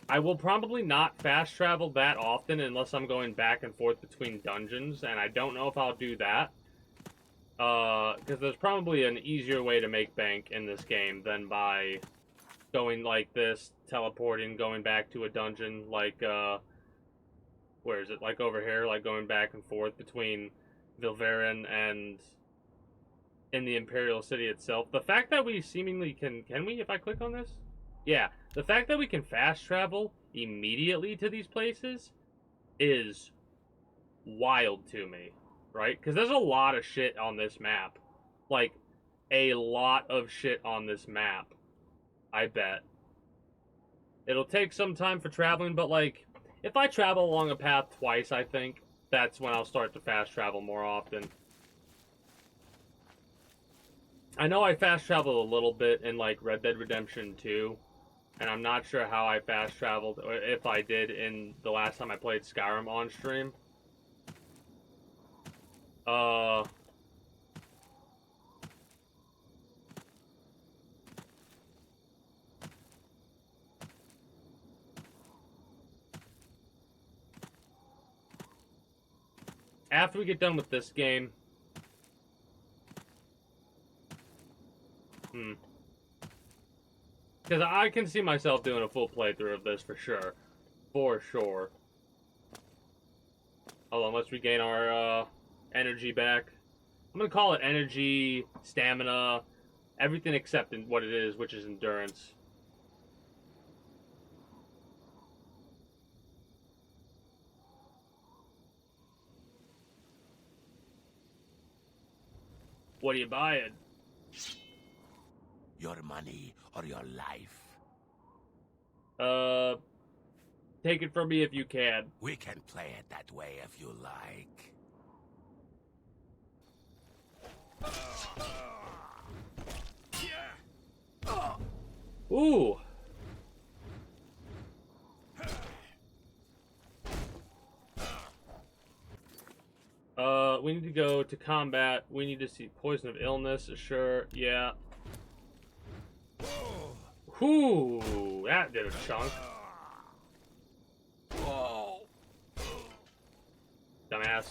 I will probably not fast travel that often unless I'm going back and forth between dungeons, and I don't know if I'll do that. Because there's probably an easier way to make bank in this game than by going like this, teleporting, going back to a dungeon, like, where is it? Like over here, like going back and forth between Vilverin and in the Imperial City itself. The fact that we seemingly can we, if I click on this? Yeah, the fact that we can fast travel immediately to these places is wild to me, right? Because there's a lot of shit on this map. Like, a lot of shit on this map, I bet. It'll take some time for traveling, but, like, if I travel along a path twice, I think, that's when I'll start to fast travel more often. I know I fast traveled a little bit in, like, Red Dead Redemption 2. And I'm not sure how I fast traveled, or if I did in the last time I played Skyrim on stream. After we get done with this game... Because I can see myself doing a full playthrough of this for sure. For sure. Hold on, let's regain our energy back. I'm going to call it energy, stamina, everything except in what it is, which is endurance. What are you buying? Your money or your life? Take it from me if you can. We can play it that way if you like. Ooh. We need to go to combat. We need to see poison of illness. Sure, yeah. Whoo, that did a chunk. Dumbass.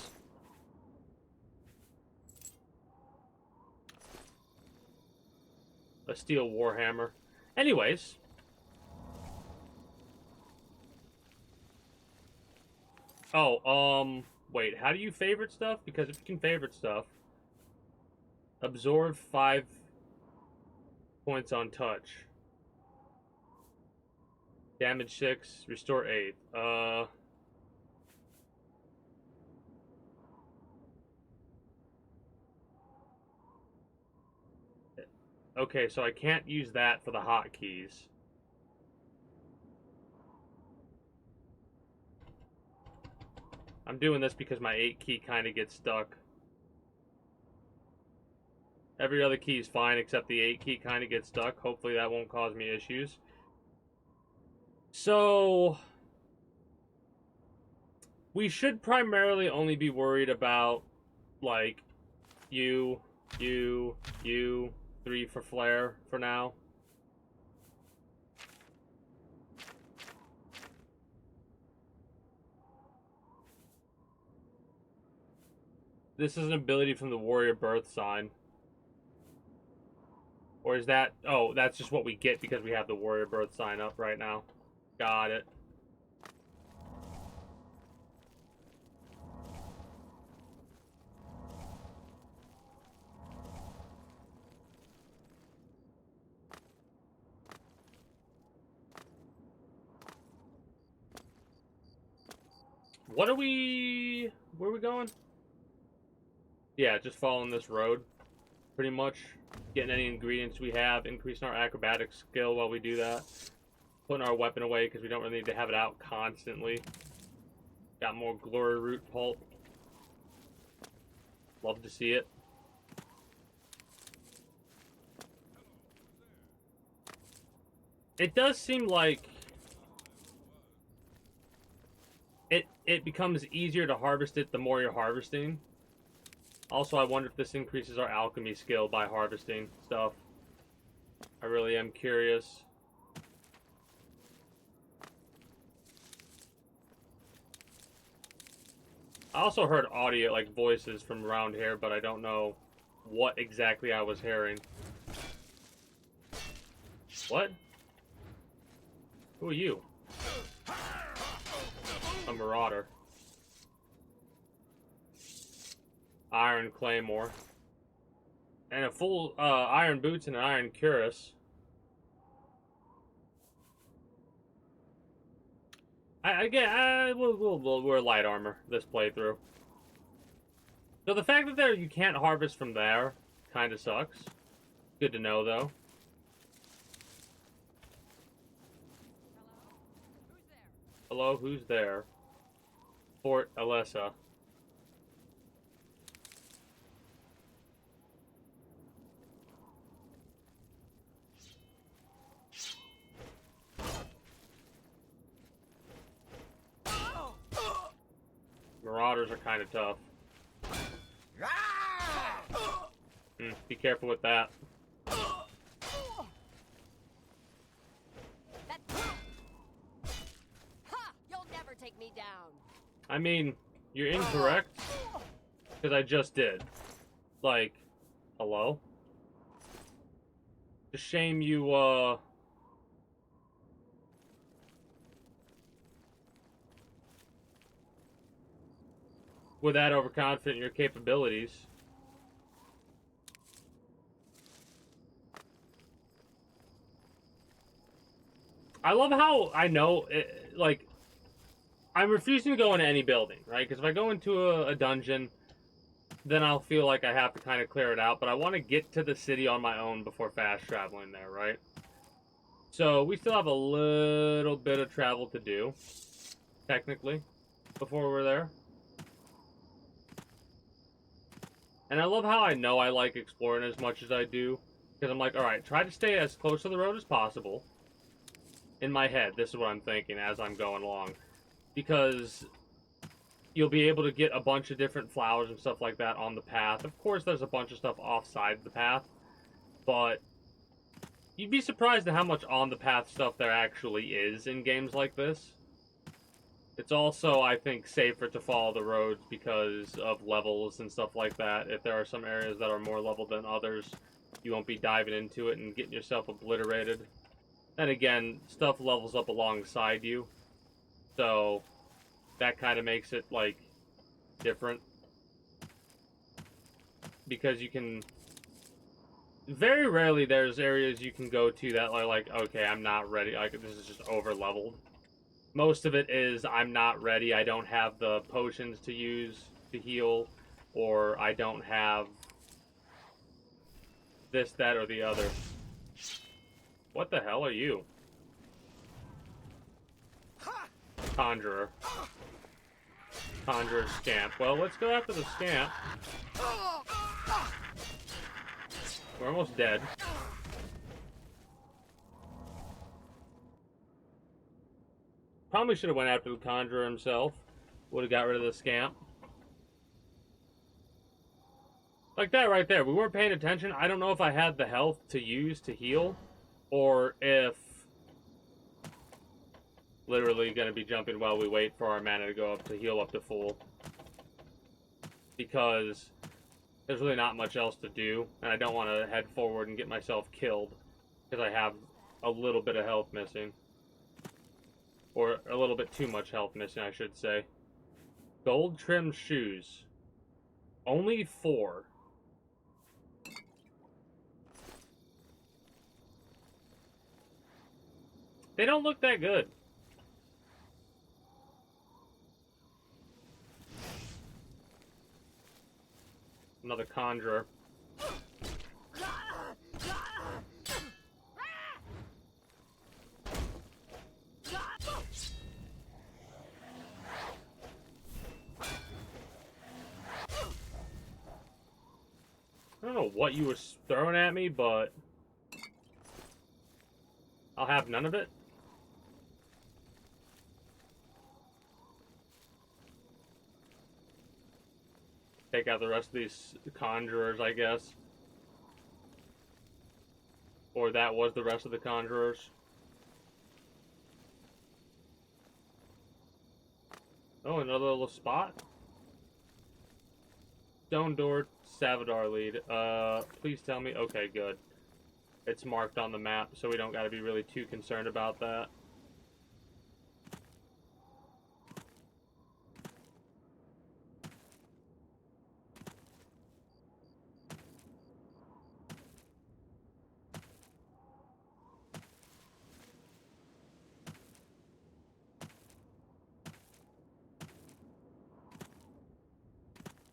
A steel warhammer. Anyways. Oh, wait, how do you favorite stuff? Because if you can favorite stuff, absorb 5 points on touch. Damage 6, restore 8. Okay, so I can't use that for the hotkeys. I'm doing this because my 8 key kind of gets stuck. Every other key is fine except the 8 key kind of gets stuck. Hopefully that won't cause me issues. So we should primarily only be worried about, like, you, 3 for flare for now. This is an ability from the warrior birth sign. Or is that... Oh, that's just what we get because we have the warrior birth sign up right now. Got it. What are we... Where are we going? Yeah, just following this road. Pretty much. Getting any ingredients we have. Increasing our acrobatics skill while we do that. Putting our weapon away because we don't really need to have it out constantly. Got more glory root pulp. Love to see it. It does seem like it becomes easier to harvest it the more you're harvesting. Also, I wonder if this increases our alchemy skill by harvesting stuff. I really am curious. I also heard audio, like voices from around here, but I don't know what exactly I was hearing. What? Who are you? A marauder. Iron claymore. And a full iron boots and an iron cuirass. We'll wear light armor this playthrough. So the fact that you can't harvest from there kind of sucks. Good to know, though. Hello, who's there? Fort Alessa. Marauders are kind of tough. Be careful with that. You'll never take me down. I mean, you're incorrect. Because I just did. Like, hello? It's a shame you, were that overconfident in your capabilities. I love how I know, like, I'm refusing to go into any building, right? Because if I go into a dungeon, then I'll feel like I have to kind of clear it out. But I want to get to the city on my own before fast traveling there, right? So we still have a little bit of travel to do, technically, before we're there. And I love how I know I like exploring as much as I do. Because I'm like, alright, try to stay as close to the road as possible. In my head, this is what I'm thinking as I'm going along. Because you'll be able to get a bunch of different flowers and stuff like that on the path. Of course, there's a bunch of stuff offside the path. But you'd be surprised at how much on-the-path stuff there actually is in games like this. It's also, I think, safer to follow the roads because of levels and stuff like that. If there are some areas that are more leveled than others, you won't be diving into it and getting yourself obliterated. And again, stuff levels up alongside you. So, that kind of makes it, like, different. Because you can... Very rarely there's areas you can go to that are like, okay, I'm not ready. Like, this is just over-leveled. Most of it is, I'm not ready, I don't have the potions to use to heal, or I don't have this, that, or the other. What the hell are you? Conjurer. Conjurer scamp. Well, let's go after the scamp. We're almost dead. Probably should have went after the Conjurer himself. Would have got rid of the scamp. Like that right there. We weren't paying attention. I don't know if I had the health to use to heal, or if literally going to be jumping while we wait for our mana to go up to heal up to full. Because there's really not much else to do, and I don't want to head forward and get myself killed because I have a little bit of health missing. Or a little bit too much health missing, I should say. Gold trimmed shoes. Only 4. They don't look that good. Another Conjurer. I don't know what you were throwing at me, but I'll have none of it. Take out the rest of these Conjurers, I guess. Or that was the rest of the Conjurers. Oh, another little spot. Stone door, Savadar lead. Please tell me. Okay, good. It's marked on the map, so we don't gotta be really too concerned about that.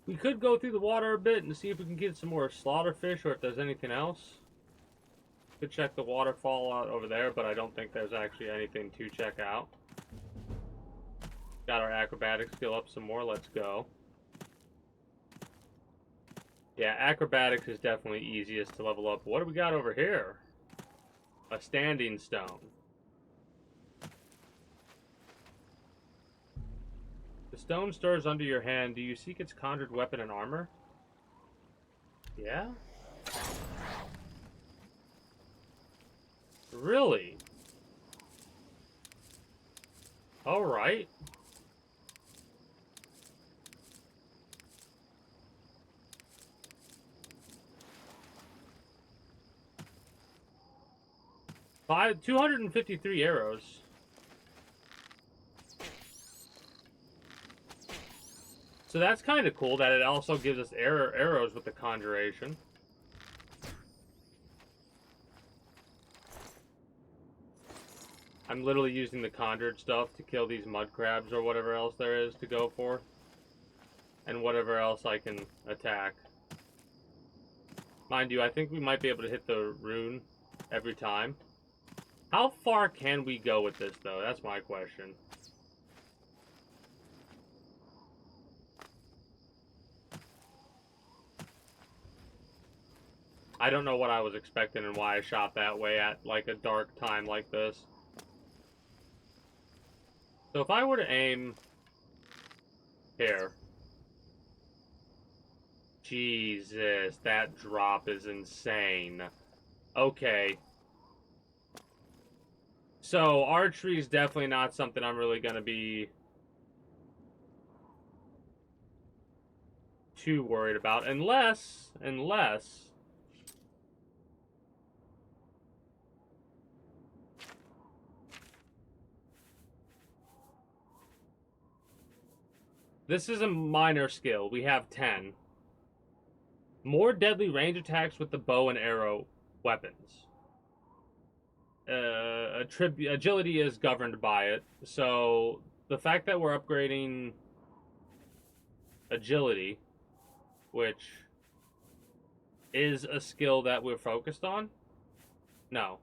We could go through the water a bit and see if we can get some more slaughterfish or if there's anything else. Could check the waterfall out over there, but I don't think there's actually anything to check out. Got our acrobatics skill up some more. Let's go. Yeah, acrobatics is definitely easiest to level up. What do we got over here? A standing stone. The stone stirs under your hand. Do you seek its conjured weapon and armor? Yeah? Really? Alright. Five, 253 arrows. So that's kind of cool that it also gives us arrows with the conjuration. I'm literally using the conjured stuff to kill these mud crabs or whatever else there is to go for. And whatever else I can attack. Mind you, I think we might be able to hit the rune every time. How far can we go with this, though? That's my question. I don't know what I was expecting and why I shot that way at, like, a dark time like this. So if I were to aim here. Jesus, that drop is insane. Okay. So archery is definitely not something I'm really going to be too worried about. Unless... This is a minor skill. We have 10. More deadly range attacks with the bow and arrow weapons. Agility is governed by it. So the fact that we're upgrading agility, which is a skill that we're focused on? No.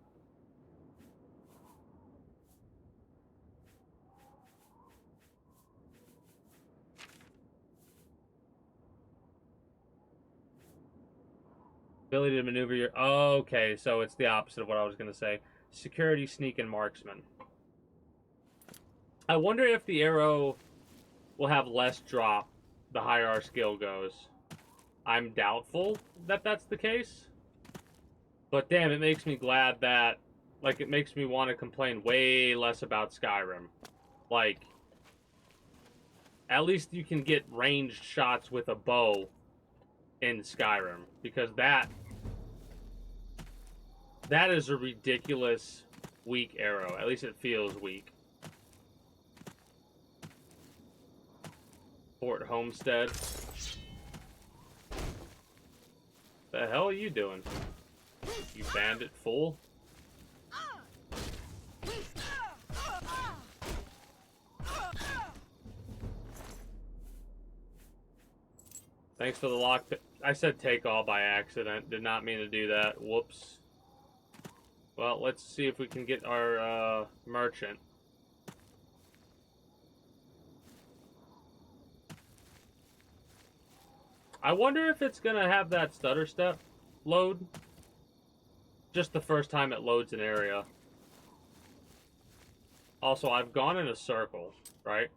Ability to maneuver your... Oh, okay, so it's the opposite of what I was going to say. Security, sneak, and marksman. I wonder if the arrow will have less drop the higher our skill goes. I'm doubtful that that's the case. But damn, it makes me glad that... Like, it makes me want to complain way less about Skyrim. Like, at least you can get ranged shots with a bow in Skyrim. Because that is a ridiculous weak arrow. At least it feels weak. Fort Homestead. The hell are you doing? You bandit fool? Thanks for the lockpick. I said take all by accident. Did not mean to do that. Whoops. Well, let's see if we can get our merchant. I wonder if it's going to have that stutter step load. Just the first time it loads an area. Also, I've gone in a circle, right?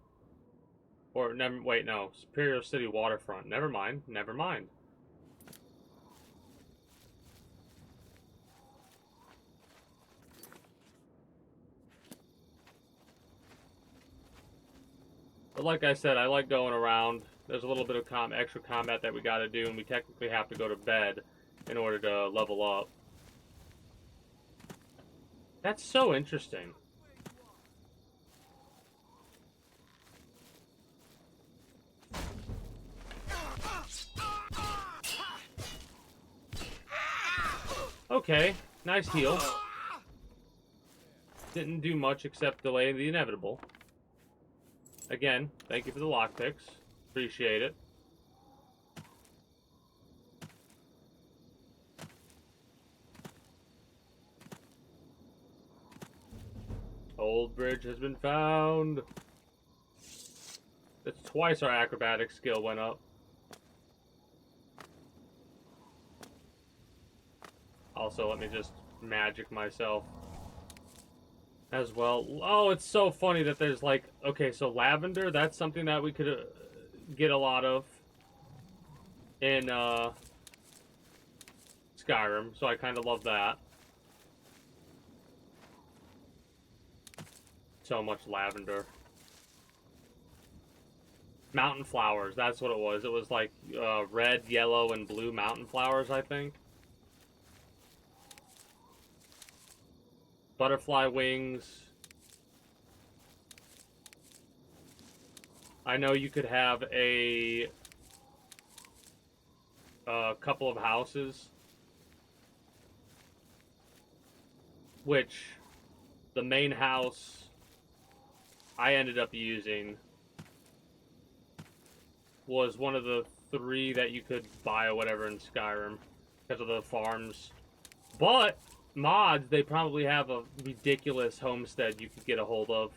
Or, never, wait, no. Superior City Waterfront. Never mind. Never mind. But like I said, I like going around. There's a little bit of extra combat that we gotta do, and we technically have to go to bed in order to level up. That's so interesting. Okay, nice heal. Didn't do much except delay the inevitable. Again, thank you for the lockpicks. Appreciate it. Old bridge has been found. That's twice our acrobatic skill went up. Also, let me just magic myself as well. Oh, it's so funny that there's like... Okay, so lavender, that's something that we could get a lot of in Skyrim, so I kind of love that. So much lavender. Mountain flowers, that's what it was. It was like red, yellow, and blue mountain flowers, I think. Butterfly wings. I know you could have a couple of houses, which the main house I ended up using was one of the 3 that you could buy or whatever in Skyrim because of the farms. But mods, they probably have a ridiculous homestead you could get a hold of.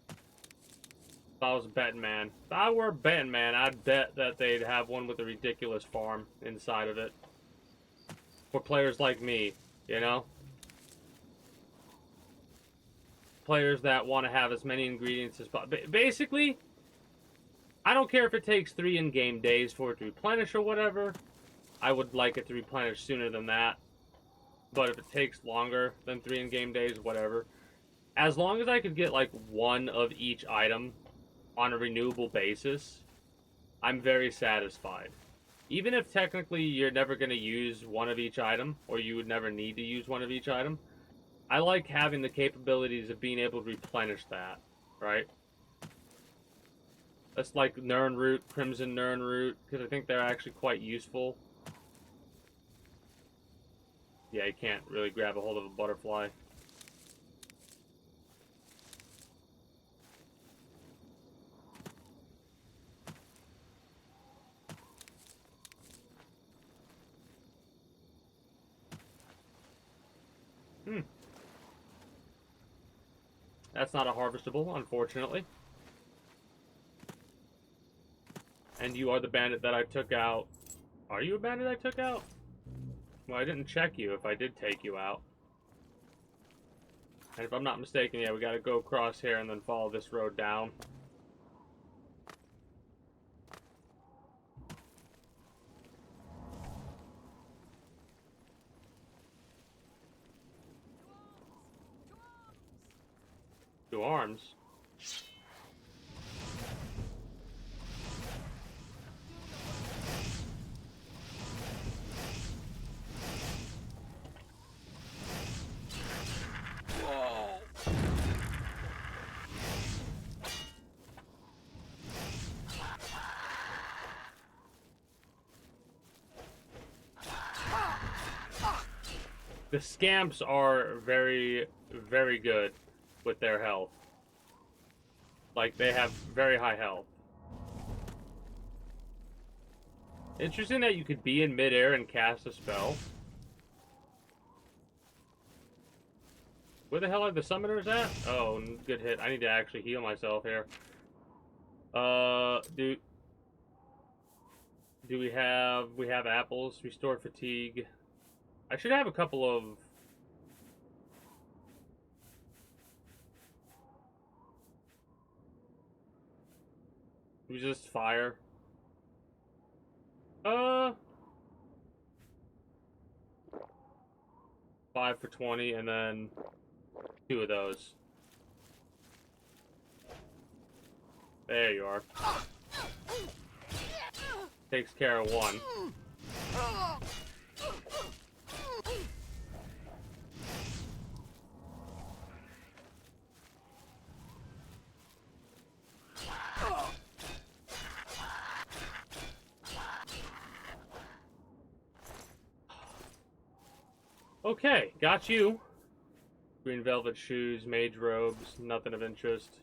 If I was a betting man. If I were a betting man, I'd bet that they'd have one with a ridiculous farm inside of it. For players like me, you know? Players that want to have as many ingredients as possible. Basically, I don't care if it takes 3 in-game days for it to replenish or whatever. I would like it to replenish sooner than that. But if it takes longer than 3 in-game days, whatever. As long as I could get, like, 1 of each item on a renewable basis, I'm very satisfied. Even if technically you're never going to use 1 of each item, or you would never need to use 1 of each item, I like having the capabilities of being able to replenish that, right? That's like Nirnroot, Crimson Nirnroot, because I think they're actually quite useful. Yeah, you can't really grab a hold of a butterfly. That's not a harvestable, unfortunately. And you are the bandit that I took out. Are you a bandit I took out? Well, I didn't check you if I did take you out. And if I'm not mistaken, yeah, we gotta go across here and then follow this road down. To arms. The scamps are very, very good with their health. Like, they have very high health. Interesting that you could be in midair and cast a spell. Where the hell are the summoners at? Oh, good hit. I need to actually heal myself here. Do we have apples? Restore fatigue. I should have a couple of... Resist fire. 5 for 20, and then 2 of those. There you are. Takes care of 1. Okay, got you. Green velvet shoes, mage robes, nothing of interest.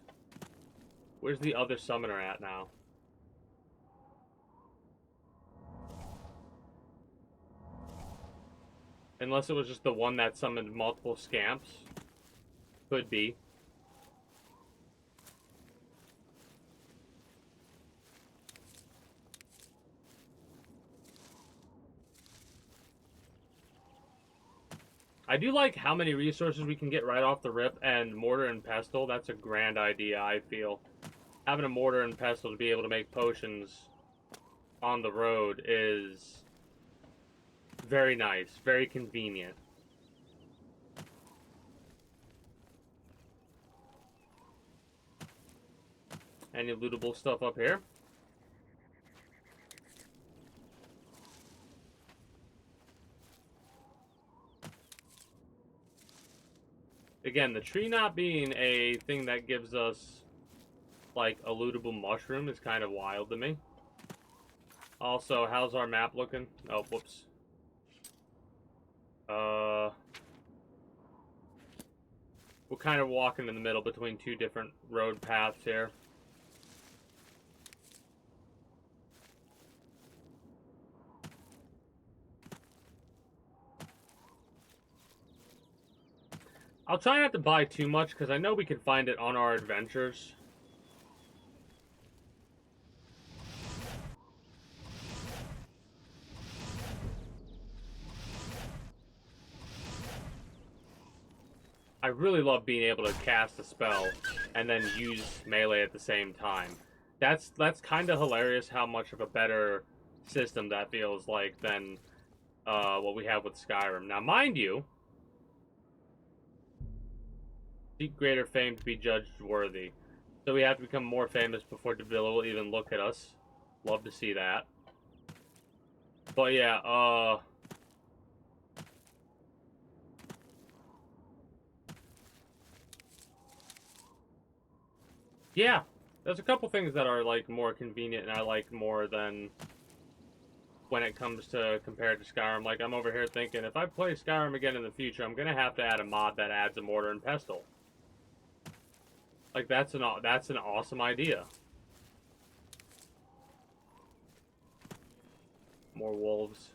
Where's the other summoner at now? Unless it was just the one that summoned multiple scamps. Could be. I do like how many resources we can get right off the rip, and mortar and pestle, that's a grand idea, I feel. Having a mortar and pestle to be able to make potions on the road is very nice, very convenient. Any lootable stuff up here? Again, the tree not being a thing that gives us, like, a lootable mushroom is kind of wild to me. Also, how's our map looking? Oh, whoops. We're kind of walking in the middle between 2 different road paths here. I'll try not to buy too much, because I know we can find it on our adventures. I really love being able to cast a spell and then use melee at the same time. That's kind of hilarious how much of a better system that feels like than what we have with Skyrim. Now, mind you, seek greater fame to be judged worthy. So we have to become more famous before Davila will even look at us. Love to see that. But yeah, yeah, there's a couple things that are, like, more convenient and I like more than when it comes to compared to Skyrim. Like, I'm over here thinking, if I play Skyrim again in the future, I'm gonna have to add a mod that adds a mortar and pestle. Like, that's an awesome idea. More wolves.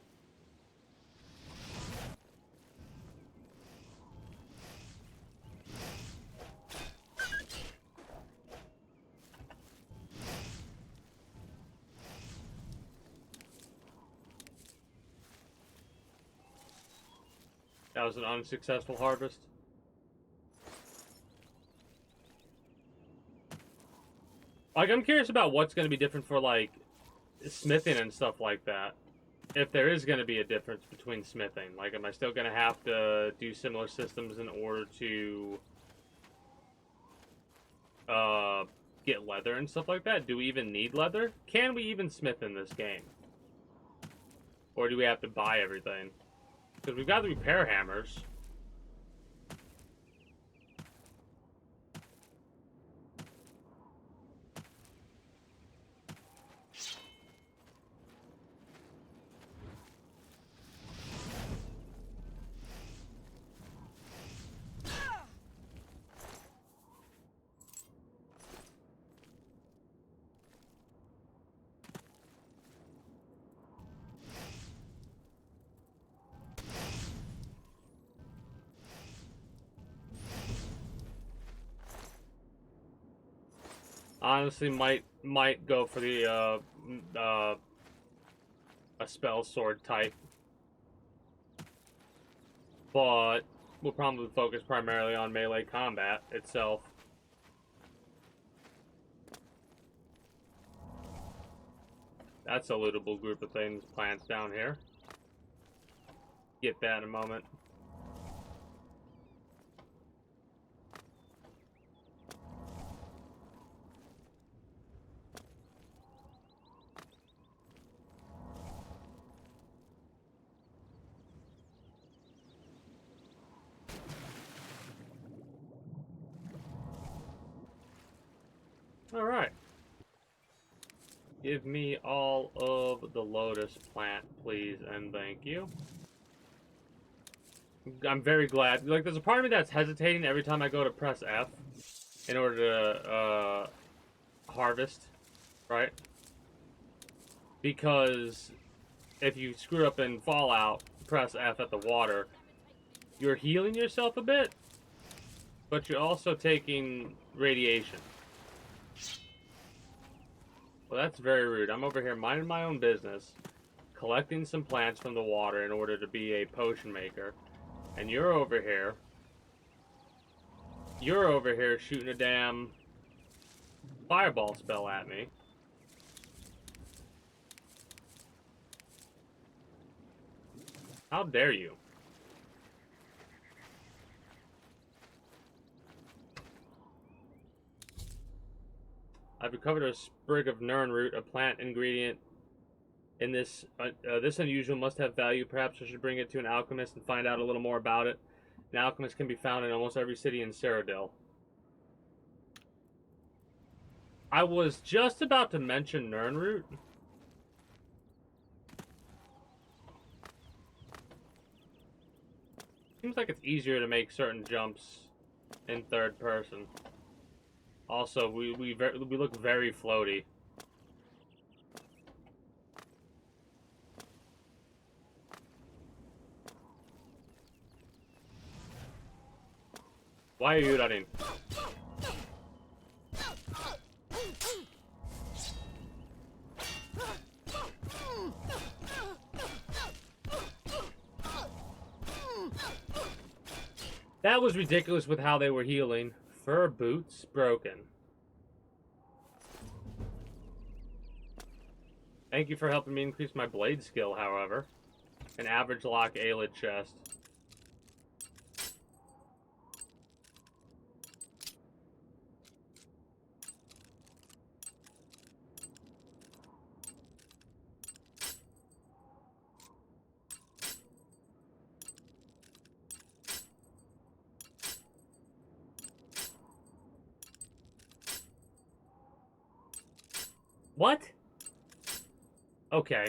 That was an unsuccessful harvest. Like, I'm curious about what's going to be different for, like, smithing and stuff like that. If there is going to be a difference between smithing. Like, am I still going to have to do similar systems in order to get leather and stuff like that? Do we even need leather? Can we even smith in this game? Or do we have to buy everything? Because we've got the repair hammers. Honestly, might go for the a spell sword type, but we'll probably focus primarily on melee combat itself. That's a lootable group of things, plants down here. Get that in a moment. Alright. Give me all of the lotus plant, please, and thank you. I'm very glad. Like, there's a part of me that's hesitating every time I go to press F in order to harvest, right? Because if you screw up in Fallout, press F at the water, you're healing yourself a bit, but you're also taking radiation. Well, that's very rude. I'm over here minding my own business, collecting some plants from the water in order to be a potion maker. And you're over here shooting a damn fireball spell at me. How dare you? I've recovered a sprig of Nern root, a plant ingredient. In this, this unusual must have value. Perhaps I should bring it to an alchemist and find out a little more about it. An alchemist can be found in almost every city in Cyrodiil. I was just about to mention Nern root. Seems like it's easier to make certain jumps in third person. Also, we look very floaty. Why are you running? That was ridiculous with how they were healing. Fur boots broken. Thank you for helping me increase my blade skill, however. An average lock Aelid chest. What? Okay.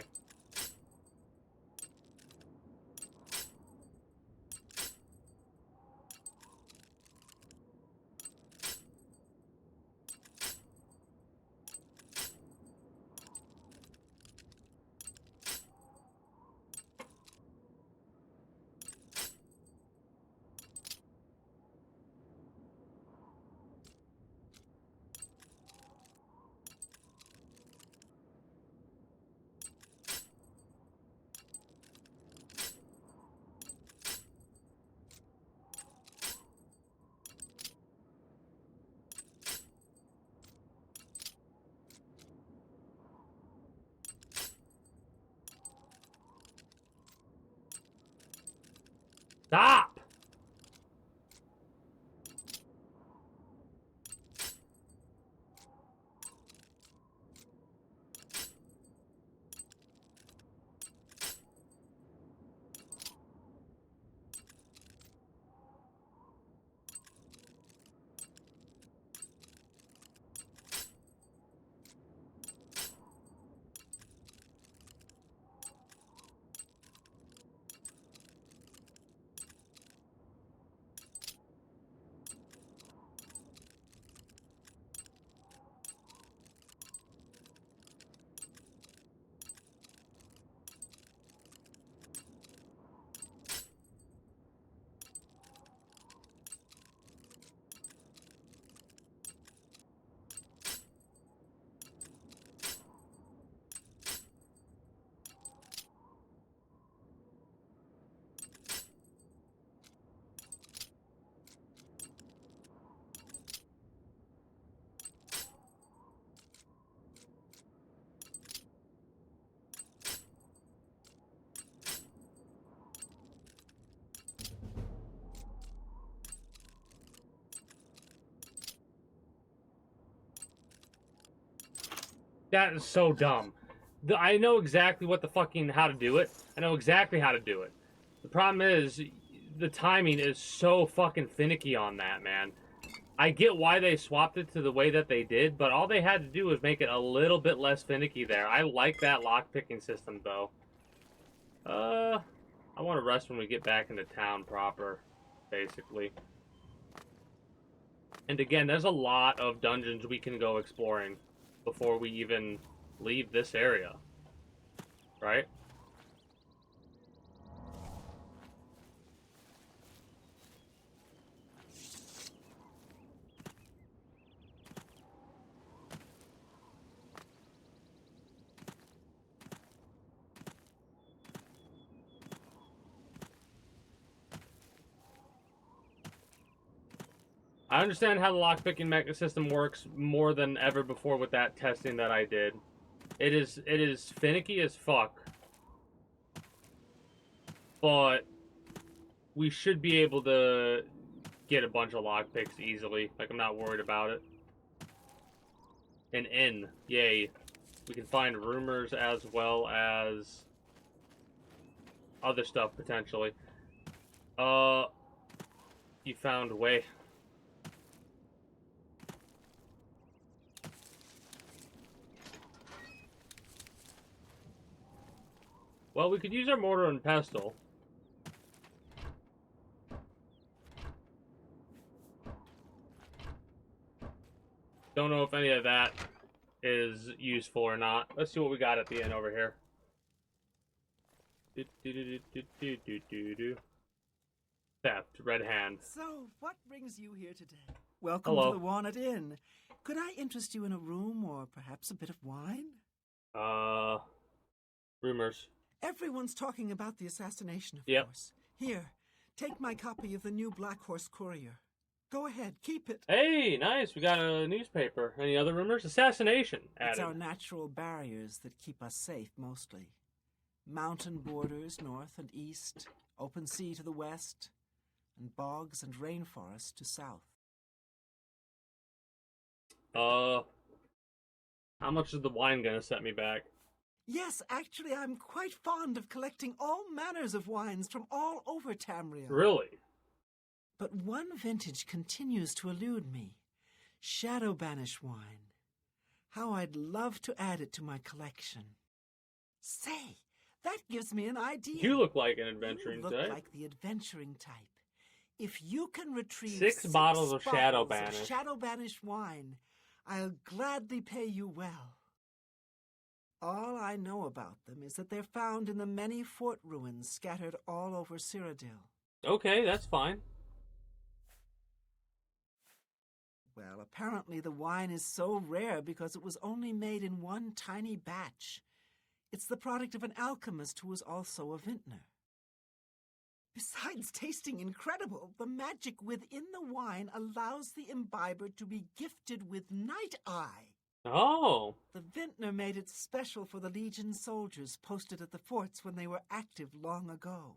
That is so dumb. I know exactly what the fucking how to do it. I know exactly how to do it. The problem is the timing is so fucking finicky on that, man. I get why they swapped it to the way that they did, but all they had to do was make it a little bit less finicky there. I like that lockpicking system, though. I want to rest when we get back into town proper, basically. And again, there's a lot of dungeons we can go exploring before we even leave this area. Right? I understand how the lockpicking system works more than ever before with that testing that I did. It is finicky as fuck. But we should be able to get a bunch of lockpicks easily. Like, I'm not worried about it. An inn. Yay. We can find rumors as well as other stuff, potentially. You found a way. Well, we could use our mortar and pestle. Don't know if any of that is useful or not. Let's see what we got at the end over here. Theft, red hand. So, what brings you here today? Welcome Hello. to the Walnut Inn. Could I interest you in a room or perhaps a bit of wine? Rumors. Everyone's talking about the assassination, of Yep. course. Here, take my copy of the new Black Horse Courier. Go ahead, keep it. Hey, nice. We got a newspaper. Any other rumors? Assassination It's added. our natural barriers that keep us safe, mostly. Mountain borders north and east, open sea to the west, and bogs and rainforests to south. How much is the wine gonna set me back? Yes, actually, I'm quite fond of collecting all manners of wines from all over Tamriel. Really? But one vintage continues to elude me. Shadow Banish wine. How I'd love to add it to my collection. Say, that gives me an idea. You look like an adventuring You look type. like the adventuring type. If you can retrieve Six bottles of Shadow Banish. Shadow Banish wine, I'll gladly pay you well. All I know about them is that they're found in the many fort ruins scattered all over Cyrodiil. Okay, that's fine. Well, apparently the wine is so rare because it was only made in one tiny batch. It's the product of an alchemist who was also a vintner. Besides tasting incredible, the magic within the wine allows the imbiber to be gifted with Night Eye. Oh. The vintner made it special for the Legion soldiers posted at the forts when they were active long ago.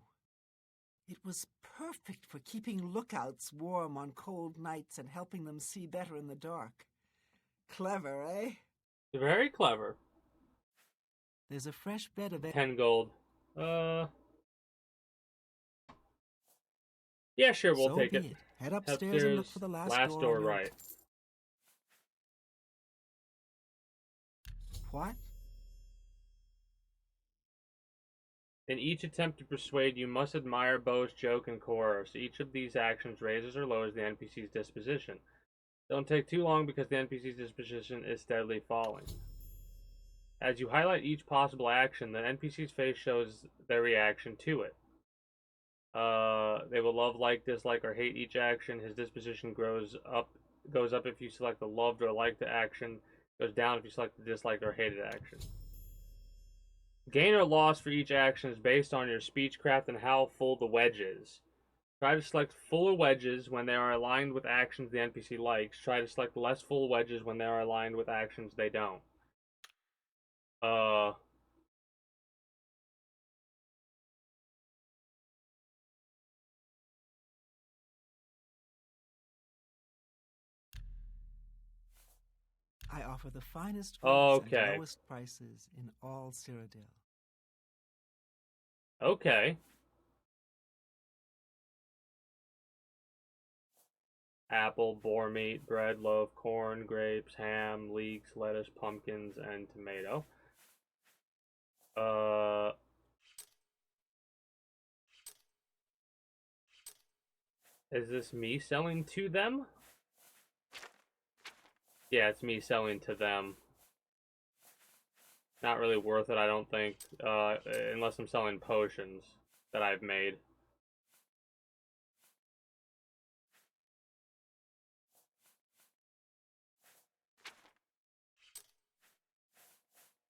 It was perfect for keeping lookouts warm on cold nights and helping them see better in the dark. Clever, eh? Very clever. There's a fresh bed of 10 gold. Yeah, sure, we'll So take be it. it. Head upstairs and look for the last door on your- right. What? In each attempt to persuade, you must admire, boast, joke, and coerce. Each of these actions raises or lowers the NPC's disposition. Don't take too long because the NPC's disposition is steadily falling. As you highlight each possible action, the NPC's face shows their reaction to it. They will love, like, dislike, or hate each action. His disposition goes up if you select the loved or liked action, goes down if you select the disliked or hated action. Gain or loss for each action is based on your speechcraft and how full the wedge is. Try to select fuller wedges when they are aligned with actions the NPC likes. Try to select less full wedges when they are aligned with actions they don't. I offer the finest goods Okay. and lowest prices in all Cyrodiil. Okay. Apple, boar meat, bread, loaf, corn, grapes, ham, leeks, lettuce, pumpkins, and tomato. Is this me selling to them? Yeah, it's me selling to them. Not really worth it, I don't think, unless I'm selling potions that I've made.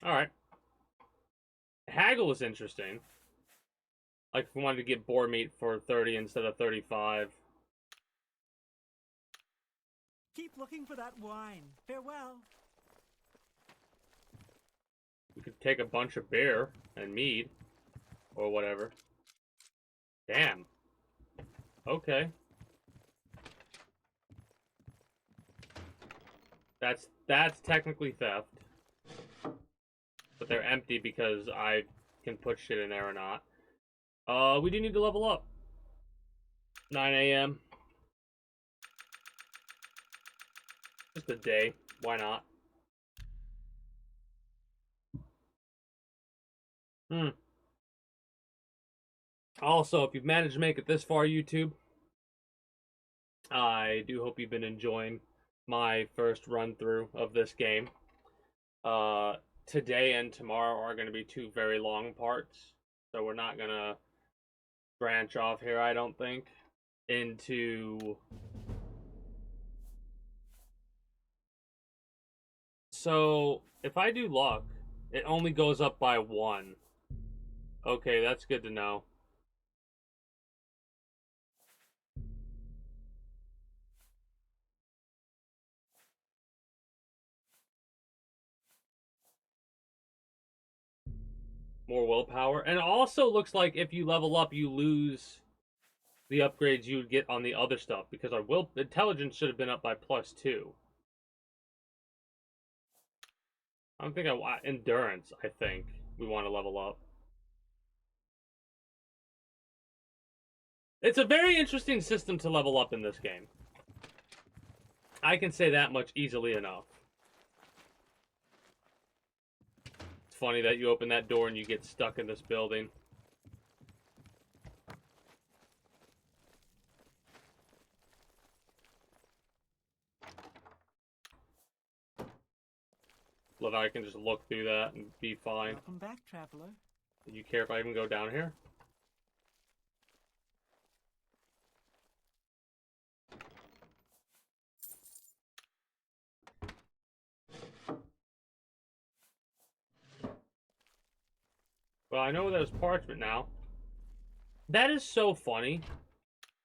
Alright. Haggle is interesting. Like if we wanted to get boar meat for 30 instead of 35. Keep looking for that wine. Farewell. We could take a bunch of beer and mead. Or whatever. Damn. Okay. That's technically theft. But they're empty because I can put shit in there or not. We do need to level up. 9 a.m. Just a day. Why not? Also, if you've managed to make it this far, YouTube, I do hope you've been enjoying my first run through of this game. Today and tomorrow are going to be two very long parts, so we're not going to branch off here, I don't think, into... So, if I do luck, it only goes up by 1. Okay, that's good to know. More willpower. And it also looks like if you level up, you lose the upgrades you would get on the other stuff, because our intelligence should have been up by +2. I don't think endurance, I think we want to level up. It's a very interesting system to level up in this game. I can say that much easily enough. It's funny that you open that door and you get stuck in this building. Love how I can just look through that and be fine. Welcome back, traveler. Do you care if I even go down here? Well, I know there's parchment now. That is so funny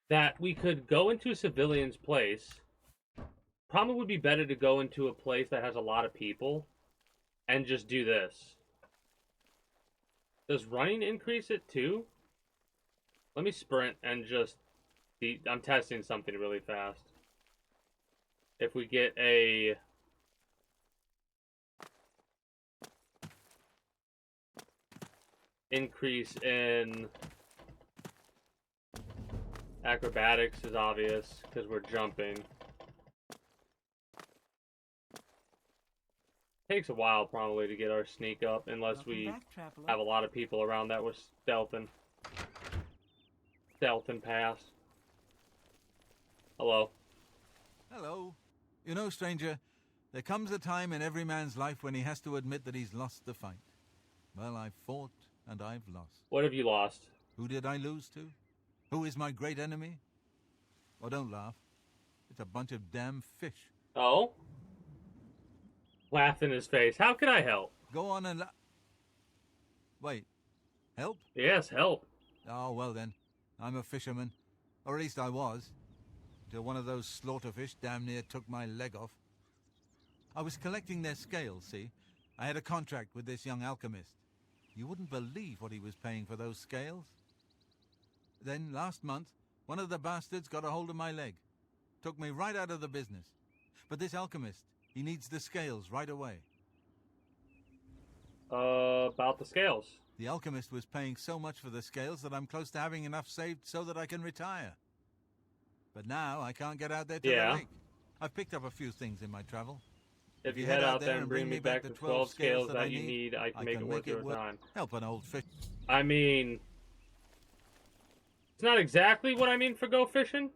that we could go into a civilian's place. Probably would be better to go into a place that has a lot of people and just do this. Does running increase it too? Let me sprint and just... I'm testing something really fast. If we get a... increase in... acrobatics is obvious, because we're jumping. Takes a while probably to get our sneak up, unless we have a lot of people around that we're stealthing. Stealthing past. Hello. Hello. You know, stranger, there comes a time in every man's life when he has to admit that he's lost the fight. Well, I've fought and I've lost. What have you lost? Who did I lose to? Who is my great enemy? Oh, don't laugh. It's a bunch of damn fish. Oh? Laugh in his face. How can I help? Go on and wait. Help? Yes, help. Oh, well then. I'm a fisherman. Or at least I was. Till one of those slaughterfish damn near took my leg off. I was collecting their scales, see? I had a contract with this young alchemist. You wouldn't believe what he was paying for those scales. Then, last month, one of the bastards got a hold of my leg. Took me right out of the business. But this alchemist, He needs the scales right away. About the scales. The alchemist was paying so much for the scales that I'm close to having enough saved so that I can retire. But now I can't get out there to the lake. I've picked up a few things in my travel. If you head out there and bring me back the 12 scales that you need, I can make it worth your time. Help an old fish. I mean, it's not exactly what I mean for go fishing,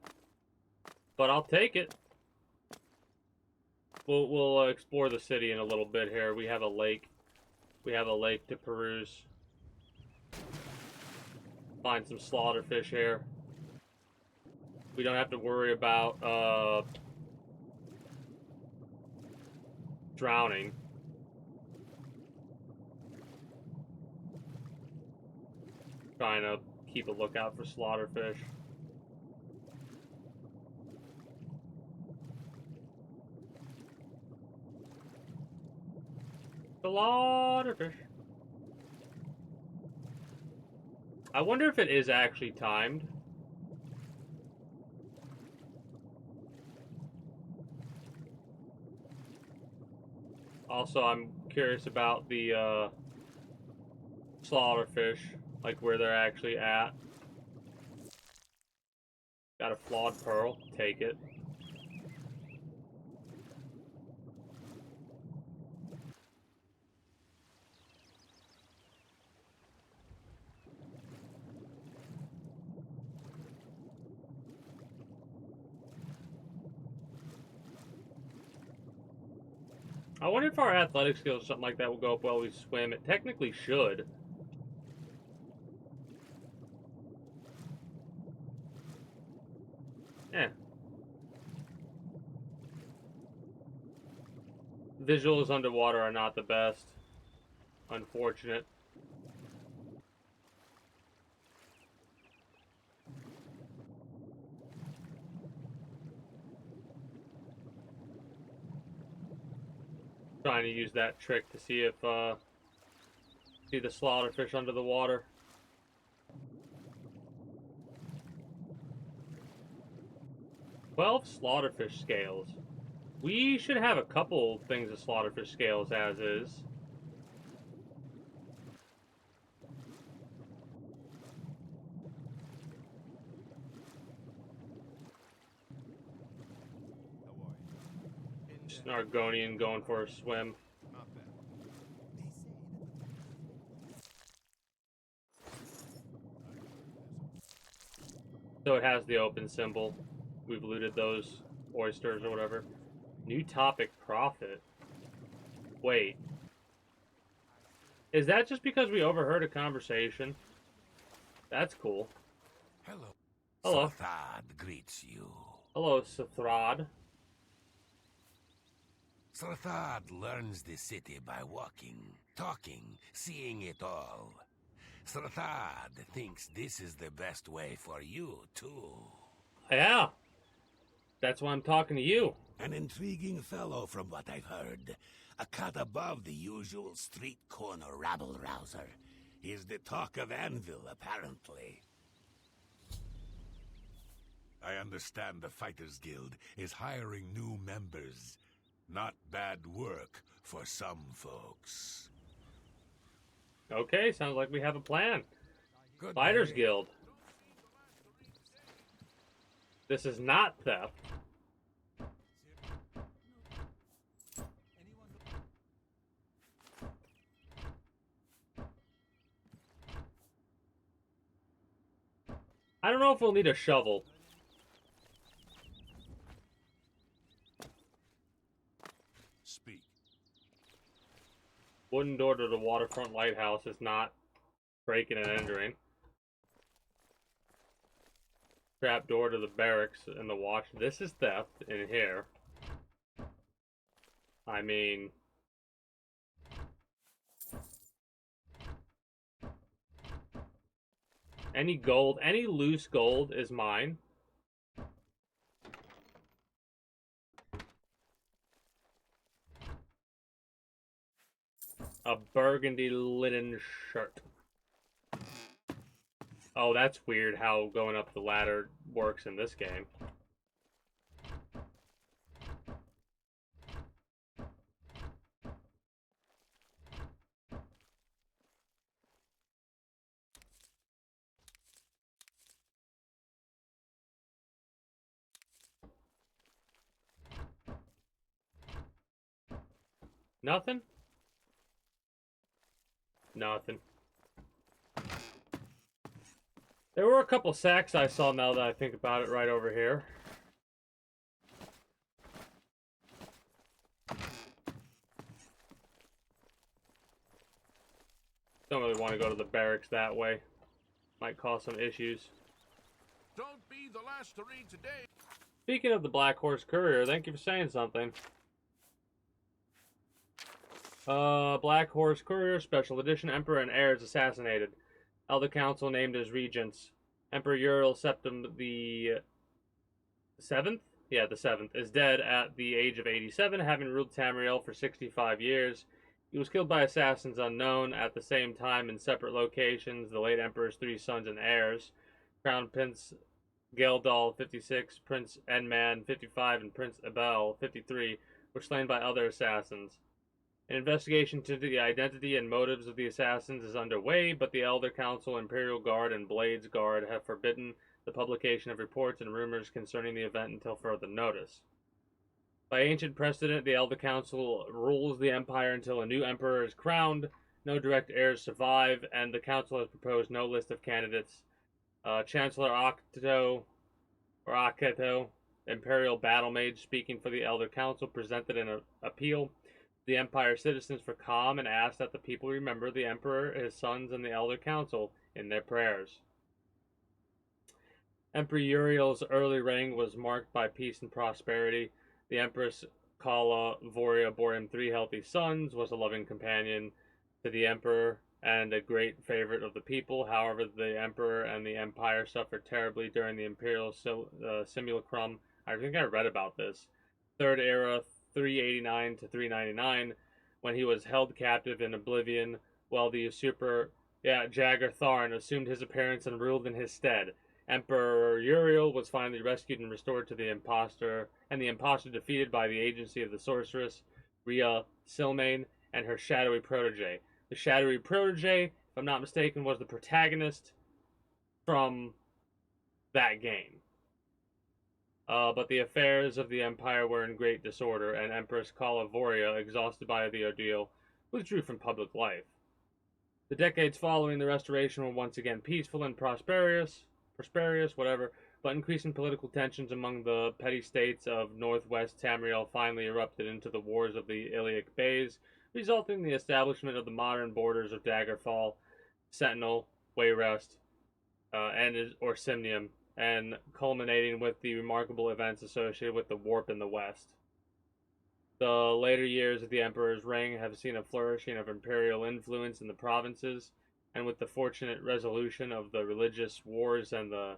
but I'll take it. We'll explore the city in a little bit here. We have a lake. We have a lake to peruse. Find some slaughterfish here. We don't have to worry about drowning. Trying to keep a lookout for slaughterfish. Slaughterfish. I wonder if it is actually timed. Also, I'm curious about the slaughterfish, like where they're actually at. Got a flawed pearl, take it. I wonder if our athletic skills or something like that will go up while we swim. It technically should. Eh. Visuals underwater are not the best. Unfortunate. Trying to use that trick to see if see the slaughterfish under the water. $12 slaughterfish scales. We should have a couple things of slaughterfish scales as is. Argonian going for a swim. So it has the open symbol. We've looted those oysters or whatever. New topic, profit. Wait. Is that just because we overheard a conversation? That's cool. Hello. Hello. Sarthad greets you. Hello, Sathrad. Sarthad learns the city by walking, talking, seeing it all. Sarthad thinks this is the best way for you, too. Yeah. That's why I'm talking to you. An intriguing fellow from what I've heard. A cut above the usual street corner rabble-rouser. He's the talk of Anvil, apparently. I understand the Fighters Guild is hiring new members. Not bad work for some folks. Okay, sounds like we have a plan. Good Fighters day. Guild. This is not theft. I don't know if we'll need a shovel. Speak. Wooden door to the waterfront lighthouse is not breaking and entering. Trap door to the barracks and the watch. This is theft in here. I mean... any gold, any loose gold is mine. A burgundy linen shirt. Oh, that's weird how going up the ladder works in this game. Nothing? Nothing. There were a couple sacks I saw now that I think about it right over here. Don't really want to go to the barracks that way. Might cause some issues. Don't be the last to read today. Speaking of the Black Horse Courier, thank you for saying something. Black Horse Courier, Special Edition, Emperor and Heirs assassinated. Elder Council named as regents. Emperor Uriel Septim the 7th? Yeah, the 7th, is dead at the age of 87, having ruled Tamriel for 65 years. He was killed by assassins unknown at the same time in separate locations. The late Emperor's 3 sons and heirs, Crown Prince Geldal, 56, Prince Enman, 55, and Prince Abel, 53, were slain by other assassins. An investigation into the identity and motives of the assassins is underway, but the Elder Council, Imperial Guard, and Blades Guard have forbidden the publication of reports and rumors concerning the event until further notice. By ancient precedent, the Elder Council rules the Empire until a new Emperor is crowned. No direct heirs survive, and the Council has proposed no list of candidates. Chancellor Akato, Imperial Battle Mage, speaking for the Elder Council, presented an appeal to the Empire citizens for calm and asked that the people remember the Emperor, his sons, and the Elder Council in their prayers. Emperor Uriel's early reign was marked by peace and prosperity. The Empress Kala Voria bore him 3 healthy sons, was a loving companion to the Emperor, and a great favorite of the people. However, the Emperor and the Empire suffered terribly during the Imperial Simulacrum. I think I read about this. Third Era, 389 to 399, when he was held captive in Oblivion, while the usurper Jagger Tharn assumed his appearance and ruled in his stead. Emperor Uriel was finally rescued and restored to the impostor, and the impostor defeated by the agency of the sorceress, Rhea Silmain, and her shadowy protege. The shadowy protege, if I'm not mistaken, was the protagonist from that game. But the affairs of the Empire were in great disorder, and Empress Kala Voria, exhausted by the ordeal, withdrew from public life. The decades following the restoration were once again peaceful and prosperous, but increasing political tensions among the petty states of northwest Tamriel finally erupted into the wars of the Iliac Bays, resulting in the establishment of the modern borders of Daggerfall, Sentinel, Wayrest, or Simnium, and culminating with the remarkable events associated with the Warp in the west. The later years of the Emperor's reign have seen a flourishing of imperial influence in the provinces, and with the fortunate resolution of the religious wars and the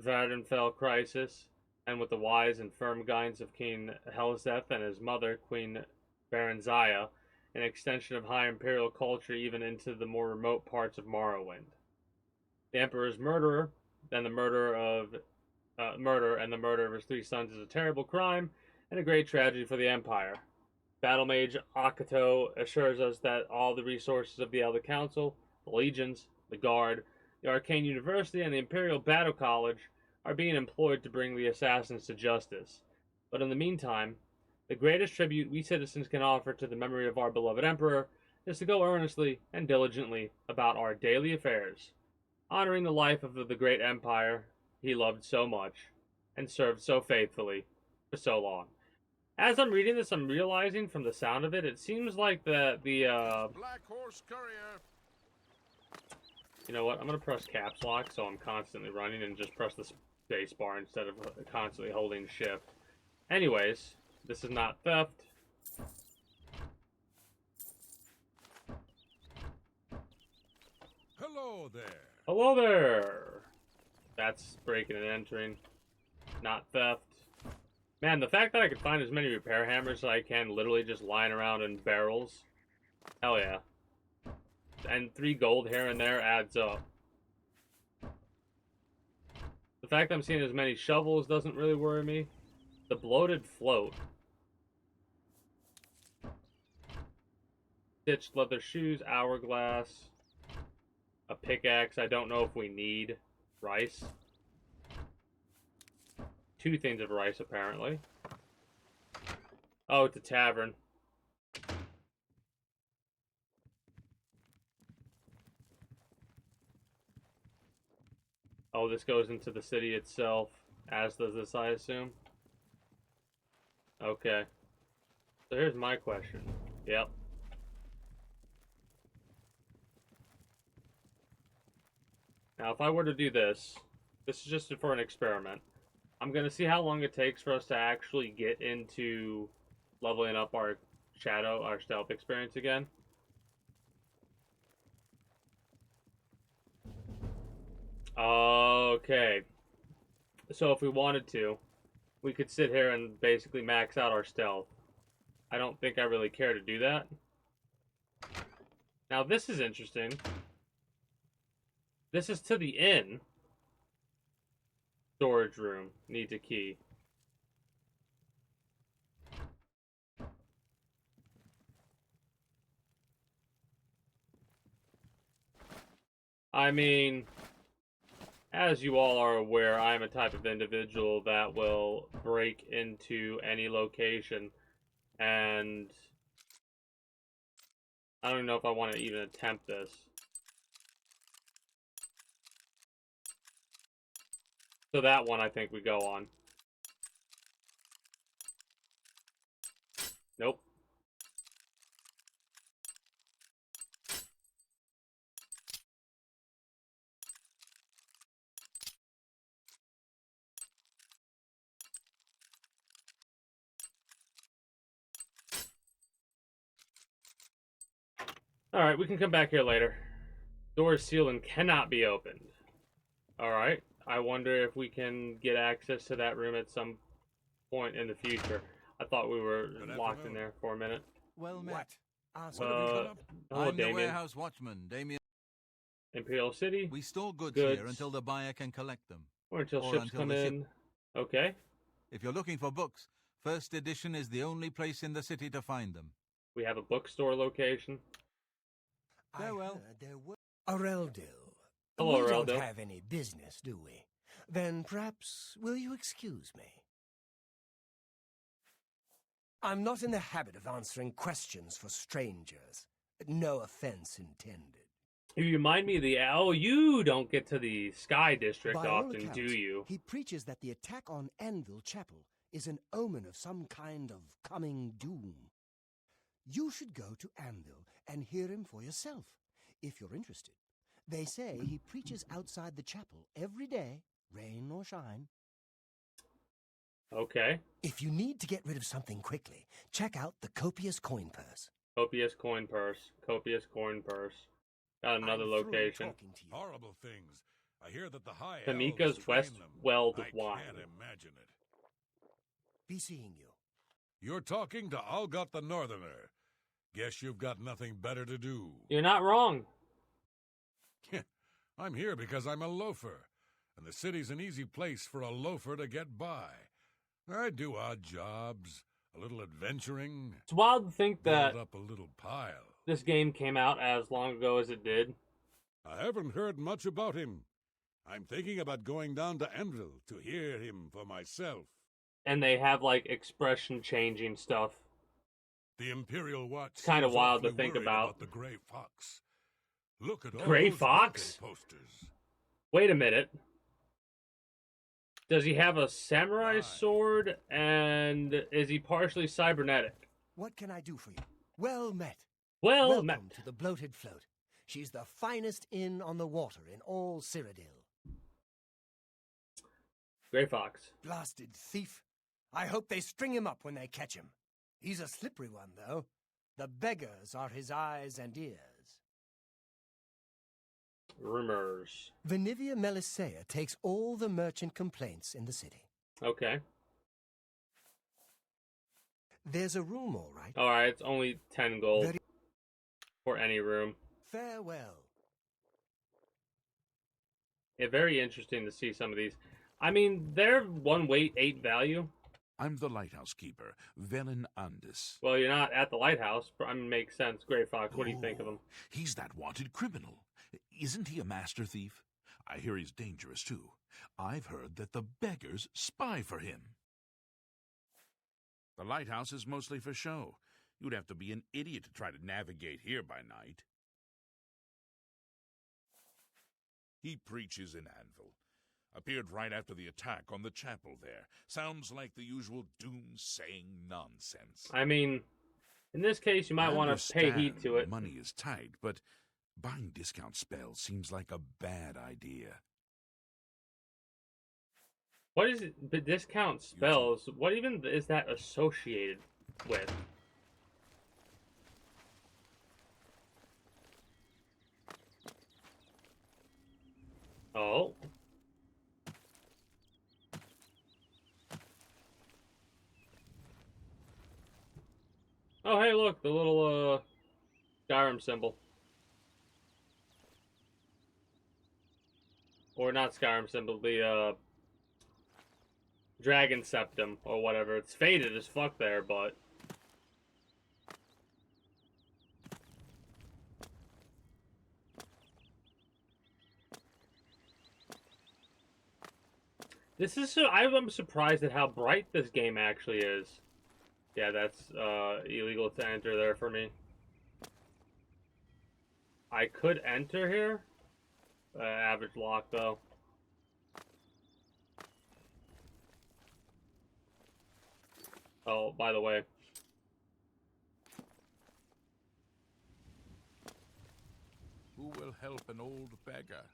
Vardenfell crisis, and with the wise and firm guidance of King Helzeth and his mother, Queen Baranziah, an extension of high imperial culture even into the more remote parts of Morrowind. The Emperor's murder and the murder of his 3 sons is a terrible crime and a great tragedy for the Empire. Battle Mage Akato assures us that all the resources of the Elder Council, the Legions, the Guard, the Arcane University, and the Imperial Battle College are being employed to bring the assassins to justice. But in the meantime, the greatest tribute we citizens can offer to the memory of our beloved Emperor is to go earnestly and diligently about our daily affairs, honoring the life of the great Empire he loved so much and served so faithfully for so long. As I'm reading this, I'm realizing from the sound of it, it seems like the Black Horse Courier. You know what? I'm going to press caps lock so I'm constantly running and just press the space bar instead of constantly holding shift. Anyways, this is not theft. Hello there. Hello there. That's breaking and entering. Not theft. Man, the fact that I could find as many repair hammers as I can literally just lying around in barrels. Hell yeah. And 3 gold here and there adds up. The fact that I'm seeing as many shovels doesn't really worry me. The bloated float. Stitched leather shoes, hourglass. A pickaxe, I don't know if we need. Rice. 2 things of rice, apparently. Oh, it's a tavern. Oh, this goes into the city itself, as does this, I assume. Okay. So here's my question. Yep. Now, if I were to do this, this is just for an experiment. I'm going to see how long it takes for us to actually get into leveling up our stealth experience again. Okay. So if we wanted to, we could sit here and basically max out our stealth. I don't think I really care to do that. Now this is interesting. This is to the inn. Storage room. Needs a key. I mean, as you all are aware, I'm a type of individual that will break into any location, and I don't even know if I want to even attempt this. So that one I think we go on. Nope. Alright, we can come back here later. Door is sealed and cannot be opened. Alright, I wonder if we can get access to that room at some point in the future. I thought we were locked in there for a minute. Well met. Hello, I'm the Damien. warehouse watchman, Damien. Imperial City? We store goods here until the buyer can collect them. Or until ships come in. Okay. If you're looking for books, First Edition is the only place in the city to find them. We have a bookstore location. Farewell. Areldil. Hello, we Areldil. don't have any business, do we? Then perhaps will you excuse me? I'm not in the habit of answering questions for strangers. No offense intended. You remind me of the... Oh, you don't get to the Sky District By all often, accounts, do you? He preaches that the attack on Anvil Chapel is an omen of some kind of coming doom. You should go to Anvil and hear him for yourself, if you're interested. They say he preaches outside the chapel every day, rain or shine. Okay. If you need to get rid of something quickly, check out the Copious Coin Purse. Copious Coin Purse. Copious Coin Purse. Got another location. Horrible things. I hear that the high Tamika's elves train West them. Weld I Wine. can't imagine it. Be seeing you. You're talking to Algot the Northerner. Guess you've got nothing better to do. You're not wrong. I'm here because I'm a loafer, and the city's an easy place for a loafer to get by. I do odd jobs, a little adventuring. It's wild to think that build up a little pile. this game came out as long ago as it did. I haven't heard much about him. I'm thinking about going down to Anvil to hear him for myself. And they have, like, expression-changing stuff. The Imperial Watch It's kind of seems wild to awfully think worried about. the Grey Fox. Look at all Grey those Fox? birthday posters. Wait a minute. Does he have a samurai sword, and is he partially cybernetic? What can I do for you? Well met. Well Welcome to the Bloated Float. She's the finest inn on the water in all Cyrodiil. Grey Fox. Blasted thief. I hope they string him up when they catch him. He's a slippery one, though. The beggars are his eyes and ears. Rumors. Venivia Melisea takes all the merchant complaints in the city. Okay. There's a room, all right. Alright, it's only 10 gold for any room. Farewell. Yeah, very interesting to see some of these. I mean, they're 1 weight, 8 value. I'm the lighthouse keeper, Velen Andis. Well, you're not at the lighthouse. I mean, makes sense. Grey Fox, what do you think of him? He's that wanted criminal. Isn't he a master thief? I hear he's dangerous, too. I've heard that the beggars spy for him. The lighthouse is mostly for show. You'd have to be an idiot to try to navigate here by night. He preaches in Anvil. Appeared right after the attack on the chapel there. Sounds like the usual doom-saying nonsense. I mean, in this case, you might want to pay heed to it. Money is tight, but buying discount spells seems like a bad idea. What is it? The discount spells? What even is that associated with? Oh. Oh, hey, look, the little, Skyrim symbol. Or not Skyrim symbol, the, Dragon Septum, or whatever. It's faded as fuck there, but... This is so... I'm surprised at how bright this game actually is. Yeah, that's illegal to enter there for me. I could enter here. Average lock, though. Oh, by the way. Who will help an old beggar?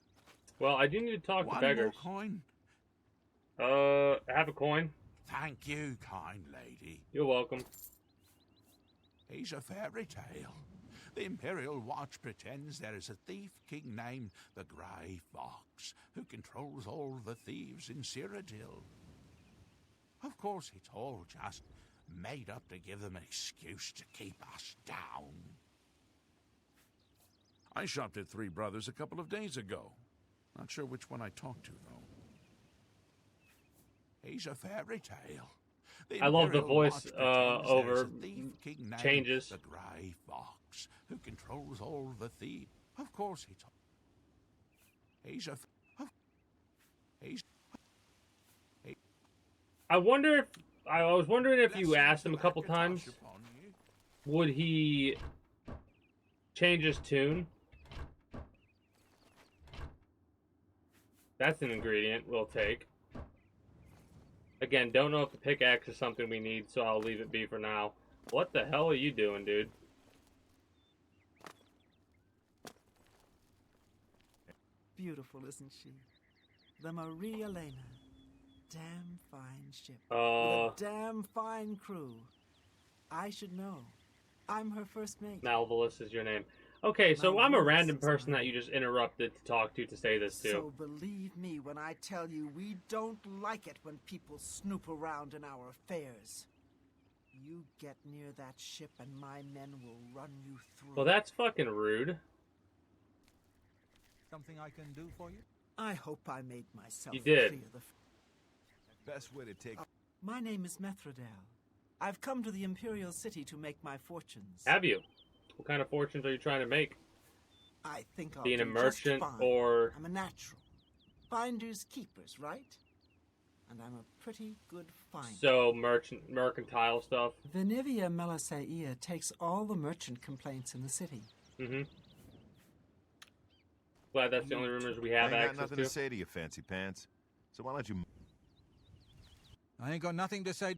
Well, I do need to talk to beggars. One more I coin? have a coin. Thank you, kind lady. You're welcome. He's a fairy tale. The Imperial Watch pretends there is a thief king named the Grey Fox who controls all the thieves in Cyrodiil. Of course, it's all just made up to give them an excuse to keep us down. I shopped at Three Brothers a couple of days ago. Not sure which one I talked to, though. He's a fairy tale. I love the voice over changes. The Grey Fox, who controls all the thieves. Of course, he's I wonder if I was wondering if you asked him a couple times, would he change his tune? That's an ingredient we'll take. Again, don't know if the pickaxe is something we need, so I'll leave it be for now. What the hell are you doing, dude? Beautiful, isn't she? The Maria Elena. Damn fine ship. With a damn fine crew. I should know. I'm her first mate. Malvolus is your name. Okay, so I'm a random person that you just interrupted to talk to say this to. So believe me when I tell you we don't like it when people snoop around in our affairs. You get near that ship and my men will run you through. Well, that's fucking rude. Something I can do for you? I hope I made myself You did. clear. Best way to take... My name is Methrodel. I've come to the Imperial City to make my fortunes. Have you? What kind of fortunes are you trying to make? I think I'll Being do a merchant just fine. or... I'm a natural. Finders keepers, right? And I'm a pretty good finder. So, mercantile stuff? Venivia Melissaia takes all the merchant complaints in the city. Mm-hmm. Glad that's the only rumors we have I ain't access got nothing to say to you, fancy pants. So why don't you... I ain't got nothing to say.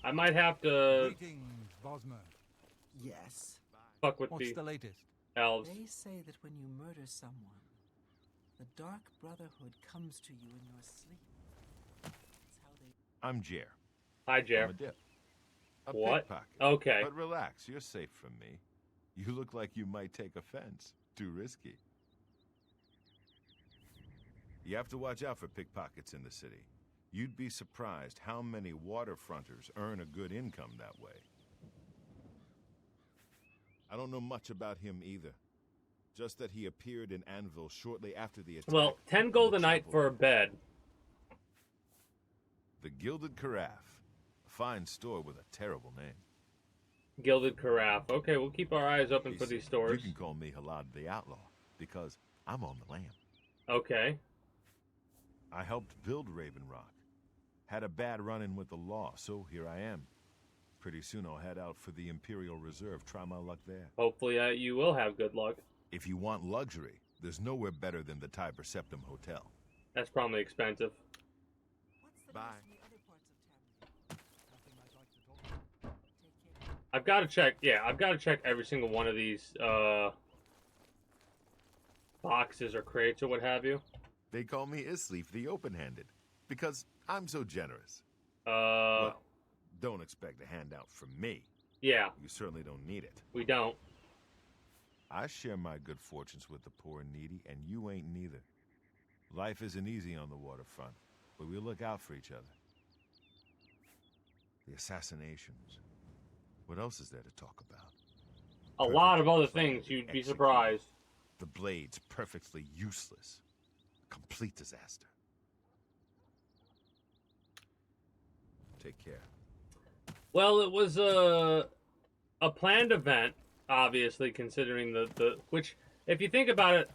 I might have to... Greetings, Bosmer. Yes. Fuck with What's the latest? Elves. They say that when you murder someone, the Dark Brotherhood comes to you in your sleep. That's how they... I'm Jer. Hi, Jer. I'm a dip. A What? pickpocket. Okay. But relax, you're safe from me. You look like you might take offense. Too risky. You have to watch out for pickpockets in the city. You'd be surprised how many waterfronters earn a good income that way. I don't know much about him either. Just that he appeared in Anvil shortly after the attack. Well, 10 gold a night for a bed. The Gilded Carafe. A fine store with a terrible name. Gilded Carafe. Okay, we'll keep our eyes open for Listen, these stores. You can call me Halad the Outlaw, because I'm on the lam. Okay. I helped build Raven Rock. Had a bad run-in with the law, so here I am. Pretty soon I'll head out for the Imperial Reserve, try my luck there. Hopefully you will have good luck. If you want luxury, there's nowhere better than the Tiber Septim Hotel. That's probably expensive. Bye. I've got to check. Yeah, I've got to check every single one of these boxes or crates or what have you. They call me Isleaf the Open-Handed because I'm so generous. Well, don't expect a handout from me. Yeah. You certainly don't need it. We don't. I share my good fortunes with the poor and needy, and you ain't neither. Life isn't easy on the waterfront, but we look out for each other. The assassinations. What else is there to talk about? A lot of other things, you'd be surprised. The blades perfectly useless. Complete disaster. Take care. Well, it was a planned event, obviously, considering the which, if you think about it,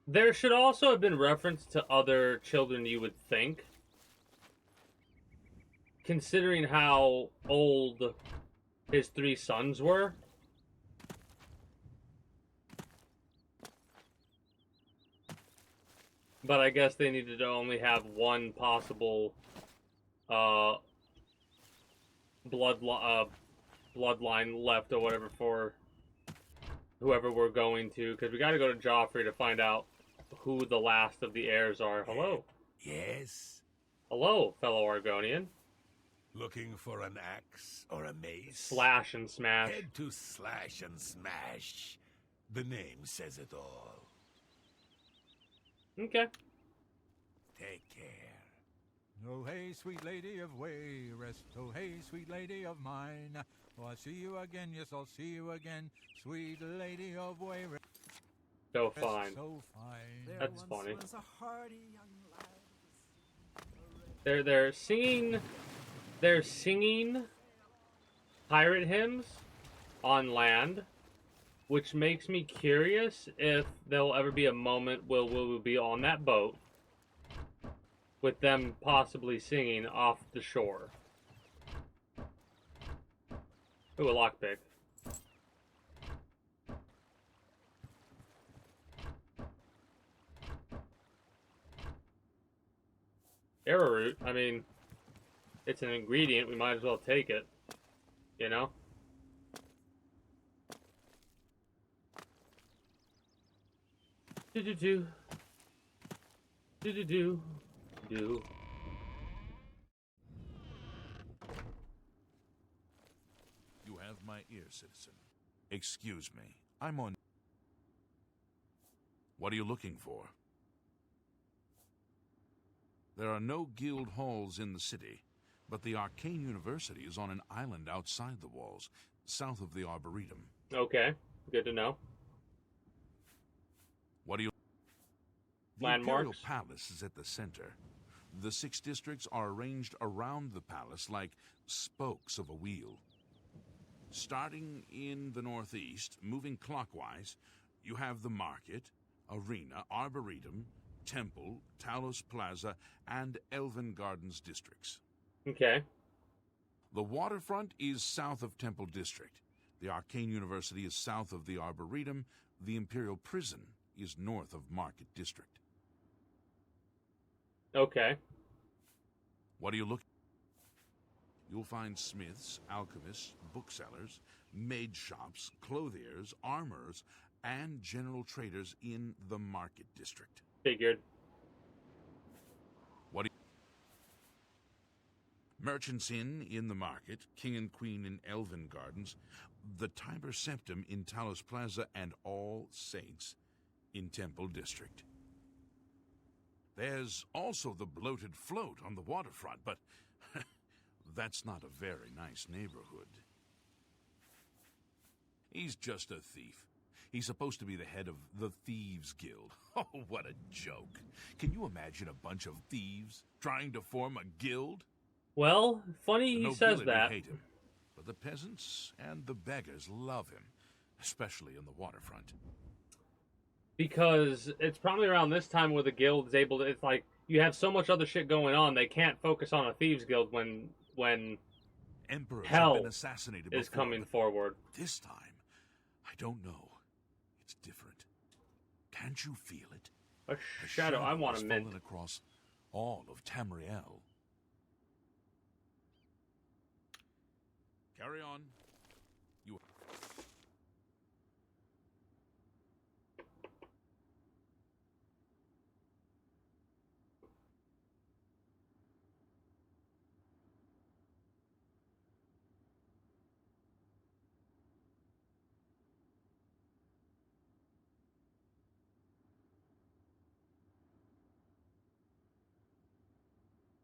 there should also have been reference to other children, you would think, considering how old his 3 sons were. But I guess they needed to only have one possible bloodline left or whatever for whoever we're going to, because we got to go to Joffrey to find out who the last of the heirs are. Hello. Yes? Hello, fellow Argonian. Looking for an axe or a mace? Slash and smash. Head to Slash and Smash. The name says it all. Okay. Take care. Oh, hey, sweet lady of Wayrest. Oh, hey, sweet lady of mine. Oh, I'll see you again. Yes, I'll see you again. Sweet lady of Wayrest. So fine. So fine. That's funny. Was a hardy young lad. They're singing pirate hymns on land, which makes me curious if there'll ever be a moment where we'll be on that boat with them possibly singing off the shore. Ooh, a lockpick. Arrowroot, I mean, it's an ingredient, we might as well take it, you know? Do-do-do. Do-do-do. Do. You have my ear, citizen. Excuse me. I'm on... What are you looking for? There are no guild halls in the city, but the Arcane University is on an island outside the walls, south of the Arboretum. Okay, good to know. What do you... The Landmarks? Imperial Palace is at the center. The 6 districts are arranged around the palace like spokes of a wheel. Starting in the northeast, moving clockwise, you have the Market, Arena, Arboretum, Temple, Talos Plaza, and Elven Gardens districts. Okay. The waterfront is south of Temple District. The Arcane University is south of the Arboretum. The Imperial Prison is north of Market District. Okay. What do you look? You'll find smiths, alchemists, booksellers, maid shops, clothiers, armorers, and general traders in the Market District. Figured. What do you... Merchants Inn in the Market, King and Queen in Elven Gardens, the Tiber Septim in Talos Plaza, and All Saints in Temple District. There's also the Bloated Float on the waterfront, but that's not a very nice neighborhood. He's just a thief. He's supposed to be the head of the Thieves Guild. Oh, what a joke. Can you imagine a bunch of thieves trying to form a guild? Well, funny he says that. Hate him, but the peasants and the beggars love him, especially in the waterfront. Because it's probably around this time where the guild is able to... It's like, you have so much other shit going on, they can't focus on a Thieves Guild when Emperors hell have been assassinated is before, coming but forward. This time, I don't know. different. Can't you feel it? A shadow. I want has a mint. fallen across all of Tamriel. Carry on. You.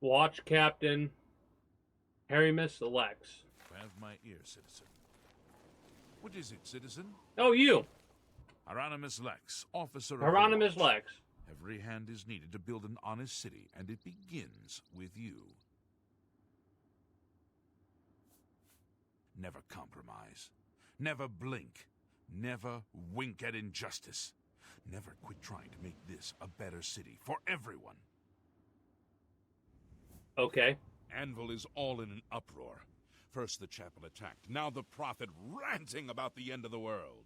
Watch Captain Harrymus Lex. Have my ear, citizen. What is it, citizen? Oh, you. Hieronymus Lex, officer of the Hieronymus watch. Lex. Every hand is needed to build an honest city, and it begins with you. Never compromise. Never blink. Never wink at injustice. Never quit trying to make this a better city for everyone. Okay. Anvil is all in an uproar. First the chapel attacked, now the prophet ranting about the end of the world.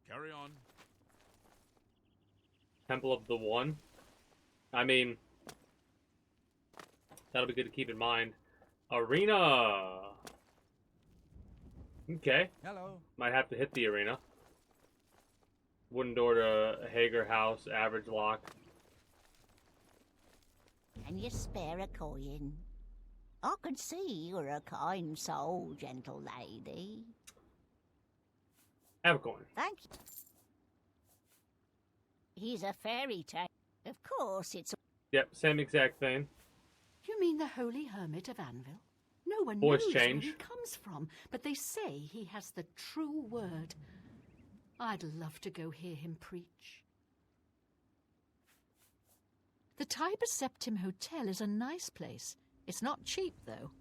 Carry on. Temple of the One. I mean, that'll be good to keep in mind. Arena. Okay. Hello. Might have to hit the arena. Wooden door to Hager House, average lock. Can you spare a coin? I can see you're a kind soul, gentle lady. Have a coin. Thank you. He's a fairy tale. Of course, it's... Yep, same exact thing. You mean the Holy Hermit of Anvil? No one Voice knows change. where he comes from, but they say he has the true word. I'd love to go hear him preach. The Tiber Septim Hotel is a nice place. It's not cheap, though.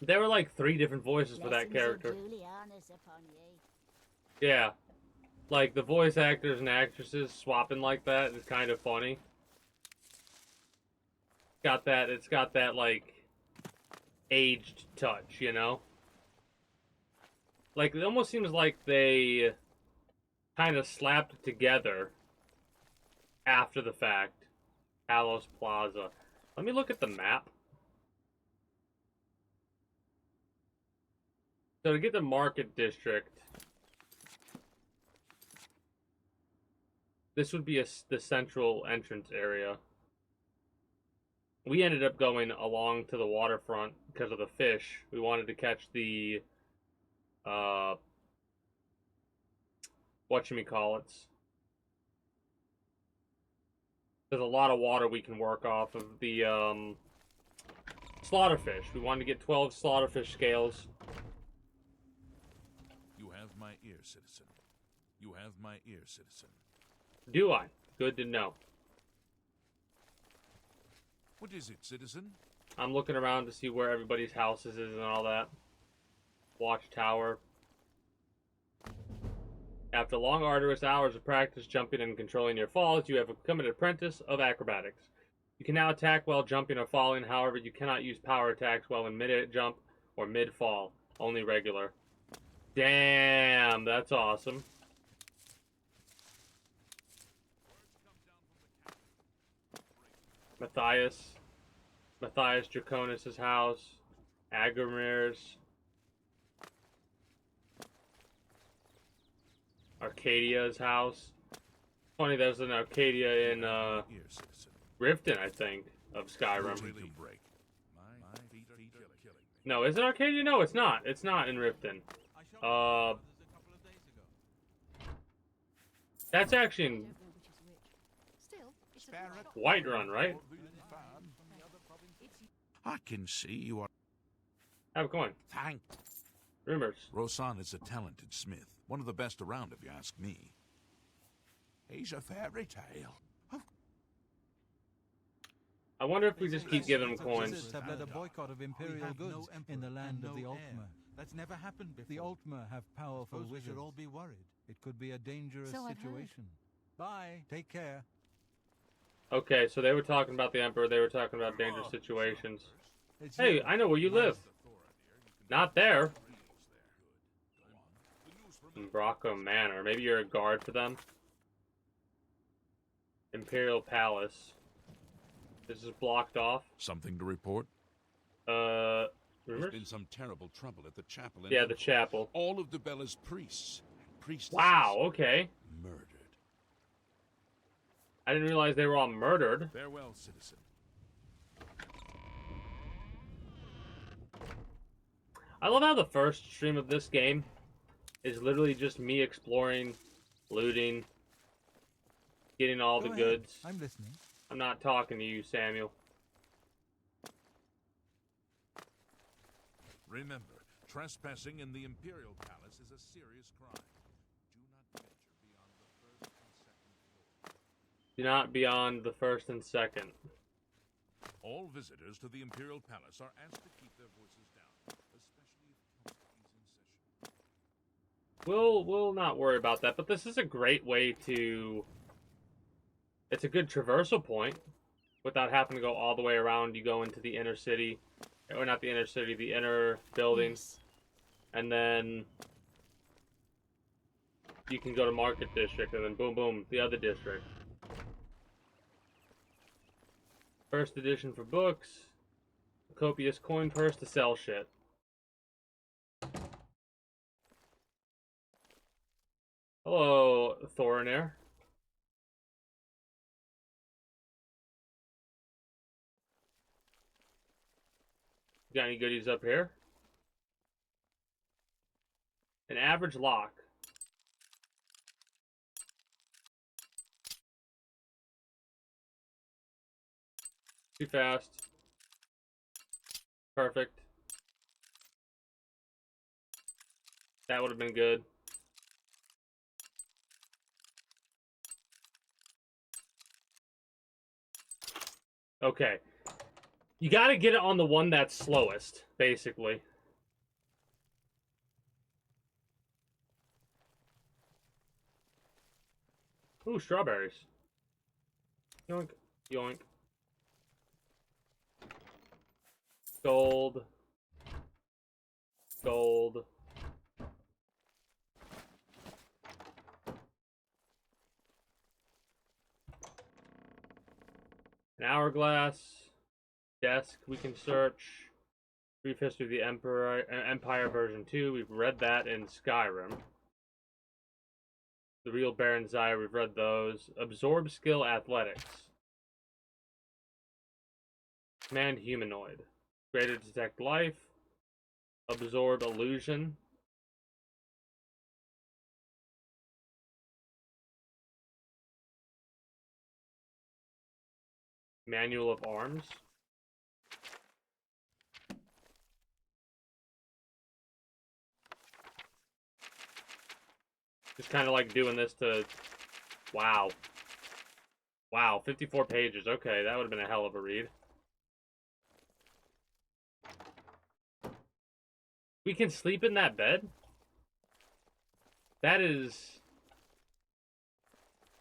There were like 3 different voices for that character. Yeah. Like, the voice actors and actresses swapping like that is kind of funny. It's got that, like, aged touch, you know? Like, it almost seems like they kind of slapped it together after the fact. Talos Plaza. Let me look at the map. So to get the Market District, this would be the central entrance area. We ended up going along to the waterfront because of the fish. We wanted to catch the, whatchamacallits. There's a lot of water we can work off of the, slaughterfish. We wanted to get 12 slaughterfish scales. You have my ear, citizen. You have my ear, citizen. Do I? Good to know. What is it, citizen? I'm looking around to see where everybody's houses is and all that. Watchtower. After long, arduous hours of practice jumping and controlling your falls, you have become an apprentice of acrobatics. You can now attack while jumping or falling, however, you cannot use power attacks while in mid-jump or mid-fall. Only regular. Damn, that's awesome. Matthias Draconis' house. Agramir's. Arcadia's house. Funny, there's an Arcadia in Riften, I think, of Skyrim. No, is it Arcadia? No, it's not. It's not in Riften. That's actually in Whiterun, right? I can see you are... Have a coin. Thank... Rumors. Rosan is a talented smith. One of the best around, if you ask me. He's a fairy tale. I wonder if we just keep giving them coins. Have led a boycott of imperial goods in the land of the Altmer. That's never happened before. The Altmer have powerful wizards. Should all be worried. It could be a dangerous situation. Bye. Take care. Okay, so they were talking about the Emperor. They were talking about dangerous situations. Hey, I know where you live. Not there. Bracco Manor. Maybe you're a guard for them. Imperial Palace. This is blocked off. Something to report? Rumors? There's been some terrible trouble at the chapel. Yeah, the chapel. All of Debella's priests and priestesses. Wow, okay. Murdered. I didn't realize they were all murdered. Farewell, citizen. I love how the first stream of this game is literally just me exploring, looting, getting all the goods. I'm listening. I'm not talking to you, Samuel. Remember, trespassing in the Imperial Palace is a serious crime. Do not beyond the first and second. All visitors to the Imperial Palace are asked to keep their voices down, especially if company is in session. We'll not worry about that, but this is a great way to... It's a good traversal point without having to go all the way around. You go into the inner city, or not the inner city, the inner buildings, and then you can go to Market District, and then boom, boom, the other district. First edition for books. A copious coin purse to sell shit. Hello, Thorinir. Got any goodies up here? An average lock. Too fast. Perfect. That would have been good. Okay. You gotta get it on the one that's slowest, basically. Ooh, strawberries. Yoink. Yoink. Gold. Gold. An hourglass. Desk we can search. Brief History of the Empire version 2. We've read that in Skyrim. The Real Baron Zaya, we've read those. Absorb Skill Athletics. Command Humanoid. Greater Detect Life. Absorb Illusion. Manual of Arms. Just kind of like doing this to... Wow. Wow, 54 pages. Okay, that would have been a hell of a read. We can sleep in that bed? That is...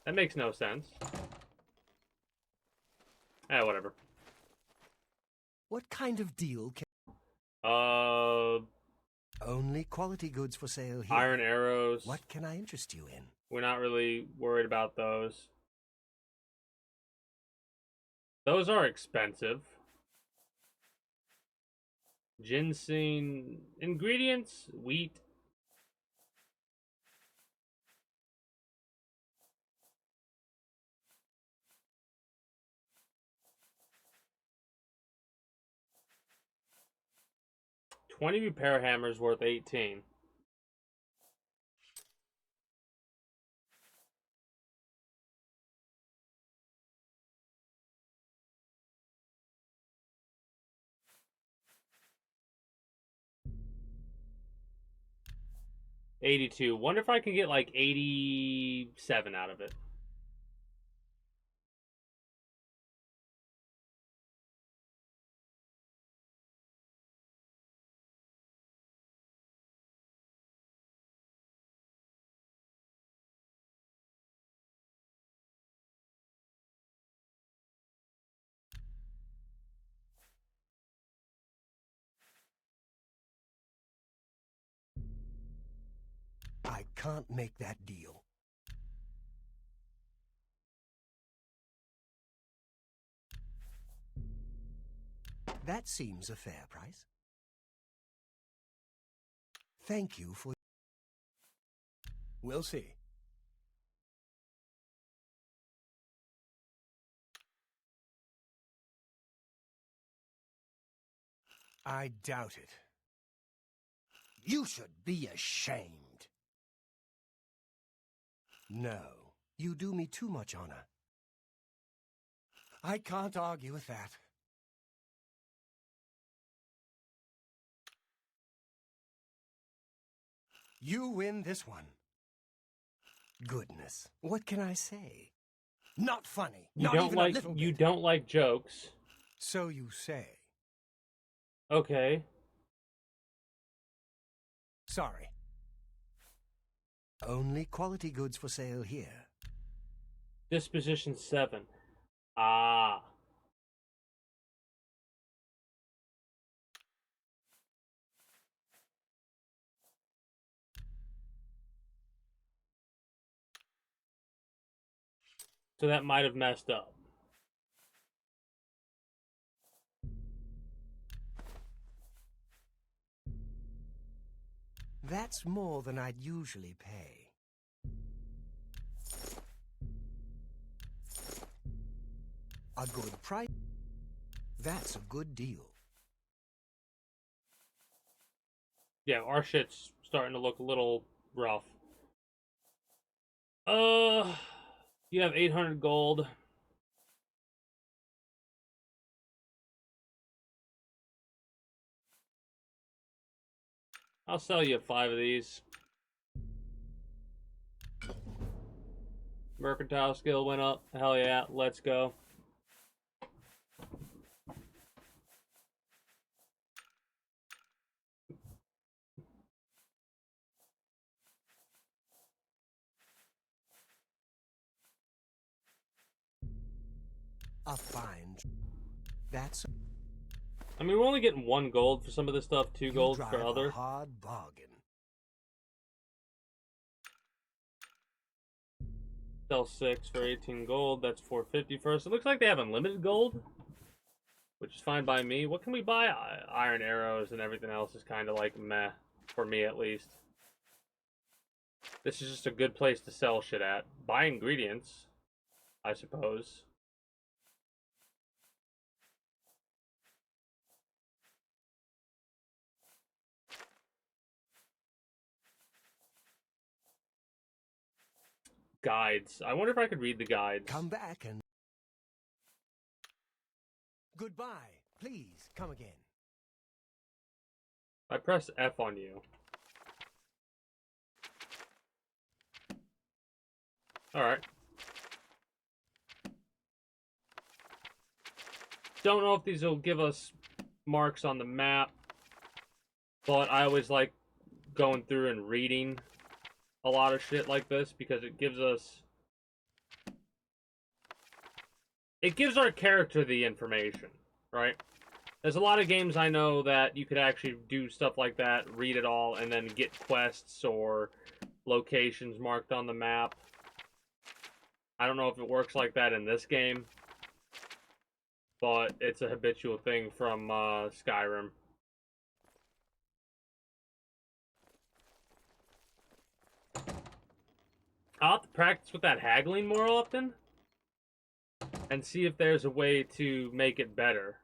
That makes no sense. Whatever. What kind of deal can... Only quality goods for sale here. Iron arrows. What can I interest you in? We're not really worried about those. Those are expensive. Ginseng ingredients, wheat. $20 repair hammers worth 18. $82. Wonder if I can get like 87 out of it. I can't make that deal. That seems a fair price. Thank you for... We'll see. I doubt it. You should be ashamed. No, you do me too much honor. I can't argue with that. You win this one. Goodness, what can I say? Not funny. Not even a little bit. You don't like jokes. So you say. Okay. Sorry. Only quality goods for sale here. Disposition 7. Ah. So that might have messed up. That's more than I'd usually pay. A good price. That's a good deal. Yeah, our shit's starting to look a little rough. You have 800 gold. I'll sell you 5 of these. Mercantile skill went up. Hell yeah, let's go. A fine. That's. I mean, we're only getting 1 gold for some of this stuff, 2 gold for other. A hard bargain. Sell 6 for 18 gold. That's 450 first. It looks like they have unlimited gold, which is fine by me. What can we buy? Iron arrows and everything else is kind of like meh, for me at least. This is just a good place to sell shit at. Buy ingredients, I suppose. Guides. I wonder if I could read the guides. Come back and... Goodbye. Please, come again. I press F on you. Alright. Don't know if these will give us marks on the map, but I always like going through and reading a lot of shit like this because it gives us... It gives our character the information, right? There's a lot of games I know that you could actually do stuff like that, read it all, and then get quests or locations marked on the map. I don't know if it works like that in this game, but it's a habitual thing from Skyrim. I'll have to practice with that haggling more often and see if there's a way to make it better.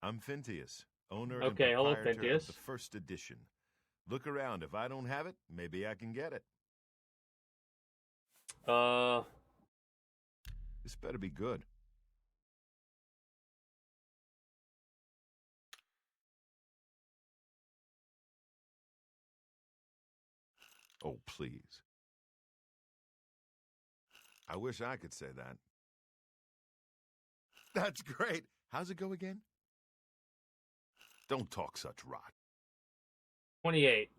I'm Phintius, owner Okay, and hello, proprietor of Phintius. the first edition. Look around. If I don't have it, maybe I can get it. This better be good. Oh, please. I wish I could say that. That's great. How's it go again? Don't talk such rot. 28.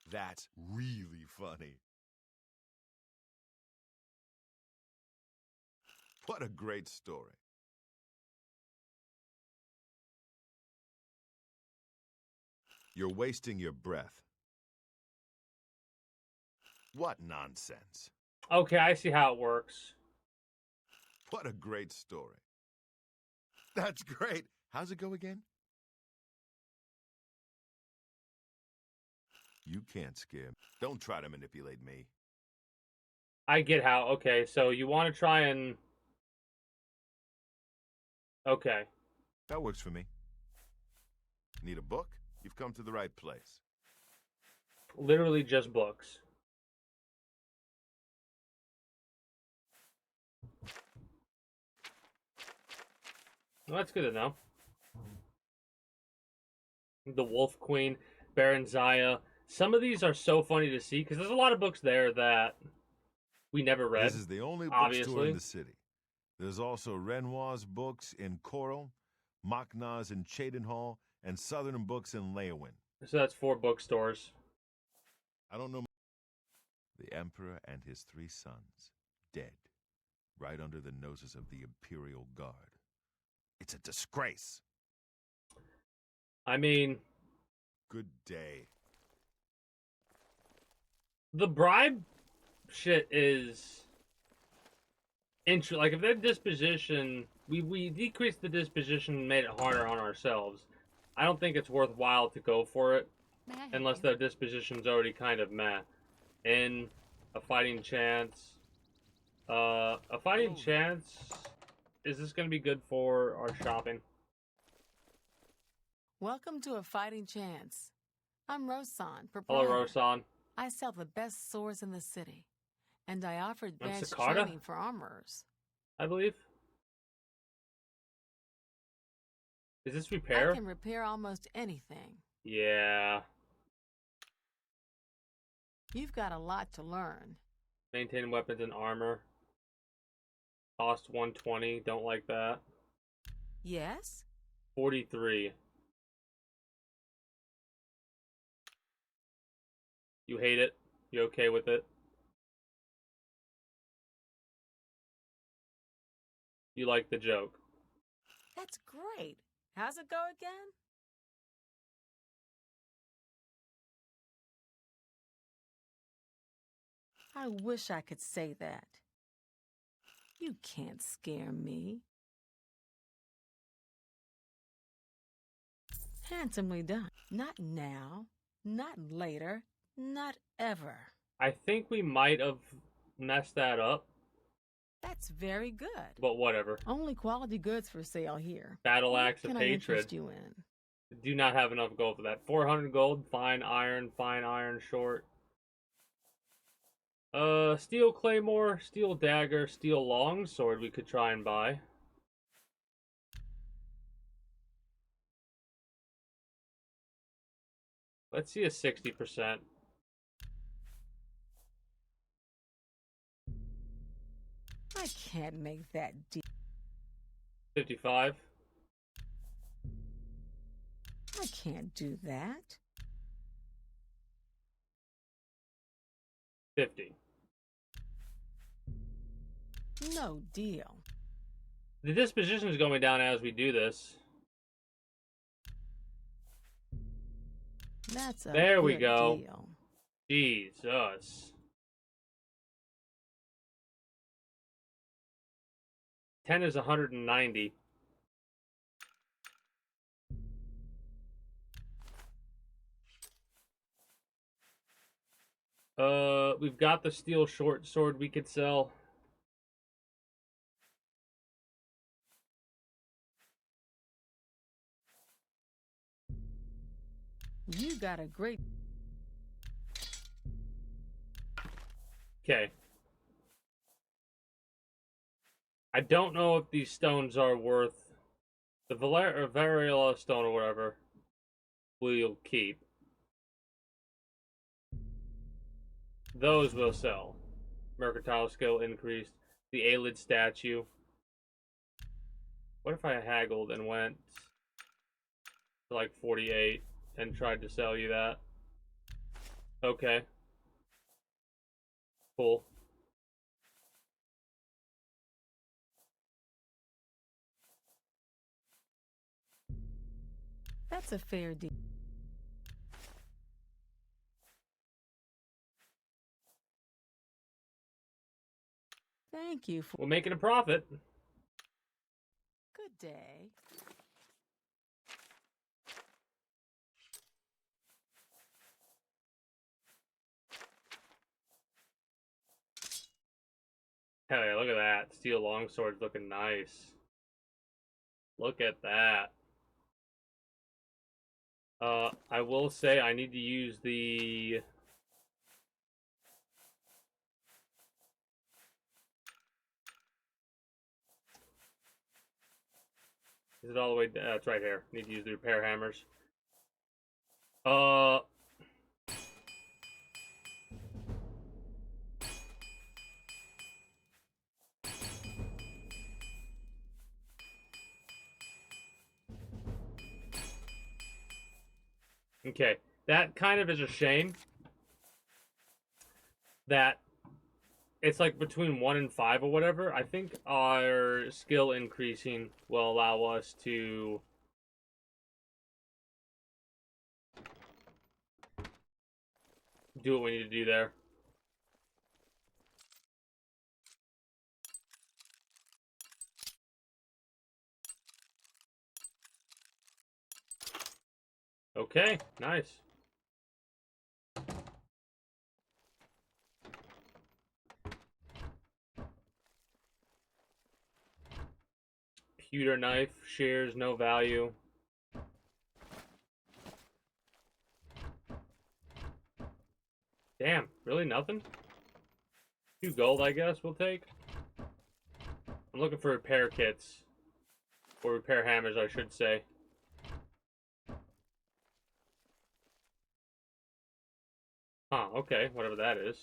That's really funny. What a great story. You're wasting your breath. What nonsense. Okay, I see how it works. What a great story. That's great. How's it go again? You can't scare me. Don't try to manipulate me. I get how. Okay, so you want to try and... Okay. That works for me. Need a book? You've come to the right place. Literally just books. Well, that's good to know. The Wolf Queen, Baron Zaya. Some of these are so funny to see because there's a lot of books there that we never read. This is the only bookstore in the city. There's also Renoir's books in Coral, Machna's in Cheydinhall, and Southern Books in Leyawiin. So that's 4 bookstores. I don't know. The Emperor and his 3 sons, dead, right under the noses of the Imperial Guard. It's a disgrace. I mean... Good day. The bribe shit is... Like, if that disposition... We decreased the disposition and made it harder on ourselves. I don't think it's worthwhile to go for it. Unless the disposition's already kind of meh. In a fighting chance... a fighting chance... Is this going to be good for our shopping? Welcome to A Fighting Chance. I'm Rosan, Hello, proprietor. Rosan. I sell the best swords in the city, and I offer advanced Sakaarrra? training for armorers. I believe. Is this repair? I can repair almost anything. Yeah. You've got a lot to learn. Maintain weapons and armor. Cost 120. Don't like that. Yes? 43. You hate it? You okay with it? You like the joke? That's great. How's it go again? I wish I could say that. You can't scare me. Handsomely done. Not now, not later, not ever. I think we might have messed that up. That's very good. But whatever. Only quality goods for sale here. Battle Axe What of can I interest Hatred. you in? Do not have enough gold for that. 400 gold, fine iron short. Steel claymore, steel dagger, steel longsword we could try and buy. Let's see a 60%. I can't make that deal. 55. I can't do that. 50. No deal. The disposition is going down as we do this. That's a there we good go. deal. Jesus. 10 is 190. We've got the steel short sword we could sell. You got a great... Okay. I don't know if these stones are worth... The Variola stone or whatever we'll keep. Those will sell. Mercantile skill increased. The Aelid statue. What if I haggled and went to like 48 and tried to sell you that? Okay. Cool. That's a fair deal. Thank you for... We're making a profit. Good day. Hell yeah, look at that. Steel longsword's looking nice. Look at that. I will say I need to use the... Is it all the way down? It's right here. Need to use the repair hammers. Okay. That kind of is a shame. That it's like between 1 and 5 or whatever. I think our skill increasing will allow us to do what we need to do there. Okay, nice. Pewter knife, shears, no value. Damn, really nothing? 2 gold, I guess, we'll take. I'm looking for repair kits. Or repair hammers, I should say. Huh, okay, whatever that is.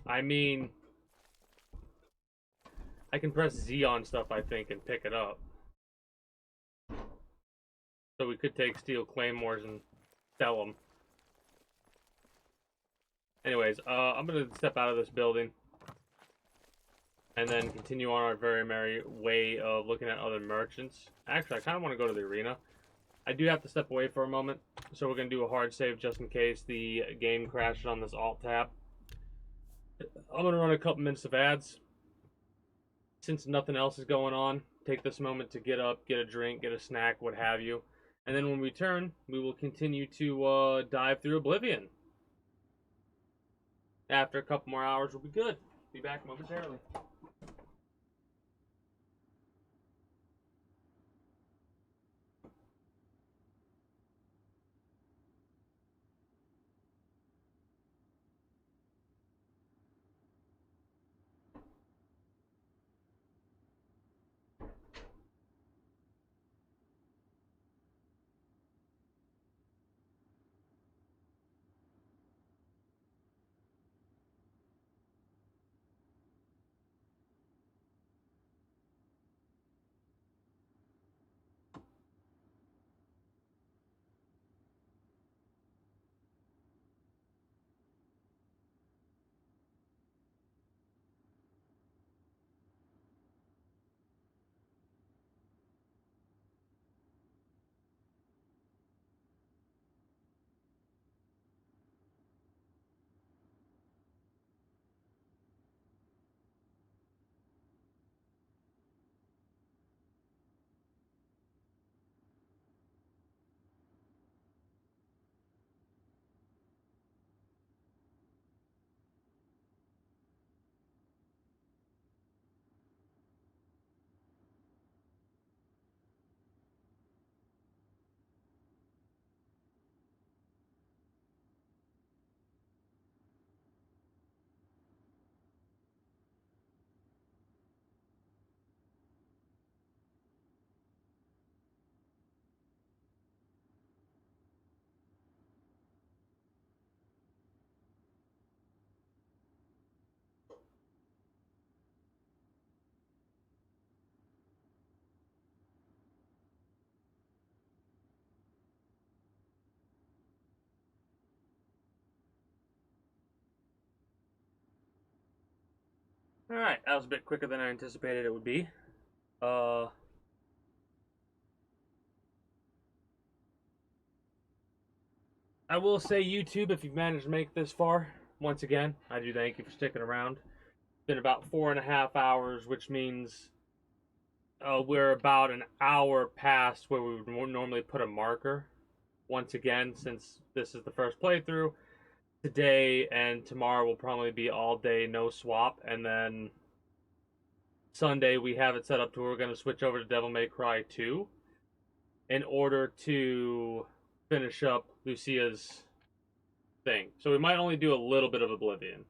I mean, I can press Z on stuff, I think, and pick it up. So we could take steel claymores and sell them. Anyways, I'm gonna step out of this building. And then continue on our very merry way of looking at other merchants. Actually, I kind of want to go to the arena. I do have to step away for a moment. So we're going to do a hard save just in case the game crashes on this alt tab. I'm going to run a couple minutes of ads. Since nothing else is going on, take this moment to get up, get a drink, get a snack, what have you. And then when we return, we will continue to dive through Oblivion. After a couple more hours, we'll be good. Be back momentarily. Alright, that was a bit quicker than I anticipated it would be. I will say, YouTube, if you've managed to make this far, once again, I do thank you for sticking around. It's been about 4.5 hours, which means we're about an hour past where we would normally put a marker. Once again, since this is the first playthrough, today and tomorrow will probably be all day no swap, and then Sunday we have it set up to where we're going to switch over to Devil May Cry 2 in order to finish up Lucia's thing. So we might only do a little bit of Oblivion.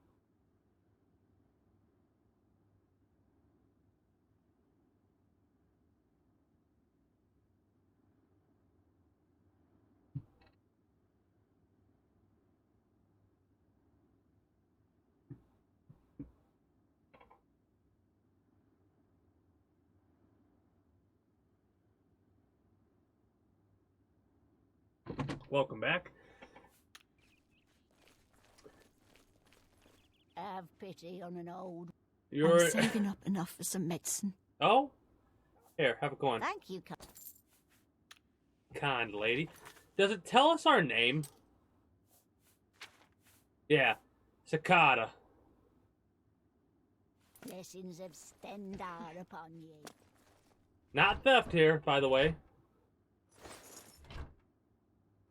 Welcome back. Have pity on an old... I'm saving up enough for some medicine. Oh? Here, have a coin. Thank you, kind lady. Does it tell us our name? Yeah. Sakaarrra. Blessings of Stendar upon you. Not theft here, by the way.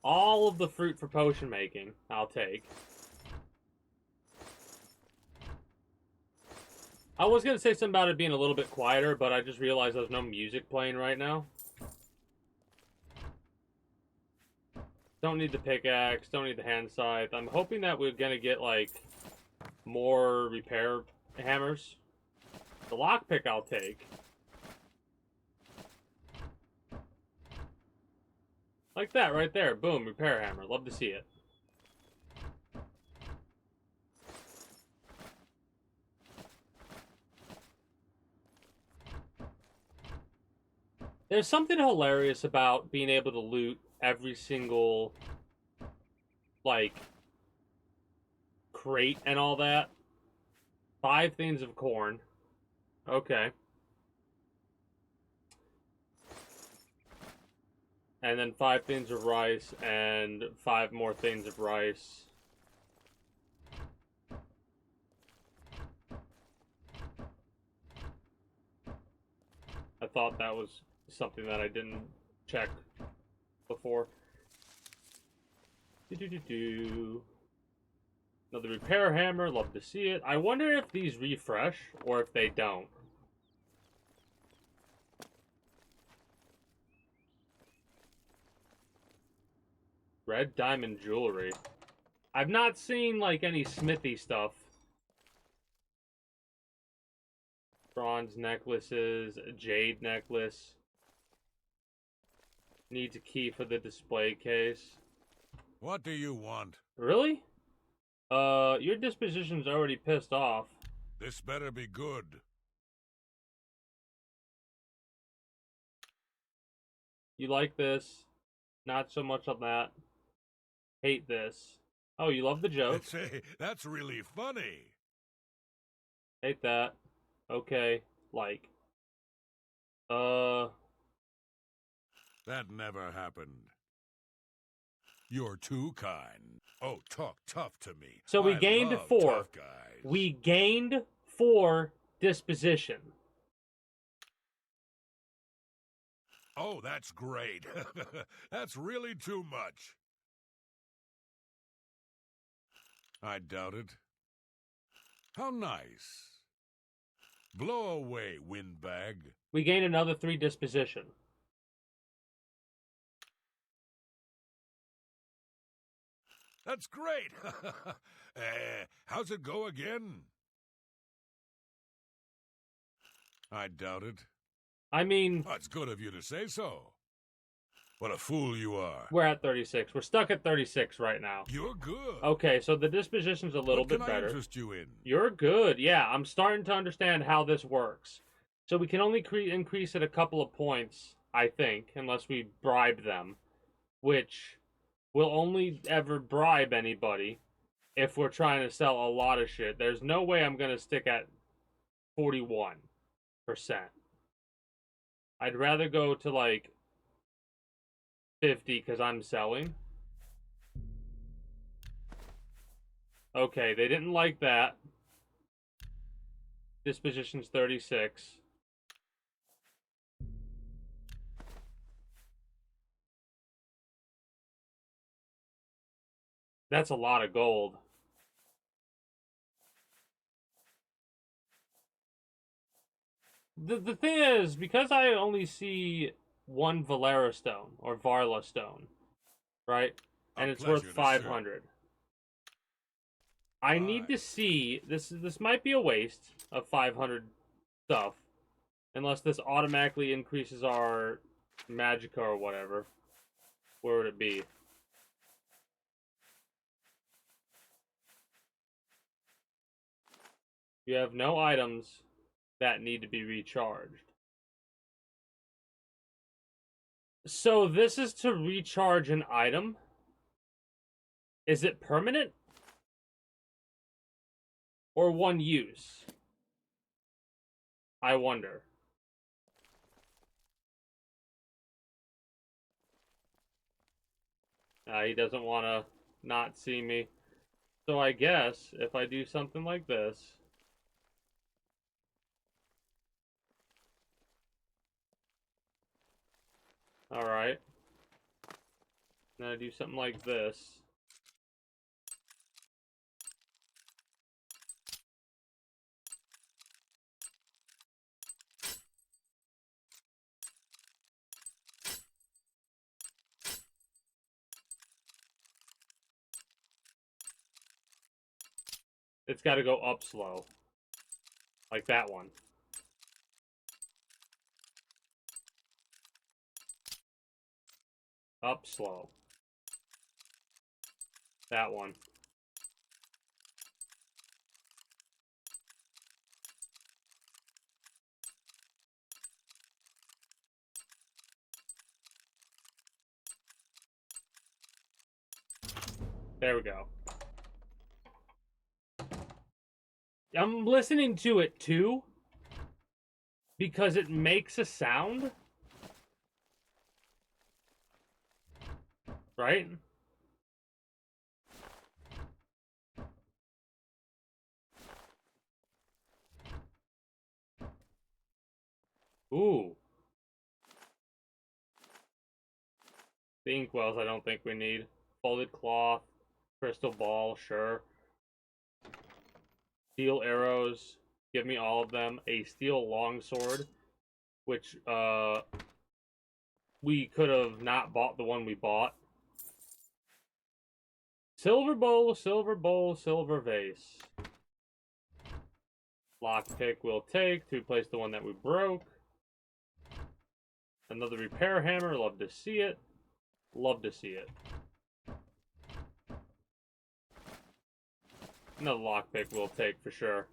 All of the fruit for potion making, I'll take. I was going to say something about it being a little bit quieter, but I just realized there's no music playing right now. Don't need the pickaxe, don't need the hand scythe. I'm hoping that we're going to get, like, more repair hammers. The lockpick I'll take. Like that, right there. Boom, repair hammer. Love to see it. There's something hilarious about being able to loot every single, like, crate and all that. 5 things of corn. Okay. And then 5 things of rice and 5 more things of rice. I thought that was something that I didn't check before. Another repair hammer, love to see it. I wonder if these refresh or if they don't. Red diamond jewelry. I've not seen, like, any smithy stuff. Bronze necklaces, jade necklace. Needs a key for the display case. What do you want? Really? Your disposition's already pissed off. This better be good. You like this. Not so much on that. Hate this. Oh, you love the joke. Say, that's really funny. Hate that. Okay. Like. That never happened. You're too kind. Oh, talk tough to me. So we I gained love 4. Tough guys. We gained 4 disposition. Oh, that's great. That's really too much. I doubt it. How nice. Blow away, windbag. We gained another 3 disposition. That's great. How's it go again? I doubt it. I mean... Oh, it's good of you to say so. What a fool you are. We're at 36. We're stuck at 36 right now. You're good. Okay, so the disposition's a little bit better. What can I interest you in? You're good. Yeah, I'm starting to understand how this works. So we can only increase it a couple of points, I think, unless we bribe them. Which will only ever bribe anybody if we're trying to sell a lot of shit. There's no way I'm going to stick at 41%. I'd rather go to like 50 because I'm selling. Okay, they didn't like that. Disposition's 36. That's a lot of gold. The thing is, because I only see one Valera stone, or Varla stone, right? And it's worth 500. I need to see, this might be a waste of 500 stuff, unless this automatically increases our magicka or whatever. Where would it be? You have no items that need to be recharged. So this is to recharge an item? Is it permanent? Or one use? I wonder. He doesn't want to not see me. So I guess if I do something like this... Alright. Then I do something like this. It's got to go up slow. Like that one. Up slow. That one. There we go. I'm listening to it too, because it makes a sound. Right? Ooh. The inkwells I don't think we need. Folded cloth. Crystal ball, sure. Steel arrows. Give me all of them. A steel longsword. Which, we could have not bought the one we bought. Silver bowl, silver vase. Lockpick we'll take to replace the one that we broke. Another repair hammer, love to see it. Love to see it. Another lockpick we'll take for sure.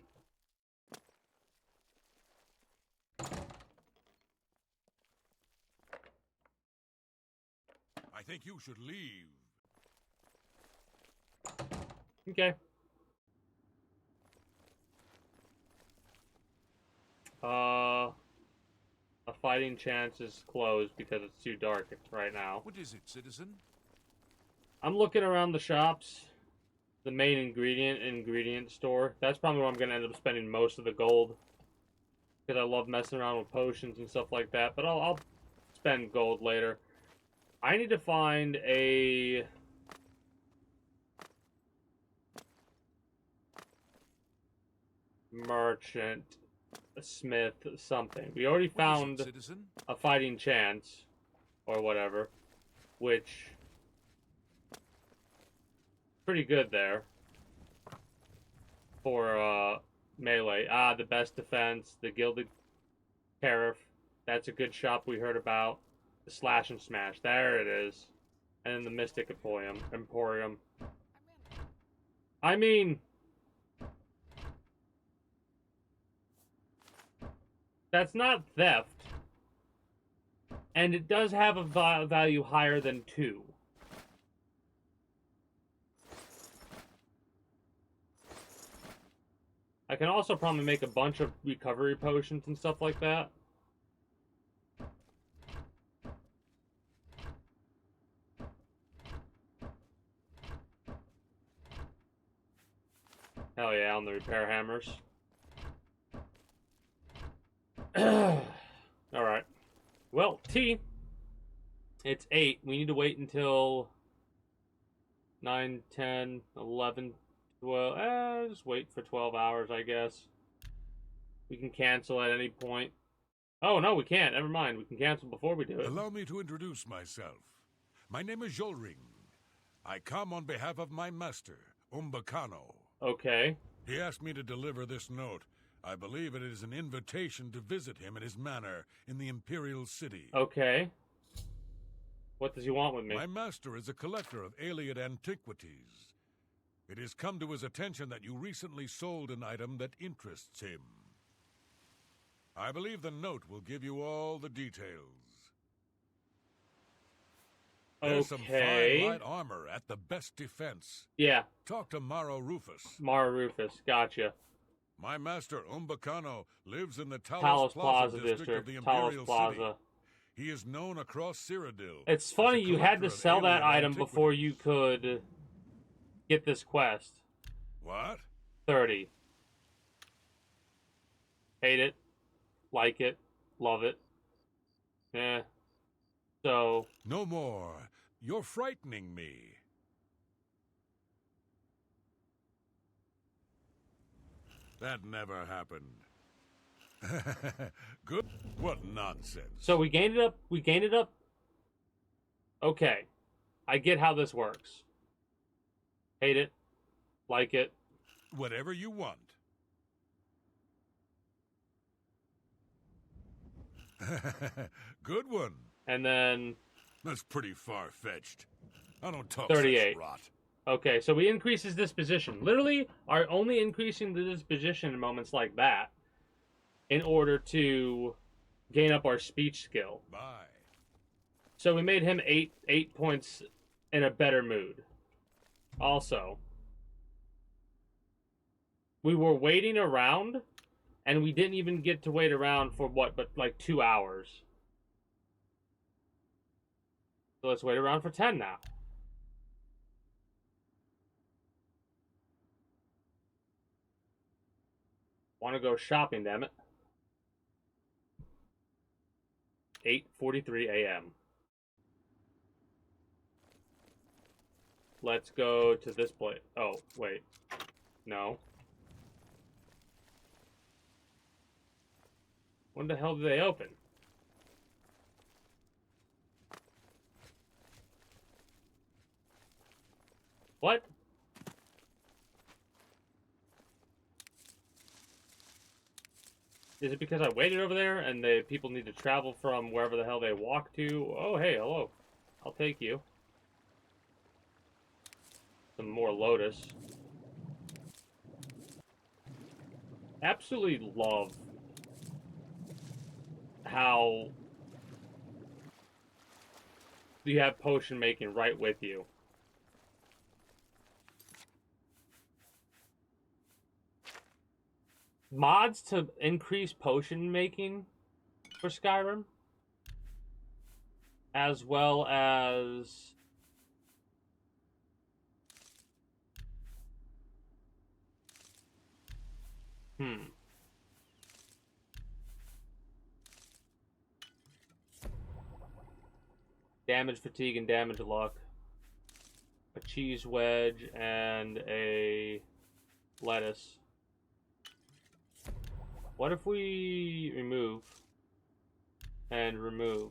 I think you should leave. Okay. A fighting chance is closed because it's too dark right now. What is it, citizen? I'm looking around the shops. The main ingredient store. That's probably where I'm going to end up spending most of the gold. Because I love messing around with potions and stuff like that. But I'll spend gold later. I need to find a... merchant, a smith, something. We already found a fighting chance. Or whatever. Which... pretty good there. For, melee. Ah, the best defense. The Gilded Tariff. That's a good shop we heard about. The Slash and Smash. There it is. And then the Mystic Emporium. I mean... that's not theft. And it does have a value higher than 2. I can also probably make a bunch of recovery potions and stuff like that. Hell yeah, on the repair hammers. Alright. Well, T. It's 8. We need to wait until 9, 10, 11, 12. Just wait for 12 hours, I guess. We can cancel at any point. Oh, no, we can't. Never mind. We can cancel before we do it. Allow me to introduce myself. My name is Jolring. I come on behalf of my master, Umbacano. Okay. He asked me to deliver this note. I believe it is an invitation to visit him at his manor in the Imperial City. Okay. What does he want with me? My master is a collector of alien antiquities. It has come to his attention that you recently sold an item that interests him. I believe the note will give you all the details. There's some fine light armor at the best defense. Yeah. Talk to Maro Rufus. Maro Rufus, gotcha. My master, Umbacano, lives in the Talos Plaza district of the Imperial Plaza. City. He is known across Cyrodiil. It's funny you had to sell that item before you could get this quest. What? 30. Hate it. Like it. Love it. Eh. So... No more. You're frightening me. That never happened. Good. What nonsense. So we gained it up. Okay. I get how this works. Hate it. Like it. Whatever you want. Good one. And then... That's pretty far-fetched. I don't talk 38. such rot. Okay, so we increase his disposition. Literally, are only increasing the disposition in moments like that in order to gain up our speech skill. Bye. So we made him 8 points in a better mood. Also, we were waiting around, and we didn't even get to wait around for what, but like 2 hours. So let's wait around for 10 now. Want to go shopping, damn it. 8:43 a.m. Let's go to this place. Oh, wait. No. When the hell did they open? What? Is it because I waited over there and the people need to travel from wherever the hell they walk to? Oh, hey, hello. I'll take you. Some more Lotus. Absolutely love how you have potion making right with you. Mods to increase potion making for Skyrim, as well as damage fatigue and damage luck, a cheese wedge and a lettuce. What if we remove and remove,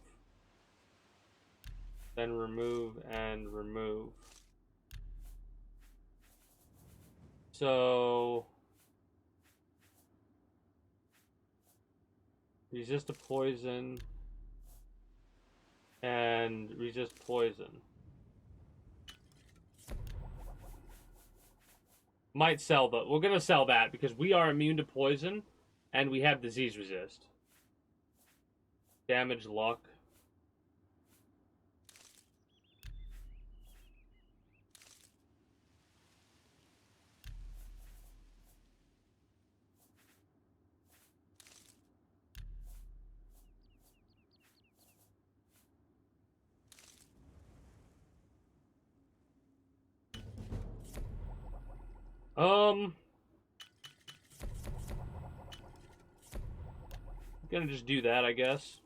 then remove and remove? So resist to poison and resist poison. Might sell the. We're gonna sell that because we are immune to poison. And we have disease resist. Damage luck. I'm gonna just do that, I guess.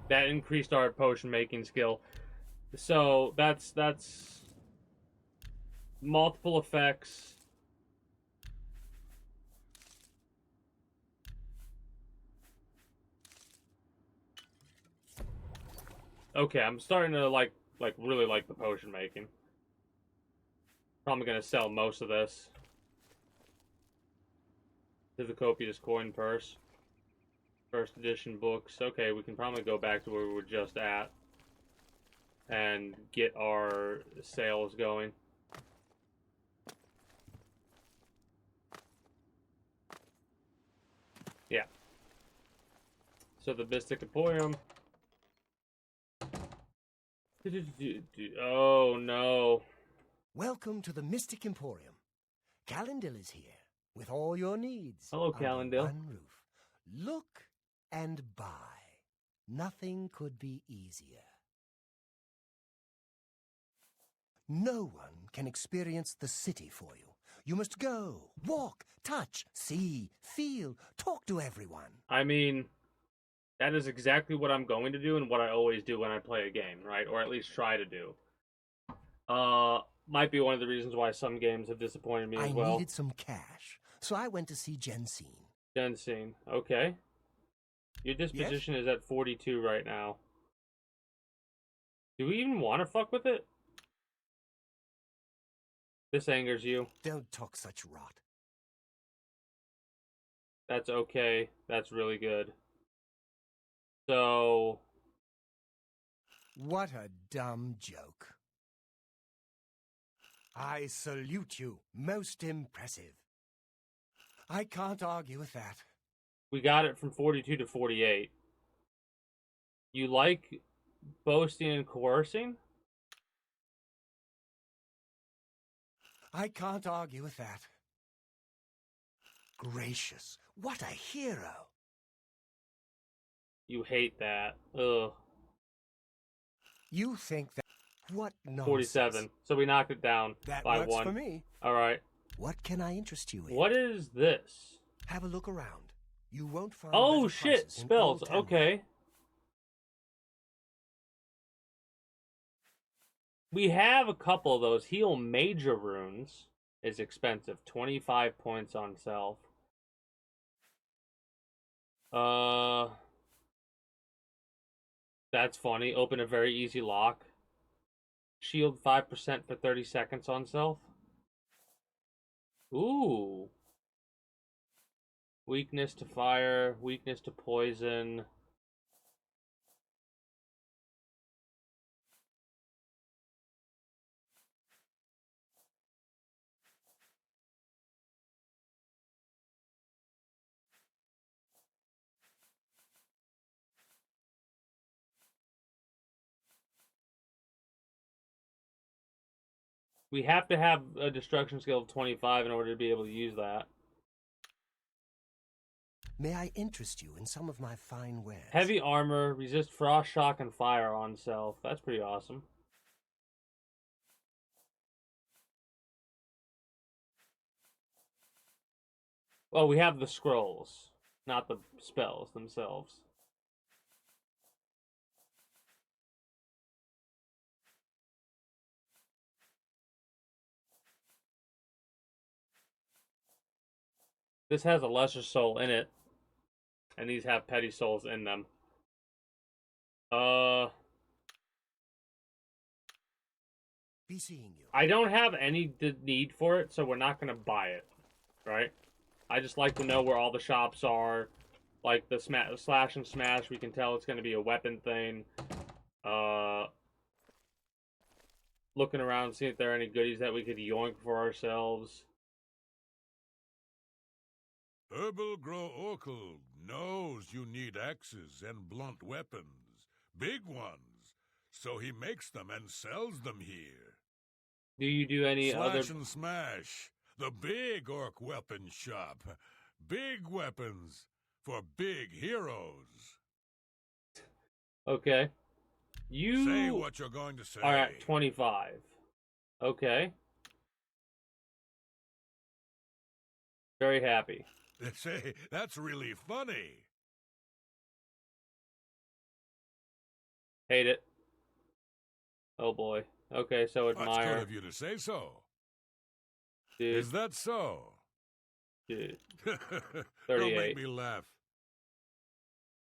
That increased our potion making skill. So that's multiple effects. Okay, I'm starting to really like the potion making. Probably gonna sell most of this to the copious coin purse. First edition books. Okay, we can probably go back to where we were just at and get our sales going. Yeah. So the Mystic Emporium. Oh no. Welcome to the Mystic Emporium. Calendil is here with all your needs. Hello, under Calendil. one roof. Look and buy. Nothing could be easier. No one can experience the city for you. You must go, walk, touch, see, feel, talk to everyone. I mean, that is exactly what I'm going to do and what I always do when I play a game, right? Or at least try to do. Might be one of the reasons why some games have disappointed me as well. I needed some cash, so I went to see Jensine. Jensine, okay. Your disposition is at 42 right now. Do we even want to fuck with it? This angers you. Don't talk such rot. That's okay. That's really good. So... What a dumb joke. I salute you. Most impressive. I can't argue with that. We got it from 42 to 48. You like boasting and coercing? I can't argue with that. Gracious, what a hero. You hate that. Ugh. You think that... What nonsense. 47. So we knocked it down that by works 1. For me. All right. What can I interest you in? What is this? Have a look around. You won't find... Oh better shit, prices in spells. all Tamriel. Okay. We have a couple of those. Heal major runes is expensive. 25 points on self. That's funny. Open a very easy lock. Shield 5% for 30 seconds on self. Ooh. Weakness to fire, weakness to poison. We have to have a destruction skill of 25 in order to be able to use that. May I interest you in some of my fine wares? Heavy armor, resist frost, shock, and fire on self. That's pretty awesome. Well, we have the scrolls, not the spells themselves. This has a lesser soul in it, and these have petty souls in them. Be seeing you. I don't have any need for it, so we're not gonna buy it, right? I just like to know where all the shops are. Like the slash and smash, we can tell it's gonna be a weapon thing. Looking around, see if there are any goodies that we could yoink for ourselves. Herbal Grow Orkel knows you need axes and blunt weapons, big ones, so he makes them and sells them here. Do you do any other... Slash and Smash, the big orc weapon shop. Big weapons, for big heroes. Okay. You say what you're going to say. All right, 25. Okay. Very happy. Say, that's really funny. Hate it. Oh boy. Okay, so That's admire. good of you to say so. Dude. Is that so? Dude. Don't 38. make me laugh.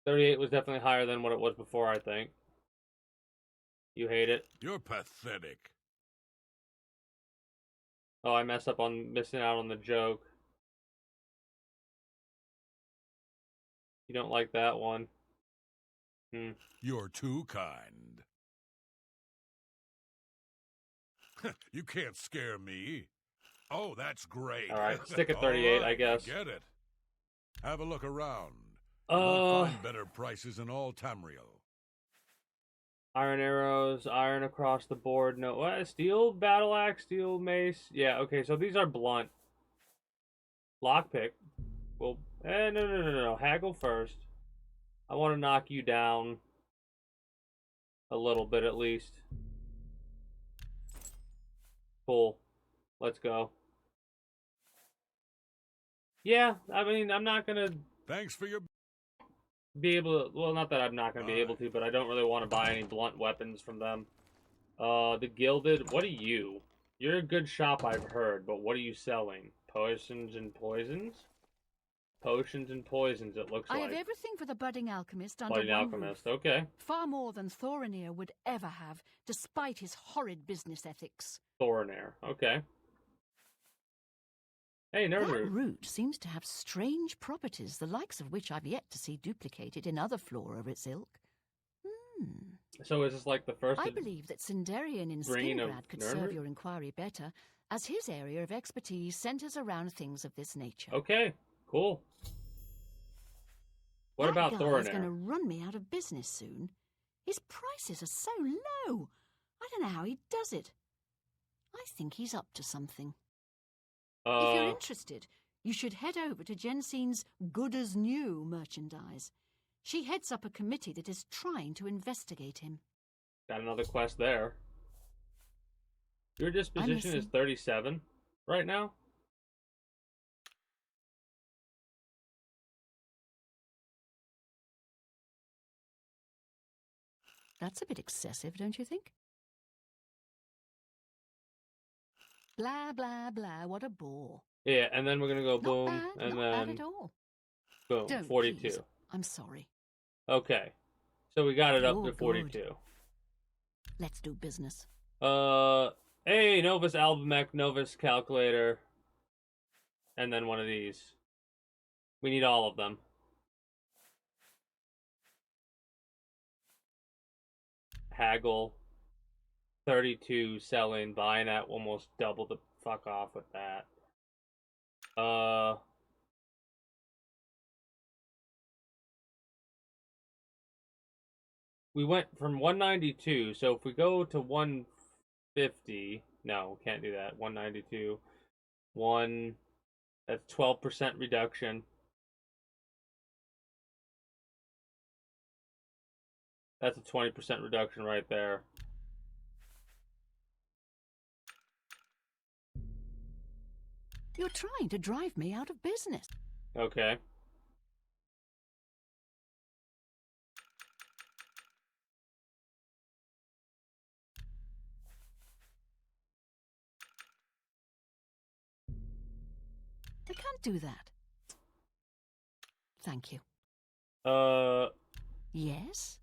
38 was definitely higher than what it was before, I think. You hate it? You're pathetic. Oh, I messed up on missing out on the joke. You don't like that one. You're too kind. You can't scare me. Oh, that's great. All right, stick at 38, right, I guess. Get it. Have a look around. You won't find better prices in all Tamriel. Iron arrows, iron across the board. No, what? Steel battle axe, steel mace. Yeah, okay, so these are blunt. Lockpick. Well, no. Haggle first. I want to knock you down a little bit at least. Cool. Let's go. Yeah, I mean, I'm not gonna. Thanks for your. Be able to. Well, not that I'm not gonna be able to, but I don't really want to buy any blunt weapons from them. The Gilded. What are you? You're a good shop, I've heard, but what are you selling? Potions and poisons? Potions and poisons, it looks like. I have everything for the budding alchemist under Budding one alchemist, roof. okay. Far more than Thorinir would ever have, despite his horrid business ethics. Thorinir, okay. Hey, That Nerdroot. root seems to have strange properties, the likes of which I've yet to see duplicated in other flora of its ilk. So is this like the first? I believe that Sindarian in grain of Skingrad could Nerdroot? serve your inquiry better, as his area of expertise centers around things of this nature. Okay, cool. What about That guy is Thorinir? going to run me out of business soon. His prices are so low. I don't know how he does it. I think he's up to something. If you're interested, you should head over to Jensine's Good as New merchandise. She heads up a committee that is trying to investigate him. Got another quest there. Your disposition is 37 right now? That's a bit excessive, don't you think? Blah, blah, blah, what a bore. Yeah, and then we're gonna go boom, Not and bad then at all. boom, Don't, 42. please. I'm sorry. Okay, so we got it up You're to 42. Let's do business. Hey, Novus Albumec, Novus Calculator, and then one of these. We need all of them. Haggle, 32 selling, buying at almost double the fuck off with that. We went from 192, so if we go to 150, no, we can't do that. 192, that's 12% reduction. That's a 20% reduction right there. You're trying to drive me out of business. Okay. They can't do that. Thank you. Yes?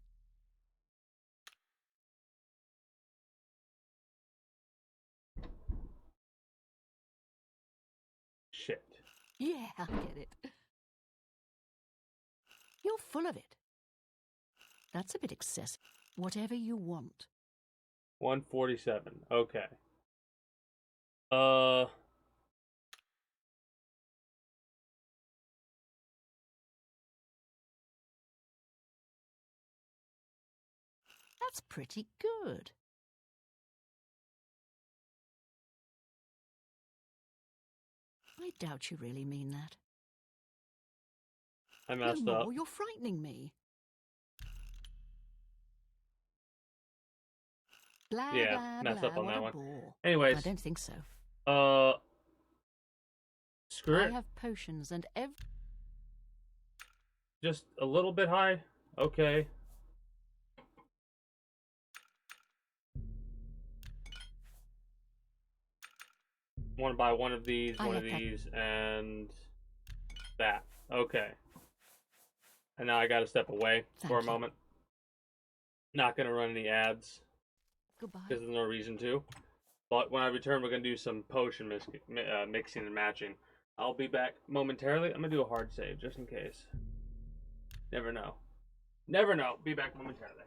Shit. Yeah, I get it. You're full of it. That's a bit excessive. Whatever you want. 147. Okay. That's pretty good. I doubt you really mean that. I messed no up. more, you're frightening me. Blah, Yeah, blah, messed blah, up on what that a one. bore. Anyways. I don't think so. Screw I it. have potions and Just a little bit high? Okay. Want to buy one of these, one of these, and that. Okay. And now I gotta step away for a moment. Not gonna run any ads. Goodbye. Because there's no reason to. But when I return, we're gonna do some potion mixing and matching. I'll be back momentarily. I'm gonna do a hard save just in case. Never know. Never know. Be back momentarily.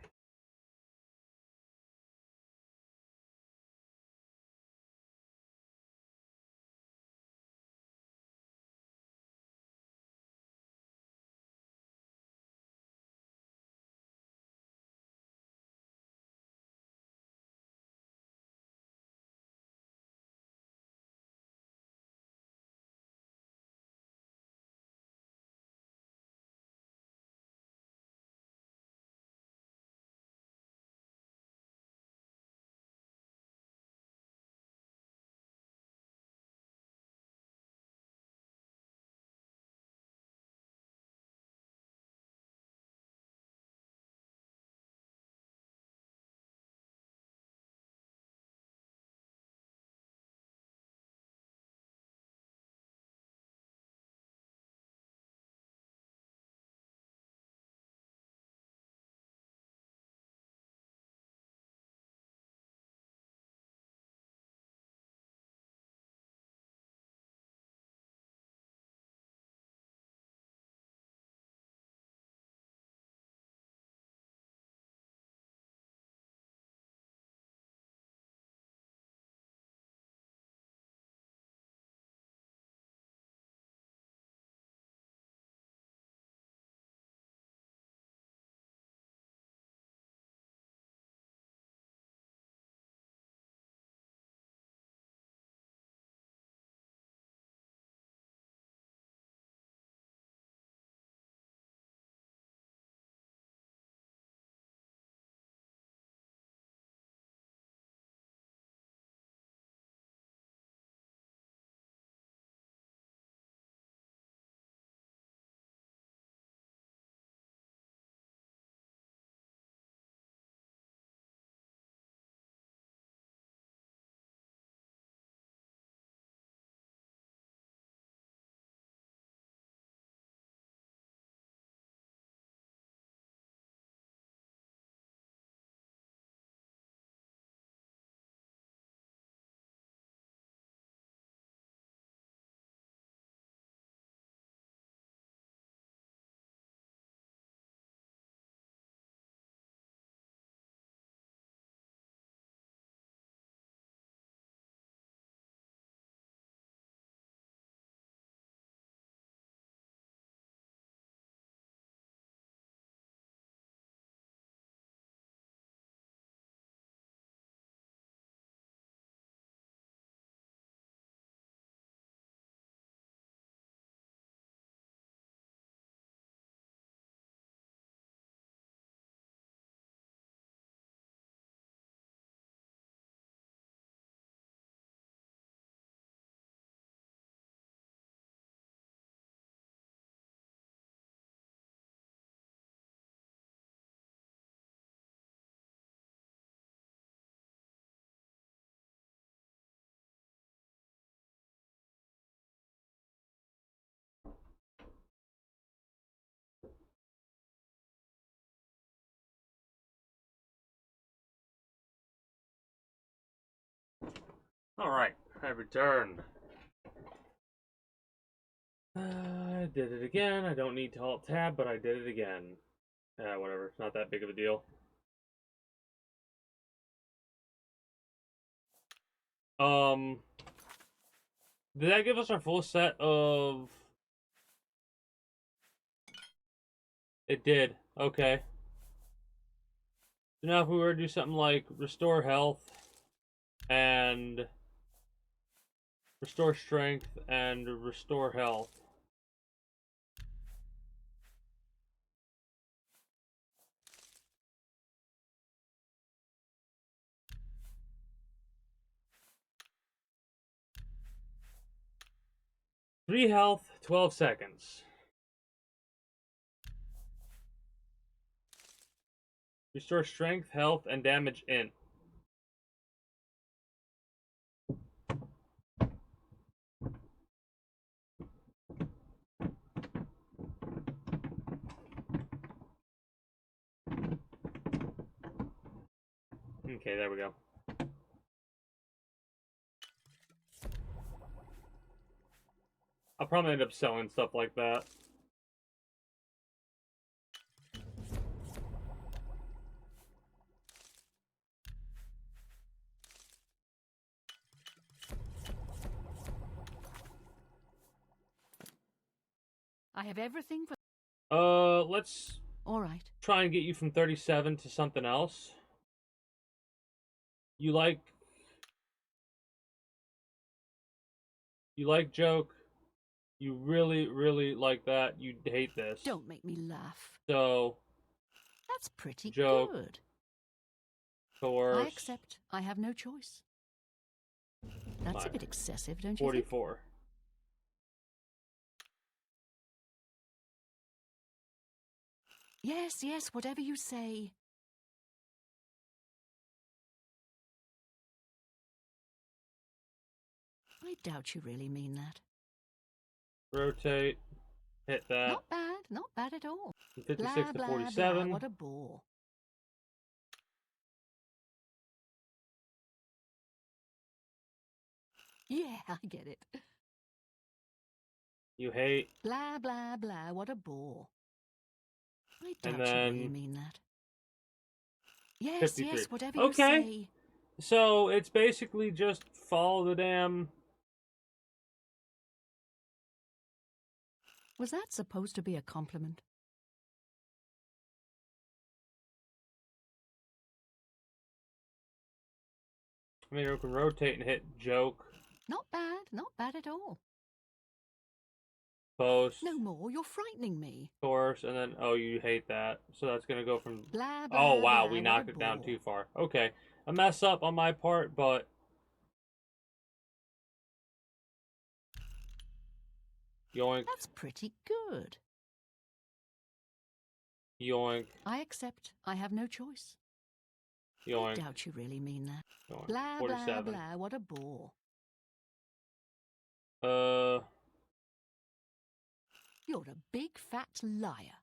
Alright, I returned. I did it again. I don't need to alt tab, but I did it again. Whatever. It's not that big of a deal. Did that give us our full set of... It did. Okay. So now if we were to do something like restore health and restore strength and restore health. 3 health, 12 seconds. Restore strength, health, and damage in. Okay, there we go. I'll probably end up selling stuff like that. I have everything for... Let's... All right. Try and get you from 37 to something else. You like joke. You really, really like that. You hate this. Don't make me laugh. So... That's pretty joke, good. Coerce. I accept. I have no choice. That's a bit excessive, don't you 44. think? Yes, yes, whatever you say. I doubt you really mean that. Rotate. Hit that. Not bad at all. 56 blah, to blah, 47. blah, what a bore. Yeah, I get it. You hate. Blah, blah, blah, what a bore. I doubt And then you really mean that. Yes, 53. yes, whatever you okay. say. So it's basically just follow the damn... Was that supposed to be a compliment? I mean, you can rotate and hit joke. Not bad at all. Post. No more, you're frightening me. Course, and then, oh, you hate that. So that's going to go from... Blah, blah, oh, wow, blah, we what knocked a it down bore. too far. Okay. A mess up on my part, but... yoink. That's pretty good. Yoink. I accept. I have no choice. Yoink. I doubt you really mean that. Yoink. Blah, 47. blah, blah, what a bore. You're a big fat liar.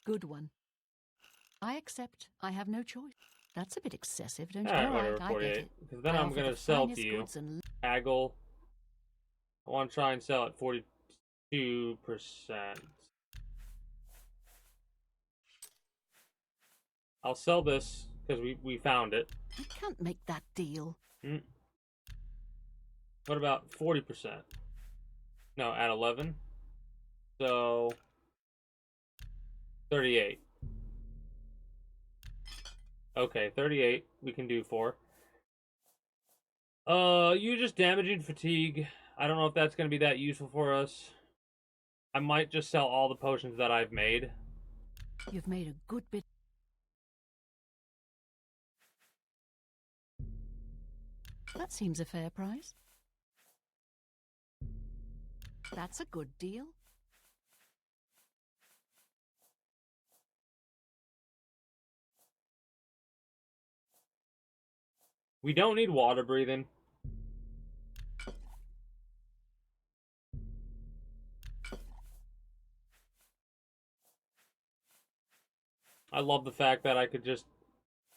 Good one. I accept. I have no choice. That's a bit excessive, don't you? Alright, All whatever, right, I 48. get it. Because then I I'm offer going the to sell to finest you. goods and... Haggle. I want to try and sell at 42%. I'll sell this because we found it. I can't make that deal. What about 40%? No, at 11. So 38. Okay, 38 we can do for. You just damaging fatigue. I don't know if that's going to be that useful for us. I might just sell all the potions that I've made. You've made a good bit. That seems a fair price. That's a good deal. We don't need water breathing. I love the fact that I could just...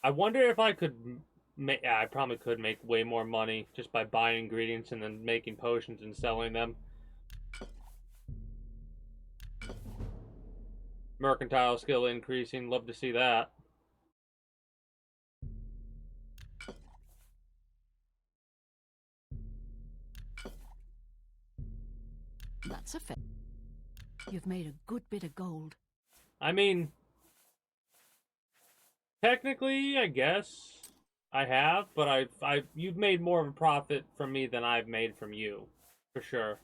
I wonder if I could... I probably could make way more money just by buying ingredients and then making potions and selling them. Mercantile skill increasing. Love to see that. That's a fair. You've made a good bit of gold. I mean... technically, I guess I have, but you've made more of a profit from me than I've made from you, for sure.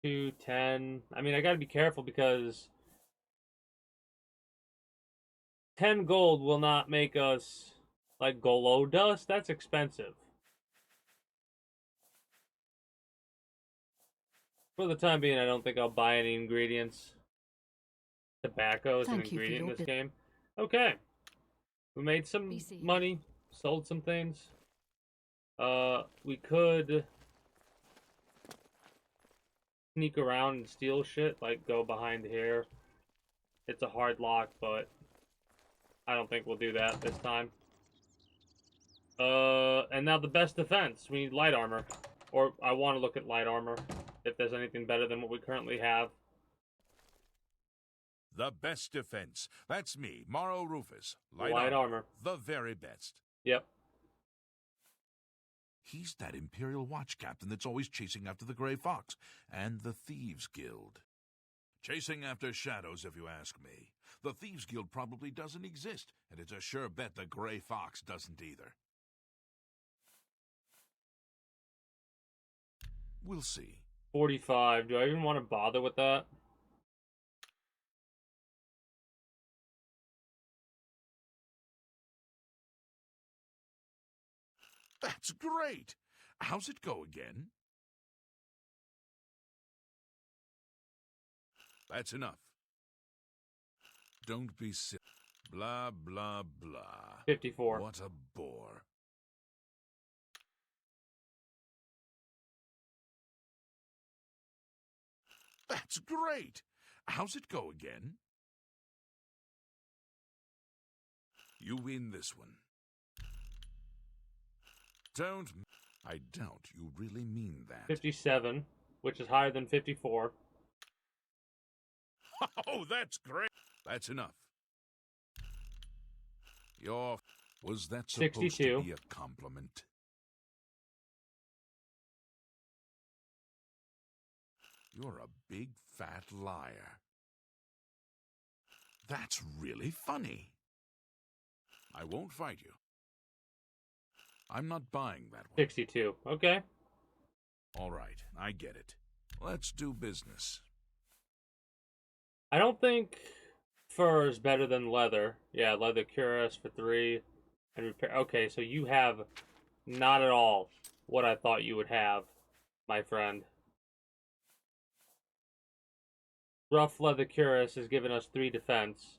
2, 10. I mean, I gotta be careful because 10 gold will not make us like Golo dust. That's expensive. For the time being, I don't think I'll buy any ingredients. Tobacco is an ingredient in this game. Okay. We made some money, sold some things. We could sneak around and steal shit, like go behind here. It's a hard lock, but I don't think we'll do that this time. And now the best defense. We need light armor. Or I want to look at light armor, if there's anything better than what we currently have. The best defense. That's me, Morrow Rufus. Light armor. The very best. Yep. He's that Imperial Watch captain that's always chasing after the Grey Fox and the Thieves Guild. Chasing after shadows, if you ask me. The Thieves Guild probably doesn't exist, and it's a sure bet the Grey Fox doesn't either. We'll see. 45. Do I even want to bother with that? That's great! How's it go again? That's enough. Don't be silly. Blah, blah, blah. 54. What a bore. That's great! How's it go again? You win this one. Don't... I doubt you really mean that. 57, which is higher than 54. Oh, that's great! That's enough. Was that supposed 62. to be a compliment? You're a big fat liar. That's really funny. I won't fight you. I'm not buying that one. 62. Okay. All right, I get it. Let's do business. I don't think fur is better than leather. Yeah, leather cuirass for 3 and repair. Okay, so you have not at all what I thought you would have, my friend. Rough leather cuirass has given us 3 defense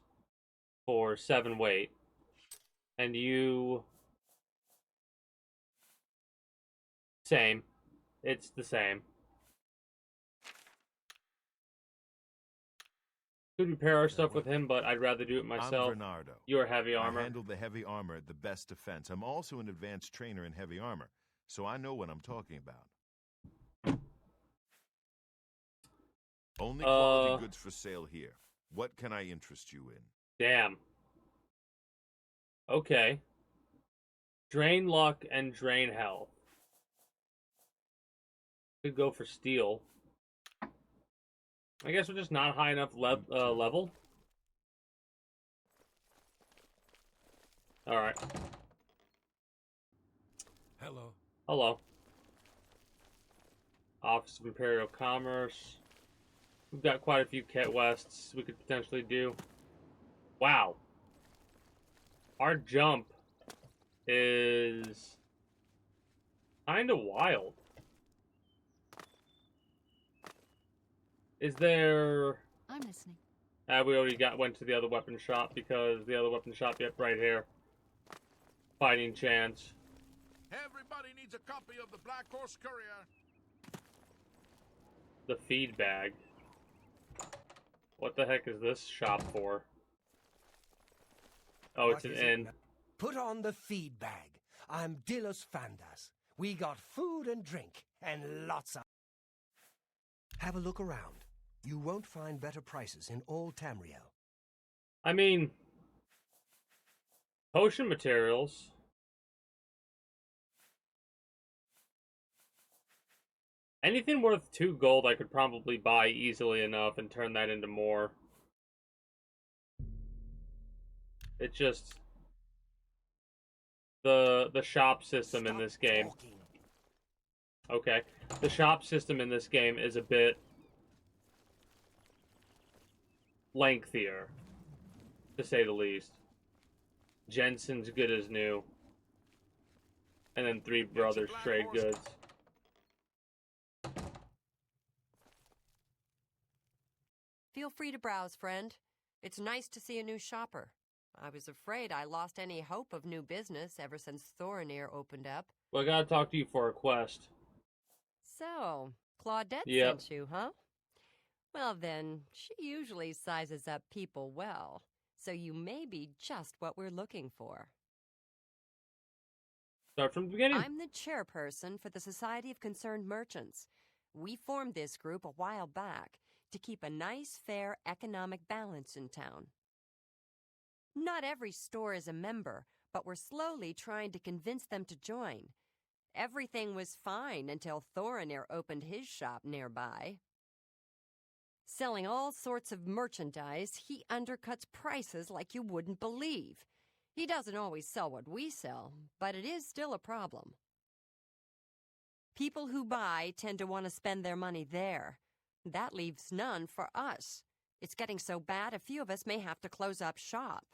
for 7 weight. And you... Same. It's the same. Could repair our stuff with him, but I'd rather do it myself. I'm Bernardo. You're heavy armor. I handle the heavy armor at the best defense. I'm also an advanced trainer in heavy armor, so I know what I'm talking about. Only quality goods for sale here. What can I interest you in? Damn. Okay. Drain luck and drain health. Could go for steel. I guess we're just not high enough level. Alright. Hello. Hello. Office of Imperial Commerce. We've got quite a few Ket Wests we could potentially do. Wow. Our jump is kind of wild. Is there... I'm listening. We already went to the other weapon shop because the other weapon shop, yep, right here. Fighting chance. Everybody needs a copy of the Black Horse Courier. The feed bag. What the heck is this shop for? Oh, it's an inn. Put on the feed bag. I'm Dilos Fandas. We got food and drink, and lots of... Have a look around. You won't find better prices in all Tamriel. I mean... Potion materials. Anything worth 2 gold I could probably buy easily enough and turn that into more. It's just... The shop system in this game. Okay. The shop system in this game is a bit lengthier, to say the least. Jensen's good as new. And then Three Brothers Trade Goods. Feel free to browse, friend. It's nice to see a new shopper. I was afraid I lost any hope of new business ever since Thorinir opened up. Well, I gotta talk to you for a quest. So, Claudette Yep. sent you, huh? Well then, she usually sizes up people well, so you may be just what we're looking for. Start from the beginning. I'm the chairperson for the Society of Concerned Merchants. We formed this group a while back to keep a nice, fair economic balance in town. Not every store is a member, but we're slowly trying to convince them to join. Everything was fine until Thorinir opened his shop nearby. Selling all sorts of merchandise, he undercuts prices like you wouldn't believe. He doesn't always sell what we sell, but it is still a problem. People who buy tend to want to spend their money there. That leaves none for us. It's getting so bad a few of us may have to close up shop.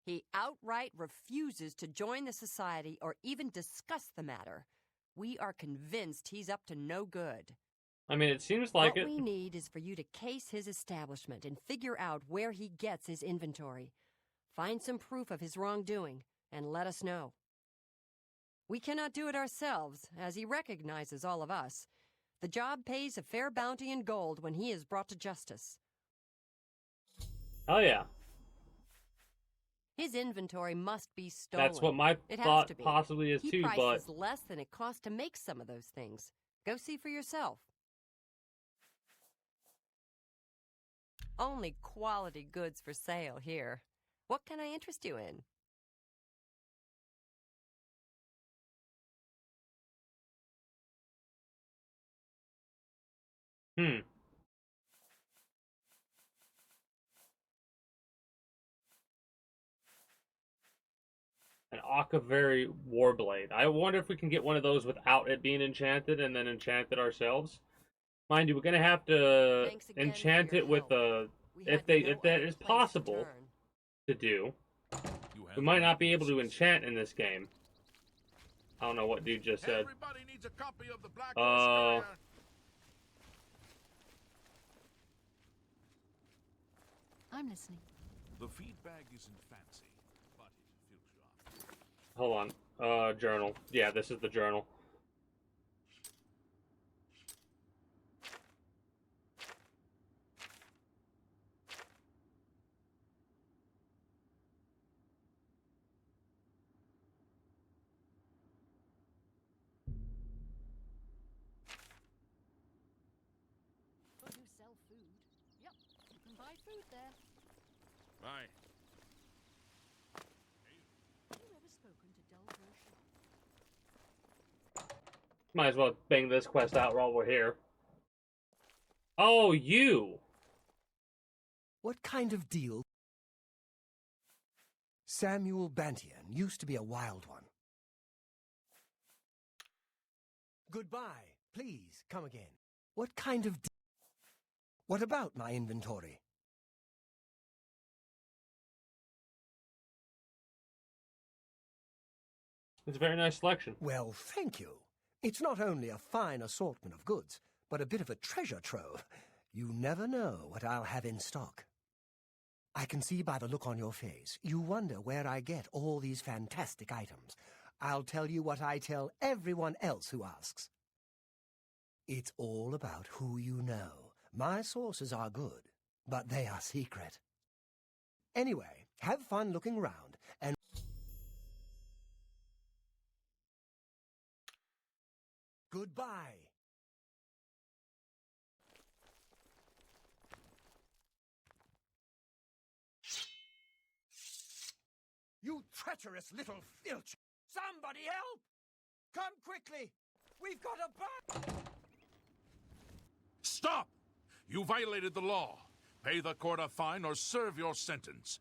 He outright refuses to join the society or even discuss the matter. We are convinced he's up to no good. I mean, it seems like What we need is for you to case his establishment and figure out where he gets his inventory. Find some proof of his wrongdoing and let us know. We cannot do it ourselves, as he recognizes all of us. The job pays a fair bounty in gold when he is brought to justice. Oh yeah. His inventory must be stolen. That's what my it thought has to be. possibly is he too, prices but less than it costs to make some of those things. Go see for yourself. Only quality goods for sale here. What can I interest you in? An Akaveri Warblade. I wonder if we can get one of those without it being enchanted and then enchant it ourselves. Mind you, we're gonna have to enchant it with a if that is possible to do. We might not be able to enchant in this game. I don't know what dude just said. Everybody needs a copy of the Black Horse Courier. I'm listening. The feedback isn't fancy, but it fills you up. Hold on. Journal. Yeah, this is the journal. But who sell food? Yep, you can buy food there. Right. Have you ever spoken to Dull's shop? Might as well bang this quest out while we're here. Oh, you! What kind of deal? Samuel Bantian used to be a wild one. Goodbye. Please, come again. What kind of What about my inventory? It's a very nice selection. Well, thank you. It's not only a fine assortment of goods, but a bit of a treasure trove. You never know what I'll have in stock. I can see by the look on your face, you wonder where I get all these fantastic items. I'll tell you what I tell everyone else who asks. It's all about who you know. My sources are good, but they are secret. Anyway, have fun looking round, and goodbye. You treacherous little filch! Somebody help! Come quickly! We've got a bird! Stop! You violated the law. Pay the court a fine or serve your sentence.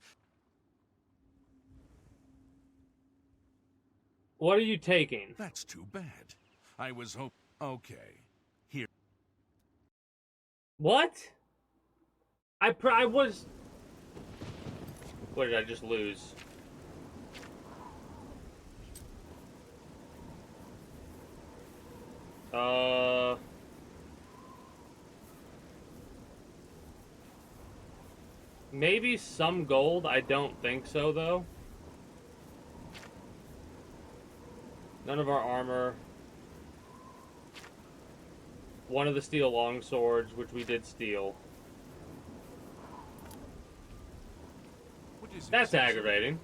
What are you taking? That's too bad. I was okay. Here. What? I was... What did I just lose? Maybe some gold. I don't think so, though. None of our armor. One of the steel longswords, which we did steal. That's aggravating.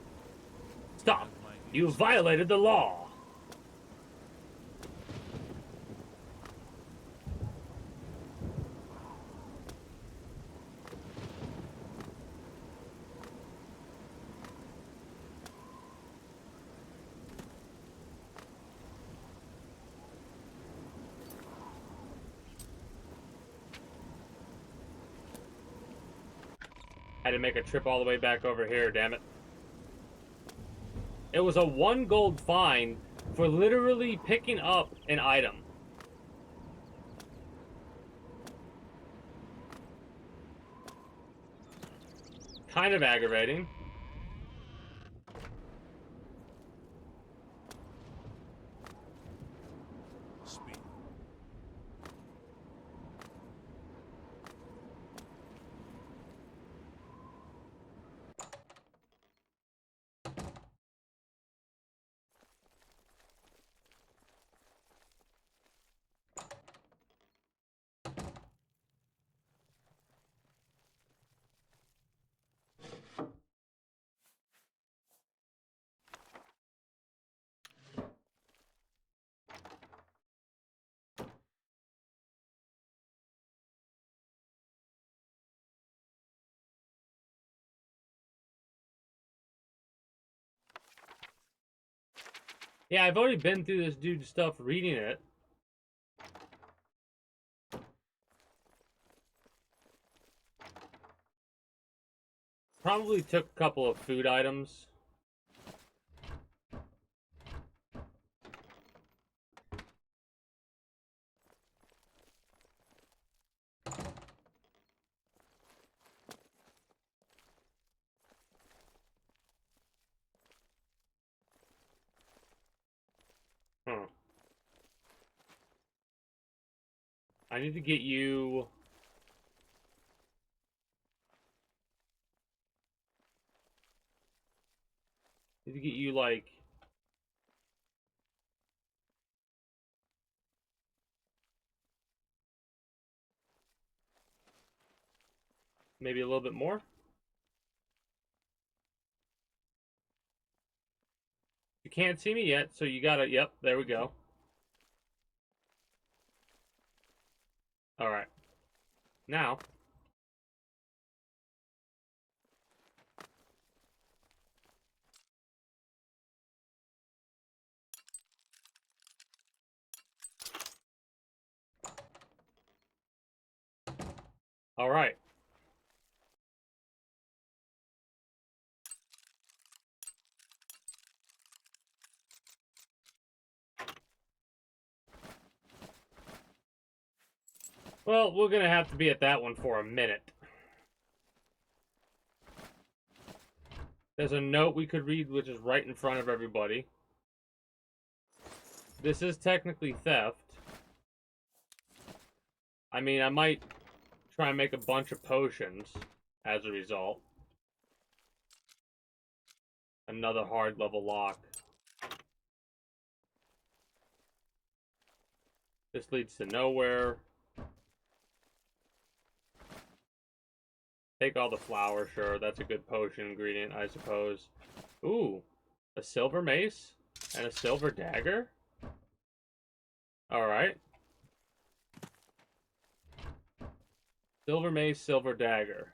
Stop! You violated the law! Had to make a trip all the way back over here, damn it. It was a 1 gold fine for literally picking up an item. Kind of aggravating. Yeah, I've already been through this dude's stuff reading it. Probably took a couple of food items. I need to get you... like... maybe a little bit more? You can't see me yet, so you gotta... Yep, there we go. Alright. Now... Alright. Well, we're gonna have to be at that one for a minute. There's a note we could read, which is right in front of everybody. This is technically theft. I mean, I might try and make a bunch of potions as a result. Another hard level lock. This leads to nowhere. Take all the flour, sure. That's a good potion ingredient, I suppose. Ooh, a silver mace and a silver dagger? Alright. Silver mace, silver dagger.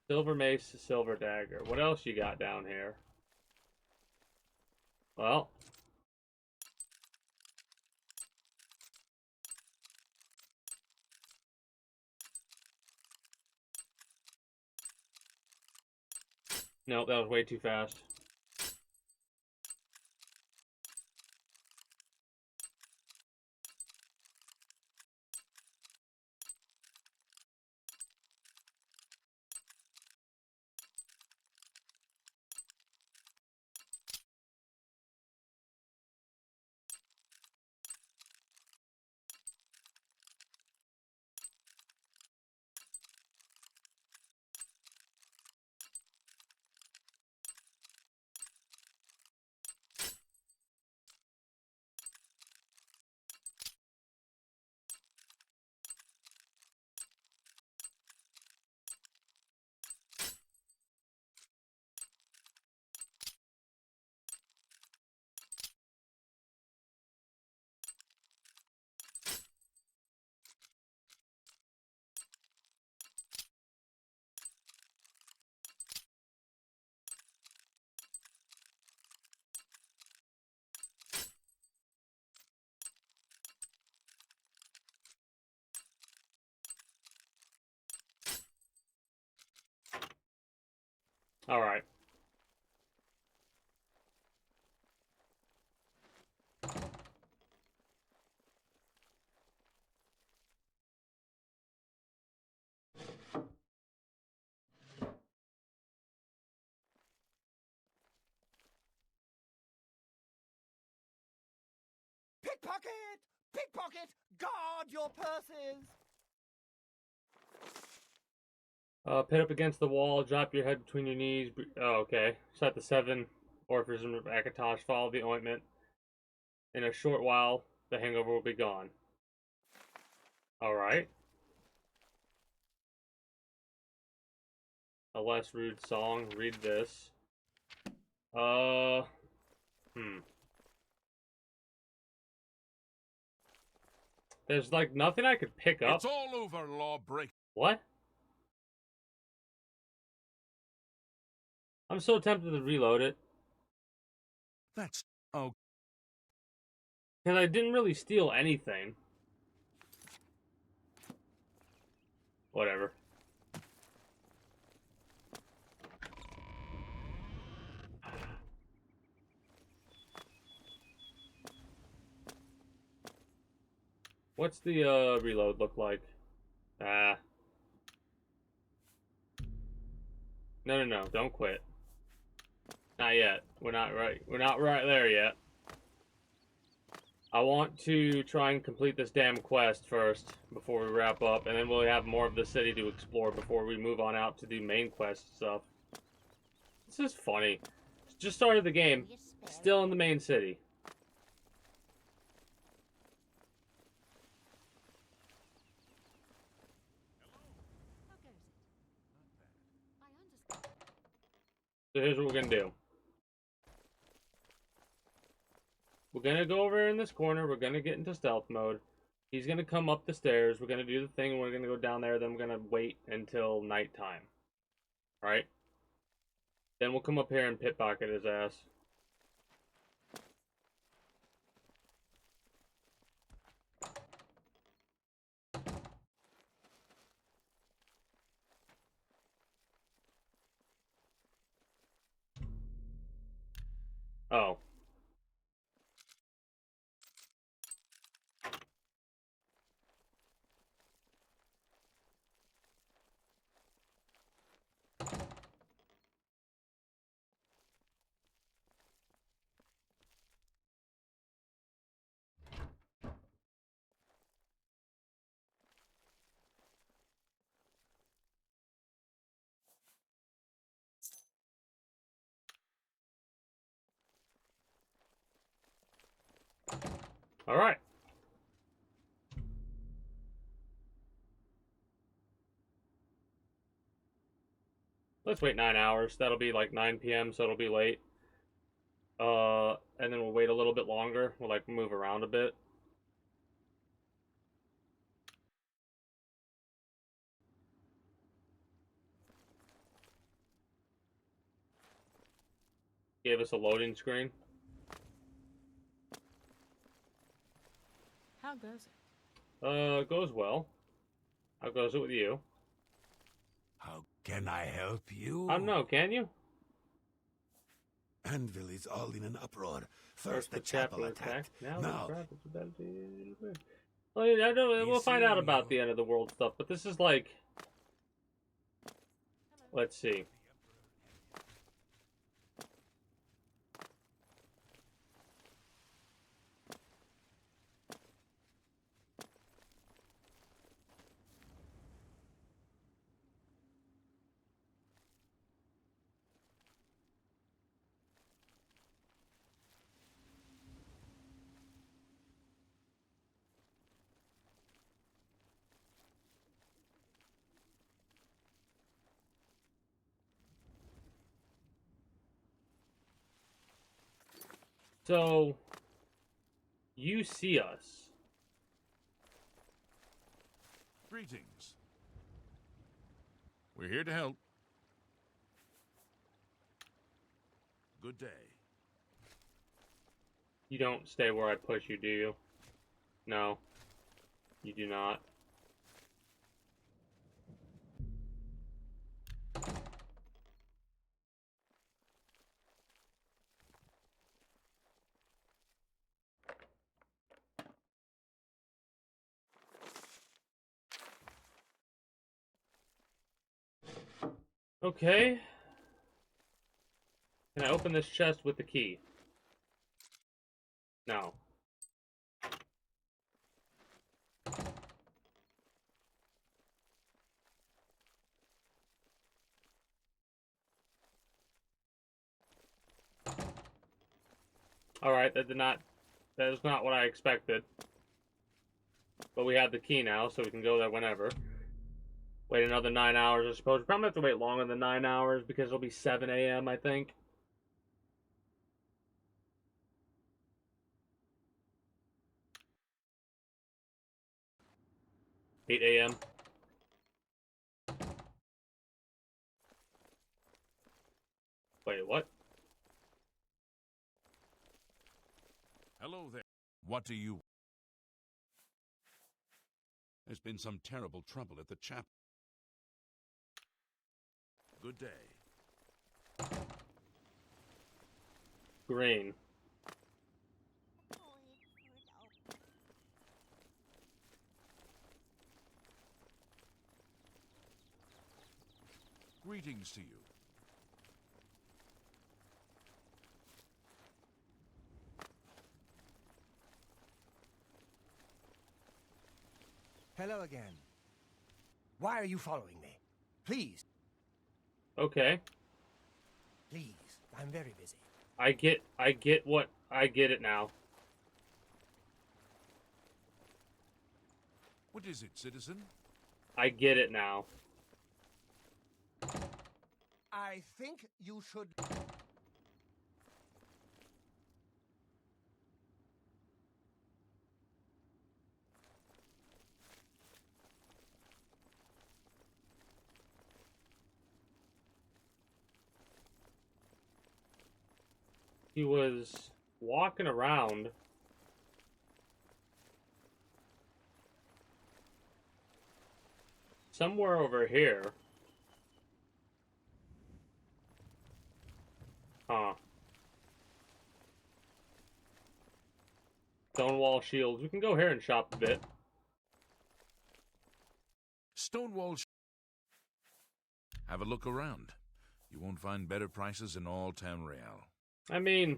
Silver mace, silver dagger. What else you got down here? Well... no, that was way too fast. Alright. Pickpocket! Pickpocket! Guard your purses! Pit up against the wall, drop your head between your knees. Oh, okay. Set the 7 Orphism of Akatosh, follow the ointment. In a short while, the hangover will be gone. Alright. A less rude song. Read this. There's like nothing I could pick up. It's all over, lawbreaker. What? I'm so tempted to reload it. That's... oh. Because I didn't really steal anything. Whatever. What's the reload look like? No, don't quit. Not yet. We're not right there yet. I want to try and complete this damn quest first before we wrap up, and then we'll have more of the city to explore before we move on out to do main quest stuff. This is funny. Just started the game, still in the main city. So here's what we're gonna do. We're gonna go over in this corner, we're gonna get into stealth mode. He's gonna come up the stairs, we're gonna do the thing, and we're gonna go down there, then we're gonna wait until nighttime. Alright? Then we'll come up here and pickpocket his ass. Oh. Alright. Let's wait 9 hours. That'll be like 9 p.m., so it'll be late. And then we'll wait a little bit longer. We'll like move around a bit. Gave us a loading screen. How goes it? Goes well. How goes it with you? How can I help you? I don't know, can you? Anvil is all in an uproar. First the chapel attacked. Now... Well, I don't, we'll find out about the end of the world stuff, but this is like... Let's see. So, you see us. Greetings. We're here to help. Good day. You don't stay where I push you, do you? No. You do not. Okay. Can I open this chest with the key? No. Alright, that is not what I expected. But we have the key now, so we can go there whenever. Wait another 9 hours, I suppose. We probably have to wait longer than 9 hours because it'll be 7 a.m., I think. $8 a.m. Wait, what? Hello there. What do you... There's been some terrible trouble at the chapel. Good day. Green. Greetings to you. Hello again. Why are you following me? Please. Okay. Please. I'm very busy. I get it now. What is it, citizen? I get it now. I think you should... He was walking around. Somewhere over here. Huh. Stonewall shields. We can go here and shop a bit. Stonewall. Have a look around. You won't find better prices in all Tamriel. I mean...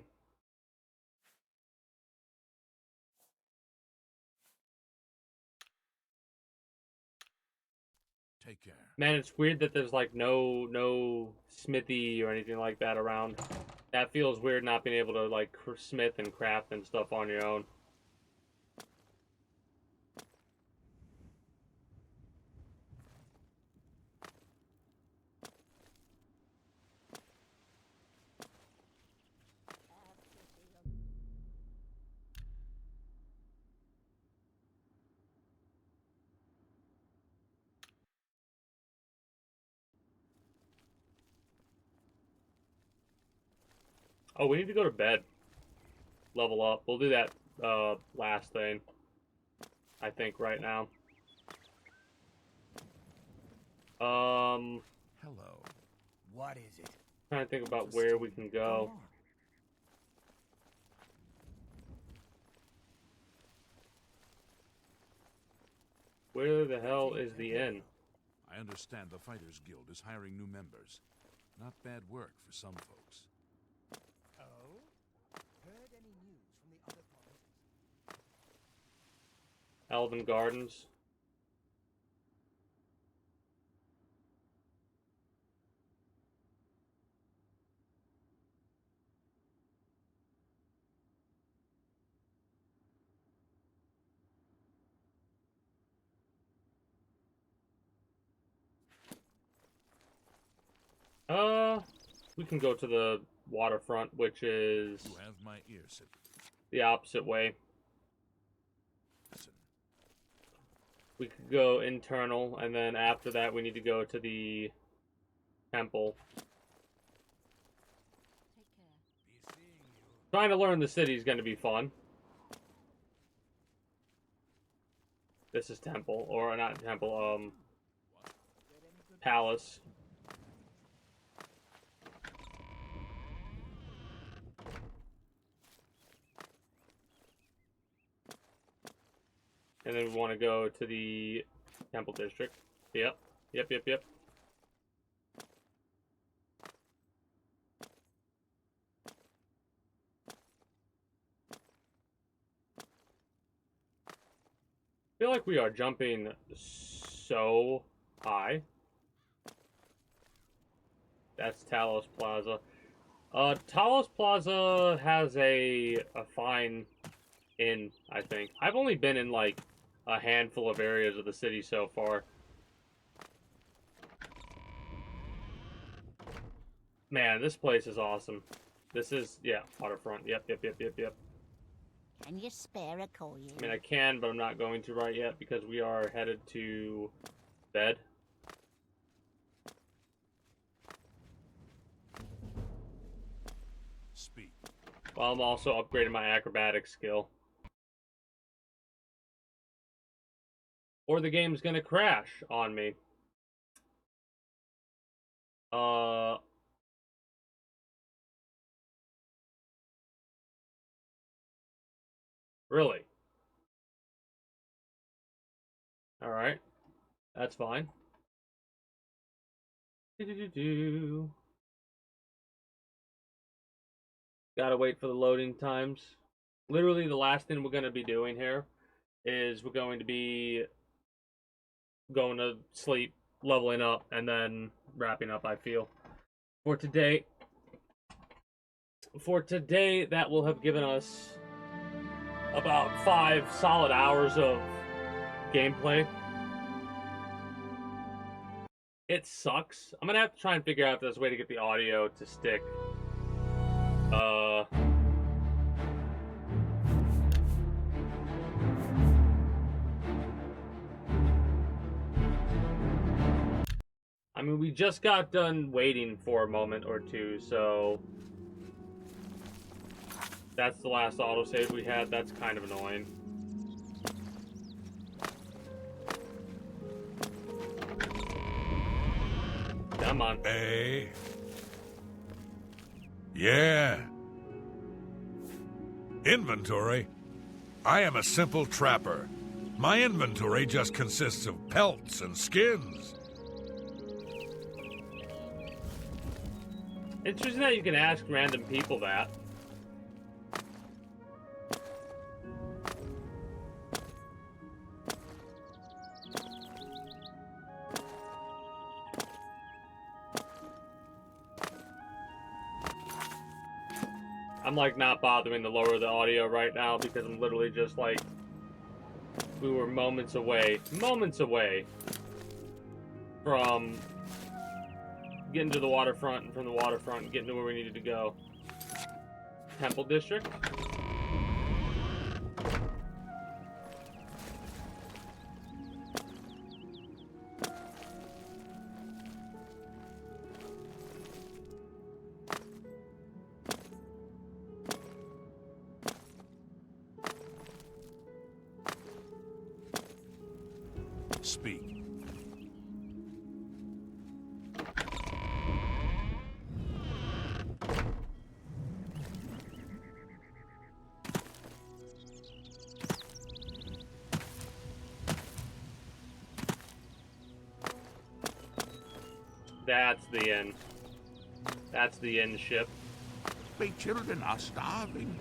Take care. Man, it's weird that there's like no smithy or anything like that around. That feels weird not being able to like smith and craft and stuff on your own. Oh, we need to go to bed. Level up. We'll do that last thing. I think right now. Hello. What is it? Trying to think about where we can go. Where the hell is the inn? I understand the Fighters Guild is hiring new members. Not bad work for some folks. Oh? Heard any news from the other provinces? Elven Gardens. We can go to the waterfront, which is You have my ear, citizen. the opposite way. Listen. We could go internal, and then after that we need to go to the temple. Trying to learn the city is going to be fun. This is temple, or not temple, palace. And then we want to go to the temple district. Yep. feel like we are jumping so high. That's Talos Plaza. Talos Plaza has a fine inn, I think. I've only been in, like, a handful of areas of the city so far. Man, this place is awesome. This is, yeah, waterfront. Yep. Can you spare a coin? I mean, I can, but I'm not going to right yet because we are headed to bed. Speak. While I'm also upgrading my acrobatics skill. Or the game's gonna crash on me. Really? Alright. That's fine. Gotta wait for the loading times. Literally, the last thing we're gonna be doing here is we're going to be going to sleep, leveling up, and then wrapping up, I feel. For today, that will have given us about 5 solid hours of gameplay. It sucks. I'm gonna have to try and figure out if there's a way to get the audio to stick. I mean, we just got done waiting for a moment or two, so that's the last autosave we had. That's kind of annoying. Come on. Hey. Yeah. Inventory? I am a simple trapper. My inventory just consists of pelts and skins. Interesting that you can ask random people that. I'm like not bothering to lower the audio right now because I'm literally just like, we were moments away from getting to the waterfront, and from the waterfront getting to where we needed to go. Temple District. Speak. That's the inn. That's the inn ship. My children are starving.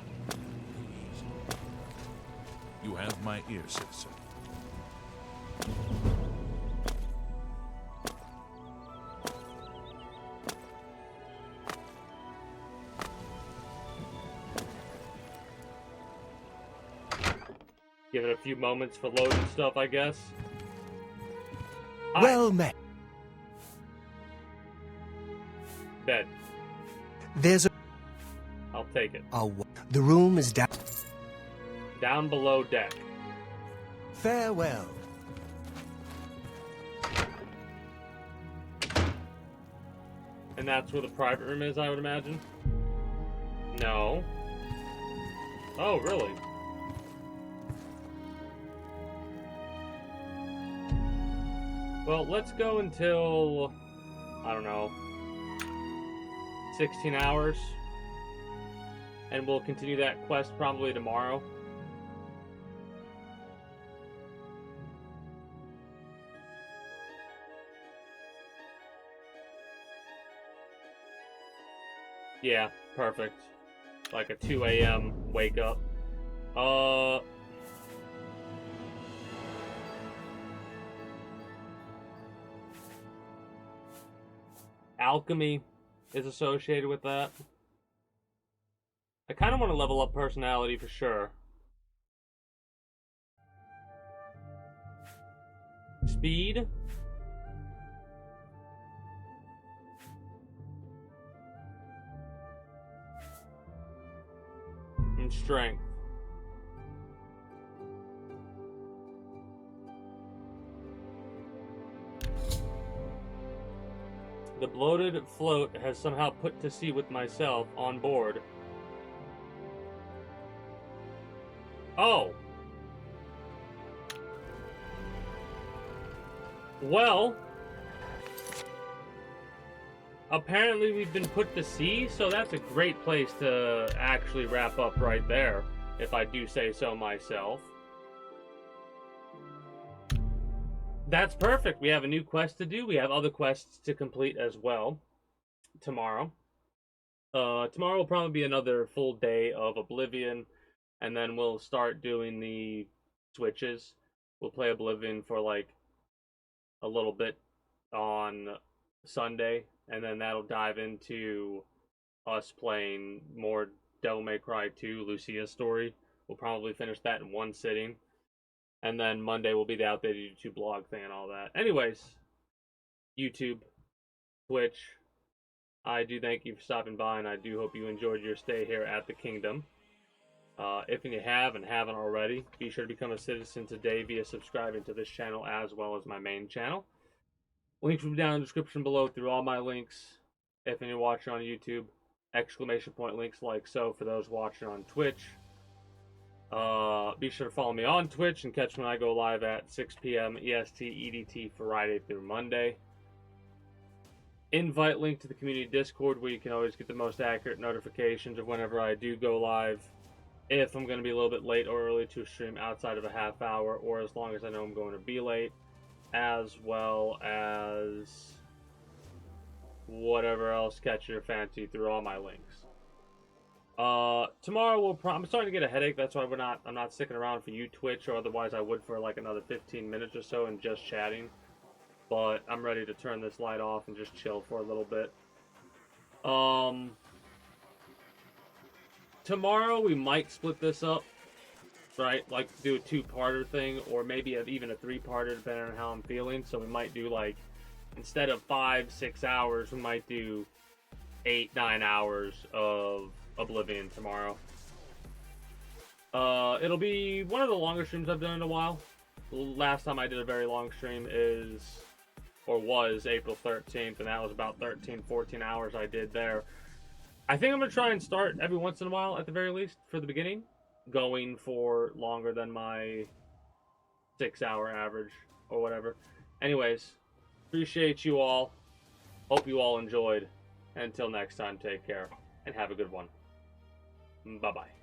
You have my ear, citizen. Give it a few moments for loading stuff, I guess. Well met. Bed. There's a... I'll take it. The room is down. Down below deck. Farewell. And that's where the private room is, I would imagine? No. Oh, really? Well, let's go until, I don't know, 16 hours. And we'll continue that quest probably tomorrow. Yeah, perfect. Like a 2 a.m. wake up. alchemy is associated with that. I kind of want to level up personality for sure. Speed. And strength. The bloated float has somehow put to sea with myself on board. Oh. Well, apparently we've been put to sea, so that's a great place to actually wrap up right there, if I do say so myself. That's perfect. We have a new quest to do. We have other quests to complete as well tomorrow. Tomorrow will probably be another full day of Oblivion, and then we'll start doing the switches. We'll play Oblivion for like a little bit on Sunday, and then that'll dive into us playing more Devil May Cry 2 Lucia's story. We'll probably finish that in one sitting. And then Monday will be the outdated YouTube blog thing and all that. Anyways, YouTube, Twitch, I do thank you for stopping by, and I do hope you enjoyed your stay here at the Kingdom. If you have and haven't already, be sure to become a citizen today via subscribing to this channel as well as my main channel. Links will be down in the description below through all my links. If you're watching on YouTube, exclamation point links like so for those watching on Twitch. Be sure to follow me on Twitch and catch when I go live at 6 p.m. EST EDT Friday through Monday. Invite link to the community Discord where you can always get the most accurate notifications of whenever I do go live. If I'm going to be a little bit late or early to stream outside of a half hour, or as long as I know I'm going to be late, as well as whatever else catches your fancy through all my links. Tomorrow I'm starting to get a headache. That's why I'm not sticking around for you, Twitch, or otherwise I would for like another 15 minutes or so and just chatting. But I'm ready to turn this light off and just chill for a little bit. Tomorrow we might split this up, right? Like do a two-parter thing, or maybe even a three-parter depending on how I'm feeling. So we might do like, instead of 5-6 hours, we might do 8-9 hours of Oblivion tomorrow. It'll be one of the longer streams I've done in a while. The last time I did a very long stream was April 13th, and that was about 13-14 hours I did there. I think I'm going to try and start every once in a while, at the very least, for the beginning, going for longer than my 6-hour average, or whatever. Anyways, appreciate you all. Hope you all enjoyed. Until next time, take care, and have a good one. Bye-bye.